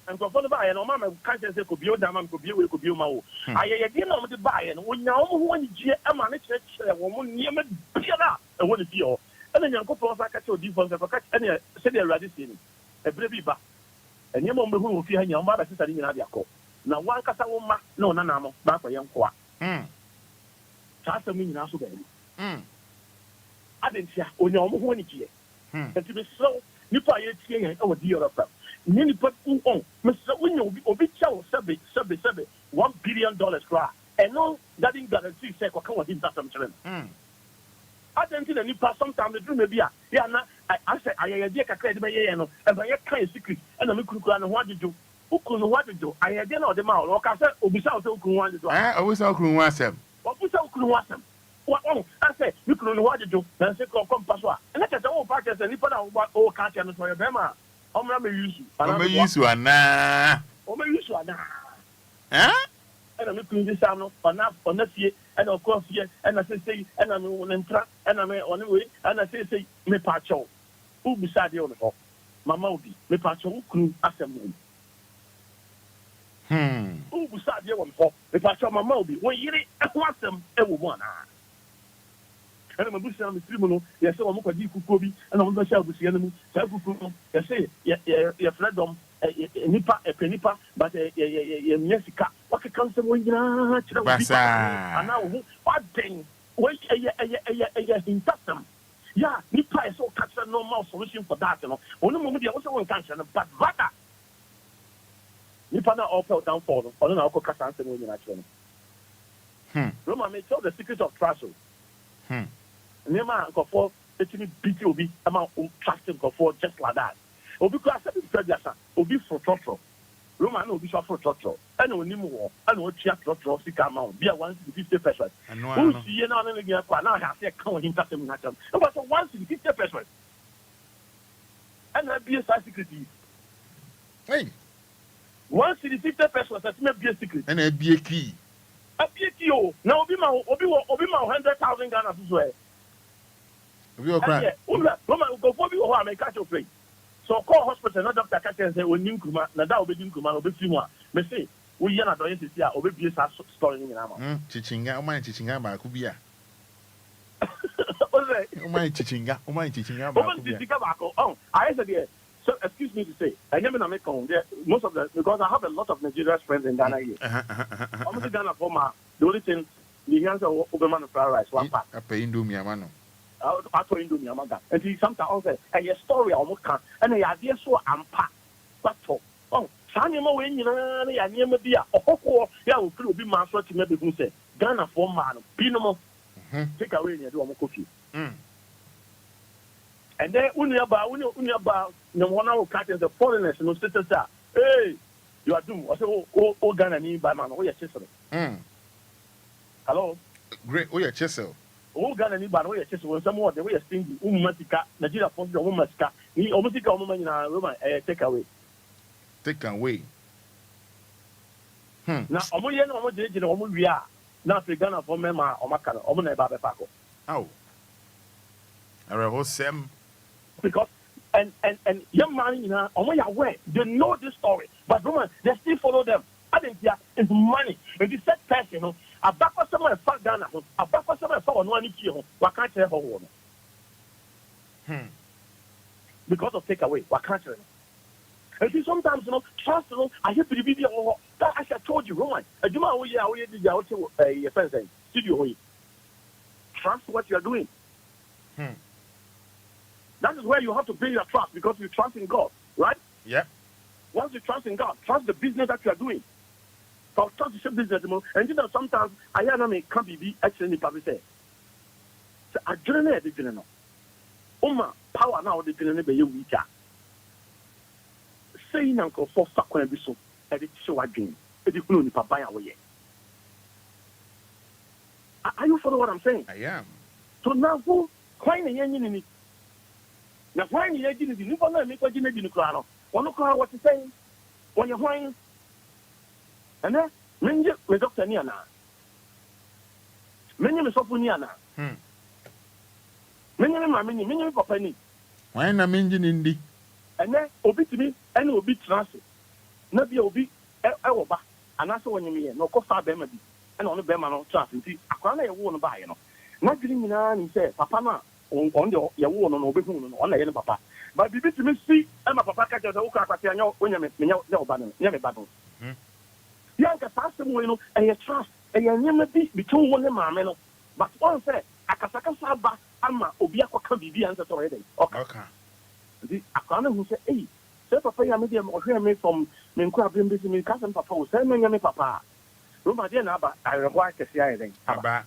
And for the buyer, no mamma can't say could be your dam, could be away, could be your mouth. I again on the buyer, and when now one year, a man, a woman near me, and what is your. And then Uncle Paul, I catch your defense of a catch any city radicine, a brave bar. And your mom who will fear your mother sister in Adiaco. Now one Casawoma, no, Nanamo, back for young qua. That's a meaning also, baby. I didn't say, oh, no, one year. And to be so, you play it over DLFM. Many put on Mr. Winnie will be chow, $1 billion cry. And no, that didn't guarantee say, come with him, that's some children. I don't think any pass sometimes the dream may be. Yeah, I said, I did a credit by and by a kind of secret, and I'm looking at what you do. Who couldn't what to do? I didn't know the mouth, or I said, Obisa who couldn't want to do. I always out couldn't want them. What was out couldn't want them? What? I said, you couldn't what to do, and say, come, Pasua. And that's the whole practice, and you put out what all catch and for your Bema. I'm not use you. I'm not use you, and now. I'm not use you, and now. And I'm looking this out on that year, and of course, yeah, and I say, and I'm on track, and I'm on the way, and I say, me pacho. Who beside the other? Mamma will be, me pacho, crew, assembly. Who beside the other? Me pacho, Mamma will be, when you want them, everyone. And I'm a bush on the tribunal, yes, I'm a deep Kobe, and I'm going to share with the enemy, you say, you're freedom. Nipa, a penipa, but a Messica. What can someone and now what thing? Wait a custom. Yeah, Nipa is so catch no more solution for that, you know. Only moment you also want cancer, but Vada Nipa now all fell down for them, or no, I'll catch answer when you're actually. Roma may tell the secret of trust. Nema go for letting BTOB amount trusting go for just like that. Obi class seven prejudice, Obi for trotro. Roman Obi for trotro. And no more, and no check trotro, sick amount, be a 150 pesos. Who see you now and again, now I have to count him custom natural. About 150 pesos. And that be a security. Hey, 150 pesos, that may be a secret. And a be a key. A key, now Obi 100,000 Ghana as well. Roman go for you or I may catch your play. So call hospital, no doctor catch and say, when you come, now that will be Kuma, will be Fima. May say, we are not going to see our baby story in Amma. Teaching out my teaching out my Kubia. My teaching out my teaching out. Oh, I said, so excuse me to say, I never know most of the because I have a lot of Nigerian friends in Ghana here. I'm in Ghana for my the only thing the answer of Oberman fried rice, one pack. I pay into me, man. I told him to me, Amaga. And he sometimes also say, a story almost can. And the idea so unpacked. But oh, Sanimo when you know, I near me be a yeah, will be master to maybe who say, Ghana for man, Pinomo, take away and do a coffee. And then, Unyaba, no one hour catches the foreigners and sisters are, hey, you are doomed. I say, oh, Ghana need by man, oh, your chisel. Hello? Great, oh, your chisel. Oh, Ghana need by the way, when someone the way a stingy, Umatica, Nigeria for the womanska, he almost a woman in a room, take away. Take away. Now, Omoyan, Omo, we are not the Ghana for Mema or Macana, Omona Baba Paco. Oh, I will Sam. Because, and young man, you know, Omoya way, they know this story, but woman, they still follow them. I think it's money. If you said person, you know, a back for someone a fat Ghana, a back for someone for one kilo, what can't you have a woman? Because of takeaway, what can't you? And see, sometimes, you know, trust, you know, I hear to the video, that I told you, Roman, I do my way, did your friends and studio. Trust what you are doing. That is where you have to build your trust because you trust in God, right? Yeah. Once you trust in God, trust the business that you are doing. So trust the business, and you know sometimes I can't be actually probably say. So I don't know. power now the thing be you weaker. Saying uncle for fuck when be so edit show again. It is only papa away. Are you follow what I'm saying? I am. So now who coin the engine? Now why the engine is new for me for Jimmy Nuclear? One of what you saying? When you're whining, and then many with Dr. Niana. Many of Sopuniana. Many papa ni. Why na menji ndi? Ene obi timi ene obi transit. Na bia obi ewo ba. Anaso wonyeme ye no ko fa be ma bi. Ene ono be ma no transit nti akwa na ye wo no ba ye no. Na diri nyina ni se papa na on de ye wo no no obi hu no ona ye ne papa. Ba bibi timi si e ma papa ka je wo ka akwate anya onyame menya de oba no. Nya me ba no. Yanka pasem we no e ye trust e ye nyama bi between wo ne maame no. But on say akasaka sa ba ama obi akwaka bibi anse to ye dey. Okay. The akwana who say, hey, say papa ya me dem ohwe me from me nkwa brim bi me kasem papa wo say me nyame papa. Roma dey na ba I require to see anything. Aba.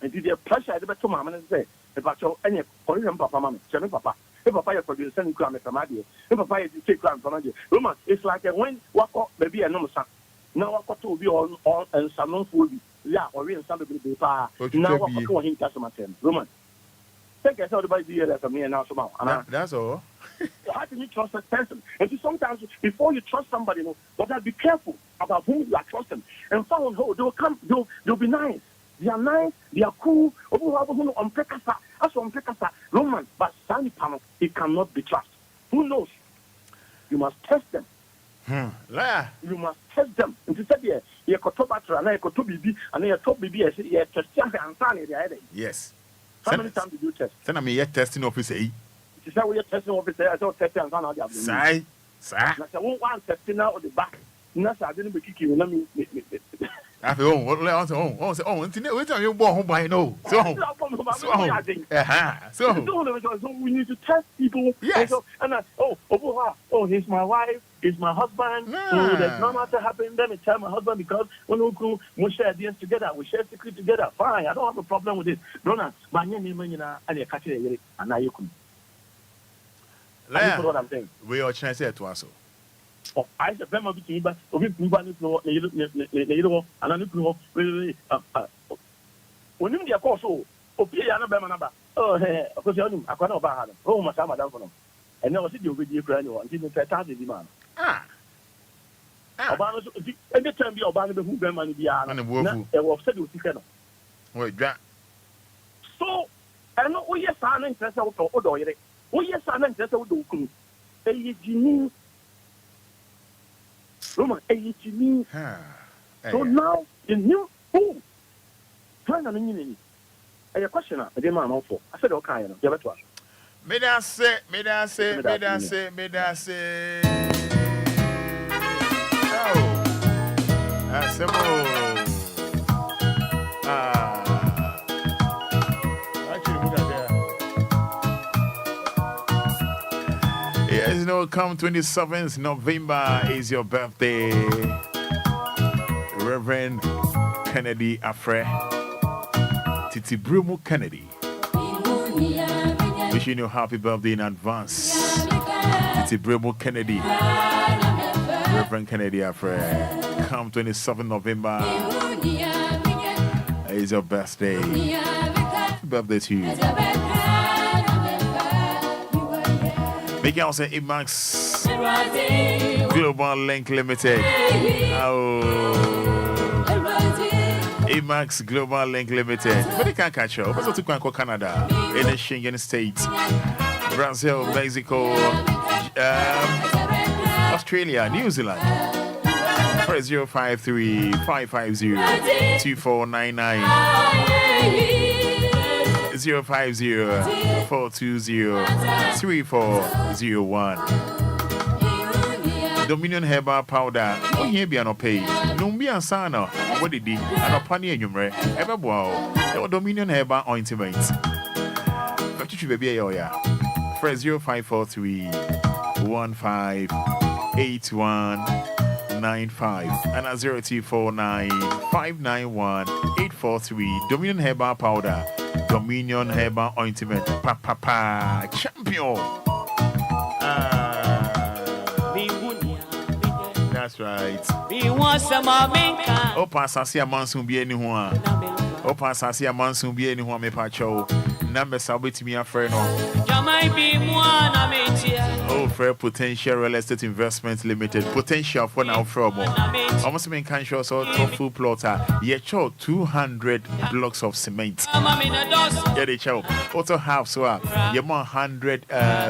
And the pressure dey beto mama na say, e ba cho enye ohwe papa mama, che me papa. E papa ya produce send nkwa me papa dey. E papa ya take nkwa papa dey. Roma it's like when wako baby e no sa. Na wako to obi on and sanon food. Ya, ohwe nsa be pa. Na wako ko hin kasema tem. Roma take us out by the DLFM and now somehow. That's all. How can you trust a person? And so sometimes before you trust somebody, but be careful about whom you are trusting. And someone who they will come, they'll be nice. They are nice, they are cool. Roman, but Sani Pano, it cannot be trusted. Who knows? You must test them. You must test them. And to say, you could talk about and I could to be and then you talk baby, I said, yeah, test and Sani. Yes. How many times did you test? Send me yet testing officer. Is that what you're testing officer? I thought testing and Sani. Sai. I said, one testing now on the back. Nasa, I didn't be kicking. Let me. I feel until you born home by no. So we need to test people. Yes. And he's my wife, he's my husband. So there's no matter happen. Let me tell my husband because when we share ideas together, we share secrets together. Fine, I don't have a problem with this. Donna, my name and you catch it and now you can. What I'm saying. We are trying to say to us. I said, "Remember, but we no, and I know when you are called so, Obia, Bemana, of course, I can't buy her. Oh, my son, madam, and never see you with your granule and didn't say, demand. Every time you are bound to move them and be on a woman, it was said with the so, I know we are signing test out for Odo. We are signing test out to do. Roman, so now the new boom. Find an enemy. A question, I didn't know for. I said, okay, give it to us. May I say. Oh, that's simple. Yes, come 27th November is your birthday. Reverend Kennedy Afre Titi Brumu Kennedy. Wishing you happy birthday in advance. Titi Brumu Kennedy. Reverend Kennedy Afre. Come 27th November is your birthday. Happy birthday to you. Making also Emax Global Link Limited. Emax Global Link Limited. But they can't catch up. Also to Canada, in the Schengen states, Brazil, Mexico, Australia, New Zealand. 053-550-2499. 050-420-3401. Dominion Herbal Powder. Oh, here be an pay. Lumba Sana. What did he? And a penny in your bread. Ever wow. Dominion Herbal Ointment. But you should be a yeah. Fresh 0543 1581 and at 0249-591-843. Dominion Herbal Powder, Dominion Herbal Ointment, champion. That's right. Opa Sasia Mansun be anyone. Opa Sasia Mansun be anyone, me pacho. Number sabit me a friend. Oh, Fair Potential Real Estate Investment Limited. Potential for now from almost main conscious so full plotter. Yet 200 blocks of cement. Yeah, they show. Also have so you 100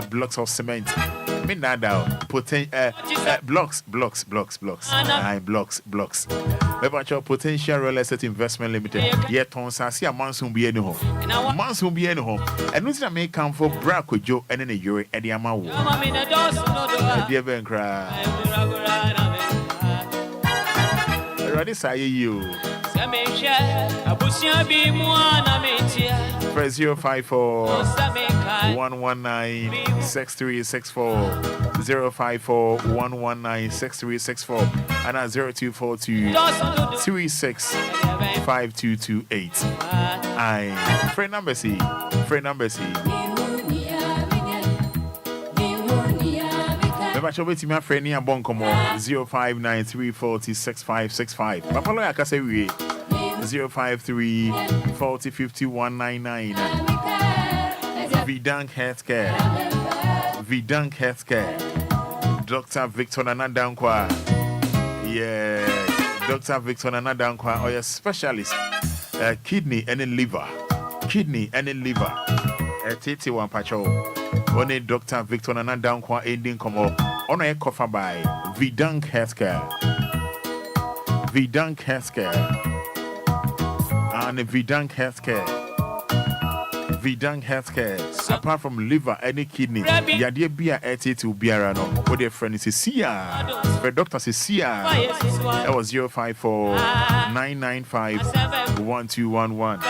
blocks of cement. Blocks. Nine blocks. Mepacho Potential Real Estate Investment Limited. Yet on Sasia Mansun be any home. Mansun be any home. And nothing may come for Braco Joe and in a Yuri at the Amawo. Dear Ben Cry. Ready, say you. Press 054-119-6364 054-119-6364 and at 0242-365228. I friend number C. Remember, wait my friend here, Bonkomo 059-340-6565. Papa Loya Kasewi 053-4050-199. Vidang Healthcare. Dr. Victor Nanadankwa. Yeah, Dr. Victor Nanadankwa, or your specialist, kidney and liver. Titi one pacho. One Dr. Victor Nanadankwa ending come up. On a cover by Vidang Healthcare. And Vidang Healthcare. Apart from liver, any kidney, Yadia Bia to Biarano. What their friend is Sia. The doctor says Sia. That was 054-995-1211.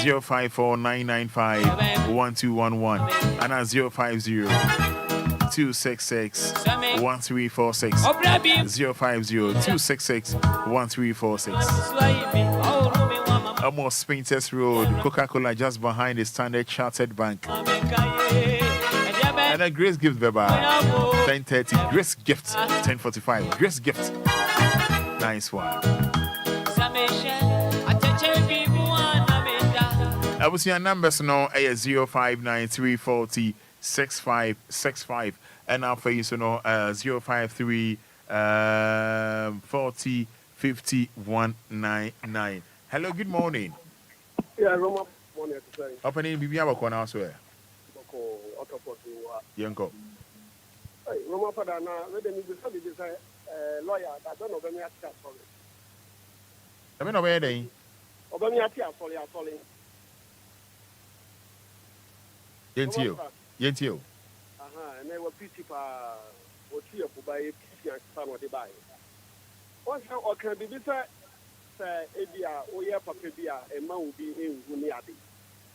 054-995-1211. And at 050-266-1346. 050-266-1346. Almost Spintex Road, Coca-Cola just behind the Standard Chartered Bank. And a Grace Gift, Beba. 10:30. Grace Gift. 10:45. Grace Gift. Nice one. I will see your numbers now. 059-340-6565. And now for you to know 053-40-50-199. Hello, good morning. Yeah, Roma, morning. Opening Bibia Wakona elsewhere. Yanko. Hey, Roma Fada, let me decide this lawyer. I don't know when you are sorry. I mean, where they? Sorry. Yentio. And they were pretty or tea of buy a PC and some of the buy. Once or can be this. Ebia, Oya Papabia, and man will be in Huniadi.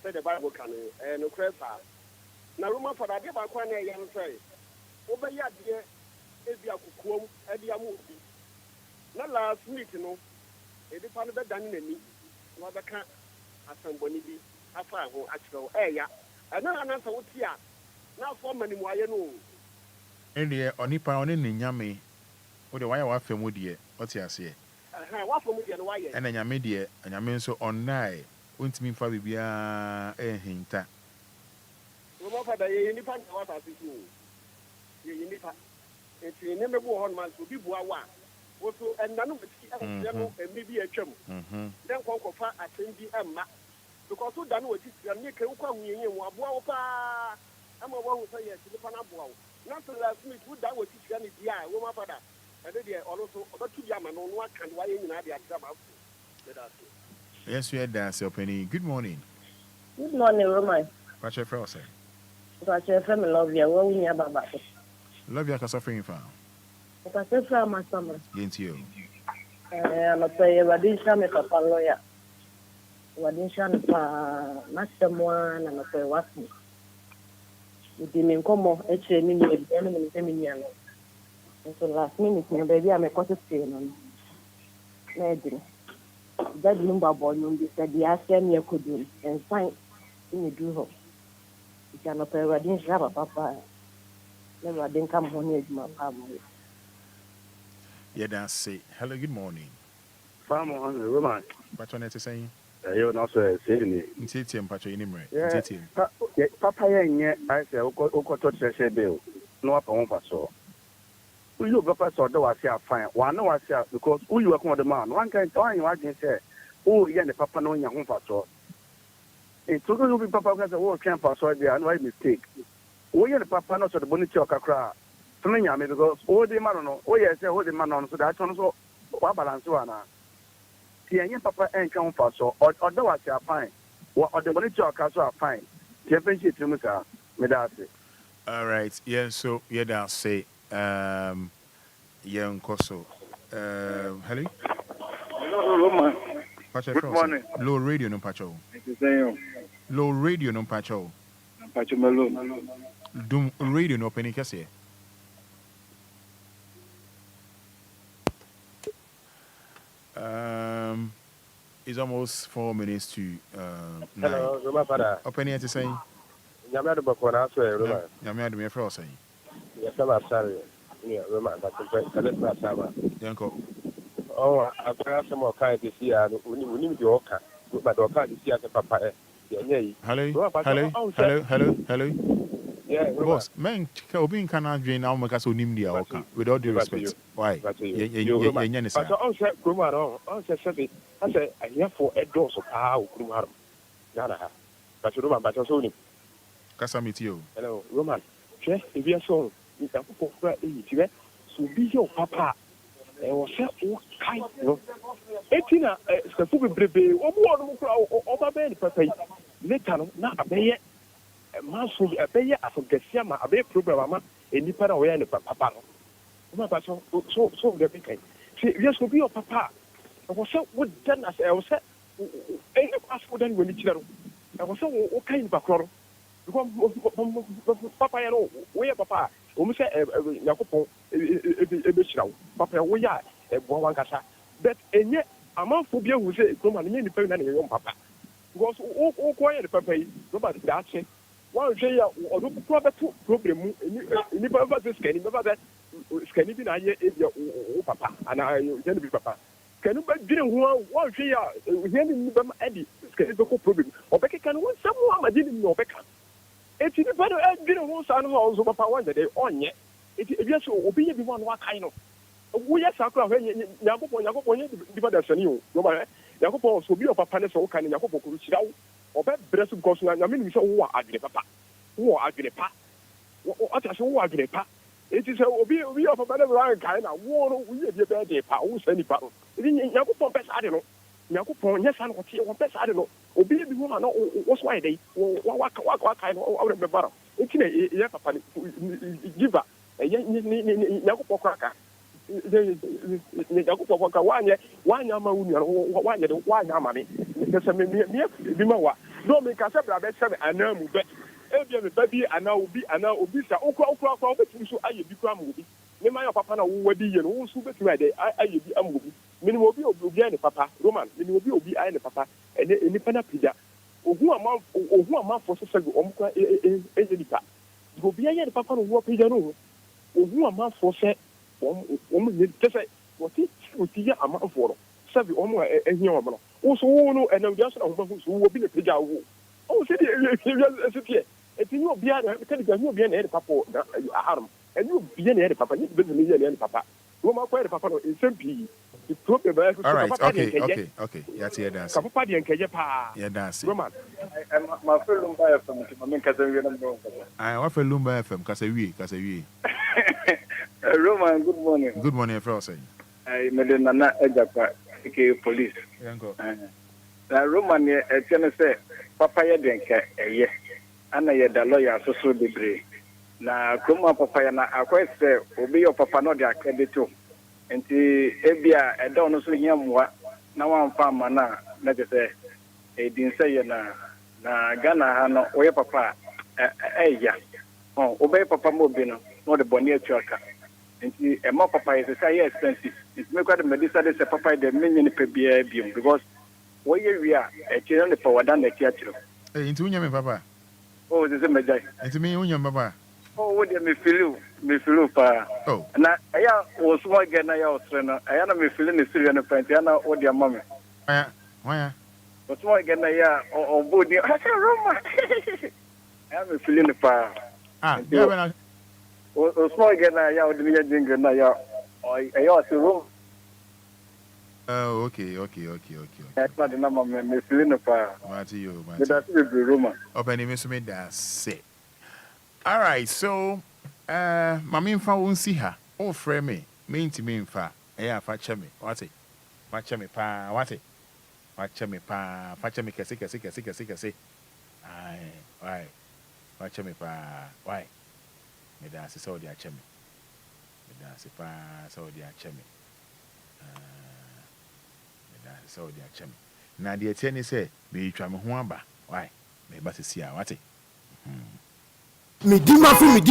Said the Bible can and Cresa. Now, Roma for that, about one young say, Obia, dear, Ebia Kukum, Ebia movie. Not last week, you know, it is found done in me. Mother can't have somebody be a fire who actually, yeah. And now an answer would here. Now, for many more, you know. And the Onipa on in Yami, what the wire wa film would ye, what's your say? And then your media, and I mean so on night, won't mean for Bibia a hinta. Remember that you need to what I see you. You need to. It's a number one month to be Boa. Also, and none of the and maybe a chum. Then conquer far at Emma. Because who done what is your nick and come in Wabua. I'm a one who say yes to the Panabua. Not the last week, who done what is your idea, woman father. And then also about 2 years, on what can why in the yes, we had that opening. Good morning. Good morning, Roman. What's your first say? What's your family love you? What we have about it? Love you, suffering from. What's your family summer? Against you. I'm a player, but this time it's a lawyer. What is your mastermind and a player what's me? You didn't come on, it's a minute, So last minute, my baby, I'm a quarter staying on. Imagine. That Lumba born, they said, the ask me a could do, and find in the do home. You cannot pay, I didn't have a papa. Never didn't come home with my family. Yeah, that's it. Hello, good morning. Farmer on the woman. Patronette is saying, you're not saying it. Intitium, Patronimre. Yeah, Papa, I say, Oko touch bill. No upper one for so. You papa saw the was here fine. One no was here because who you are the man. One can tell you, I can say, oh, yeah, the papa knowing your home for so. It took you be papa because the whole camp for so there and why mistake. Oh, yeah, the papa not so the bonnet choker cry. Something I mean because all the man on, oh, yes, all the man on so that one so what balance one. See, and papa ain't come for so or the was here fine. Or the bonnet choker so fine. Championship to me, sir. Me that's it. All right. Yeah, so, yeah, that's it. Yeah, Nkoso. Hello? Hello, Good morning. Low radio no pacho. Low radio no pacho. Pacho Melo. Dum radio no penny kase. It's almost 4 minutes to 9. Hello, Roma Fada. Open to say. Yamia de Bokona, Roma. Yamia de Mefro saying. Yes, I'm sorry. Yeah, Roma, but let's have Yanko. Oh, I've got some more kind this year. We need the Oka, but the Oka this year, Papa. Hello. Yeah, boss, man, Obin cannot drain our Macaso Nimdia Oka, with all due respect. Why? But also, Kumaro, also said, I said, I hear for a dose of our Kumaro. Nana, but you remember, but also, Casamitio. Hello, Roman. If you are so, it's a book, so be your papa. I was so kind, no. 18, the food brebe, or more over bed, Papa. Later, not a bay, a mouse will be a bay, as of Gessiama, a bay program, and you put away in the papa. So the big. See, yes, will be your papa. I was so good then as I was said, any pass for them when it's there. I was so kind of a quarrel. Papa, I know, where papa. Almost say Yakopo, Papa, we are a Bowankasa. But and yet, a month for beer who say, come on, independent your own papa. Because all quiet, Papa, nobody that's it. One day, or look proper problem, in the purpose scanning, but that scanning in a year, papa, and I can be papa. Can you but didn't one day, hearing them Eddie, scanning the problem, or Becky can want someone I didn't know Becca. It's in the better didn't want some also papa one day on yet. It is so be everyone what kind of. We are Sakura, Yakopo, the Sanu, Nobody, Yakopo, so be your papa, so kind of Yakopo, or bad breast of course, I mean, we saw who are the papa, who are the pa, what I saw the pa. It is a be of a better kind of war, we have your bad pa, who's any pa. Yakopo, best I don't know. Yakopo, yes, I know, best I don't know. Obia the woman, what's why they what kind of the barrel. It's in a papa give her a Yakopo cracker. Yakopo, one yama, one yammy. There's a Bimawa. No, make us a best and now move back. Baby, and now be and now Obisa, Okra, so I become movie. Nemaya papa, who be and who super to I be a movie. Minimum will be a papa, Roman, minimum will be a papa, and independent pizza. Who a month for such a Omka Ezelipa. Go be a papa who walk in who a month for set woman, just say, what it would be a month for. Savvy Omo and Yomo. Also, no, and I'm just who will be a pizza. Oh, city, if you be a be an papa, harm, and you be an papa, you be an papa. Roma papa is simply. All right, okay. That's here, that's yeah, that's it. Roman, my friend Lumba from I want for Lumba FM, Casawi. Roman, good morning. Good morning, Frosty. I made an Ejapa, police. Roman, I can say, Papa, yes, and I had a lawyer, so degree. Now, Kuma Papa, I quite say, obey your papa, not their credit too. And the Obia, I don't know, so what now I'm farmer now, let us say, a didn't say, na Ghana, no, where papa, yeah. Oh, obey Papa Mobino, not the Bonnier Chaka. nti e ma papaya say say expensive it make the medicine say papaya the menye ni pebia biom because what ye wi a e kire no power than the theatre nti unya me papa oh this is medai nti me unya papa oh what me feel pa oh na aya wo small again na ya osre no aya na me feel ni serious no pant ya na wo dia mama why wo small again na ya o body I say Roma aya me feel ni pa yeah when o small again na ya o di ya jingle na ya aya o Roma oh okay that's not the number me feel ni pa mati yo that's the Roma open me so me da say all right so mami mfa won si ha o frɛ me ntimi mfa fa kyɛ me wate fa kyɛ me pa wate fa kyɛ me pa fa kyɛ me kɛse ai fa kyɛ me pa why me da se so dia kyɛ me da se pa so dia kyɛ me me da se so dia kyɛ me na de tie ni sɛ me twa me ho aba why me ba se si a wate me di ma fi me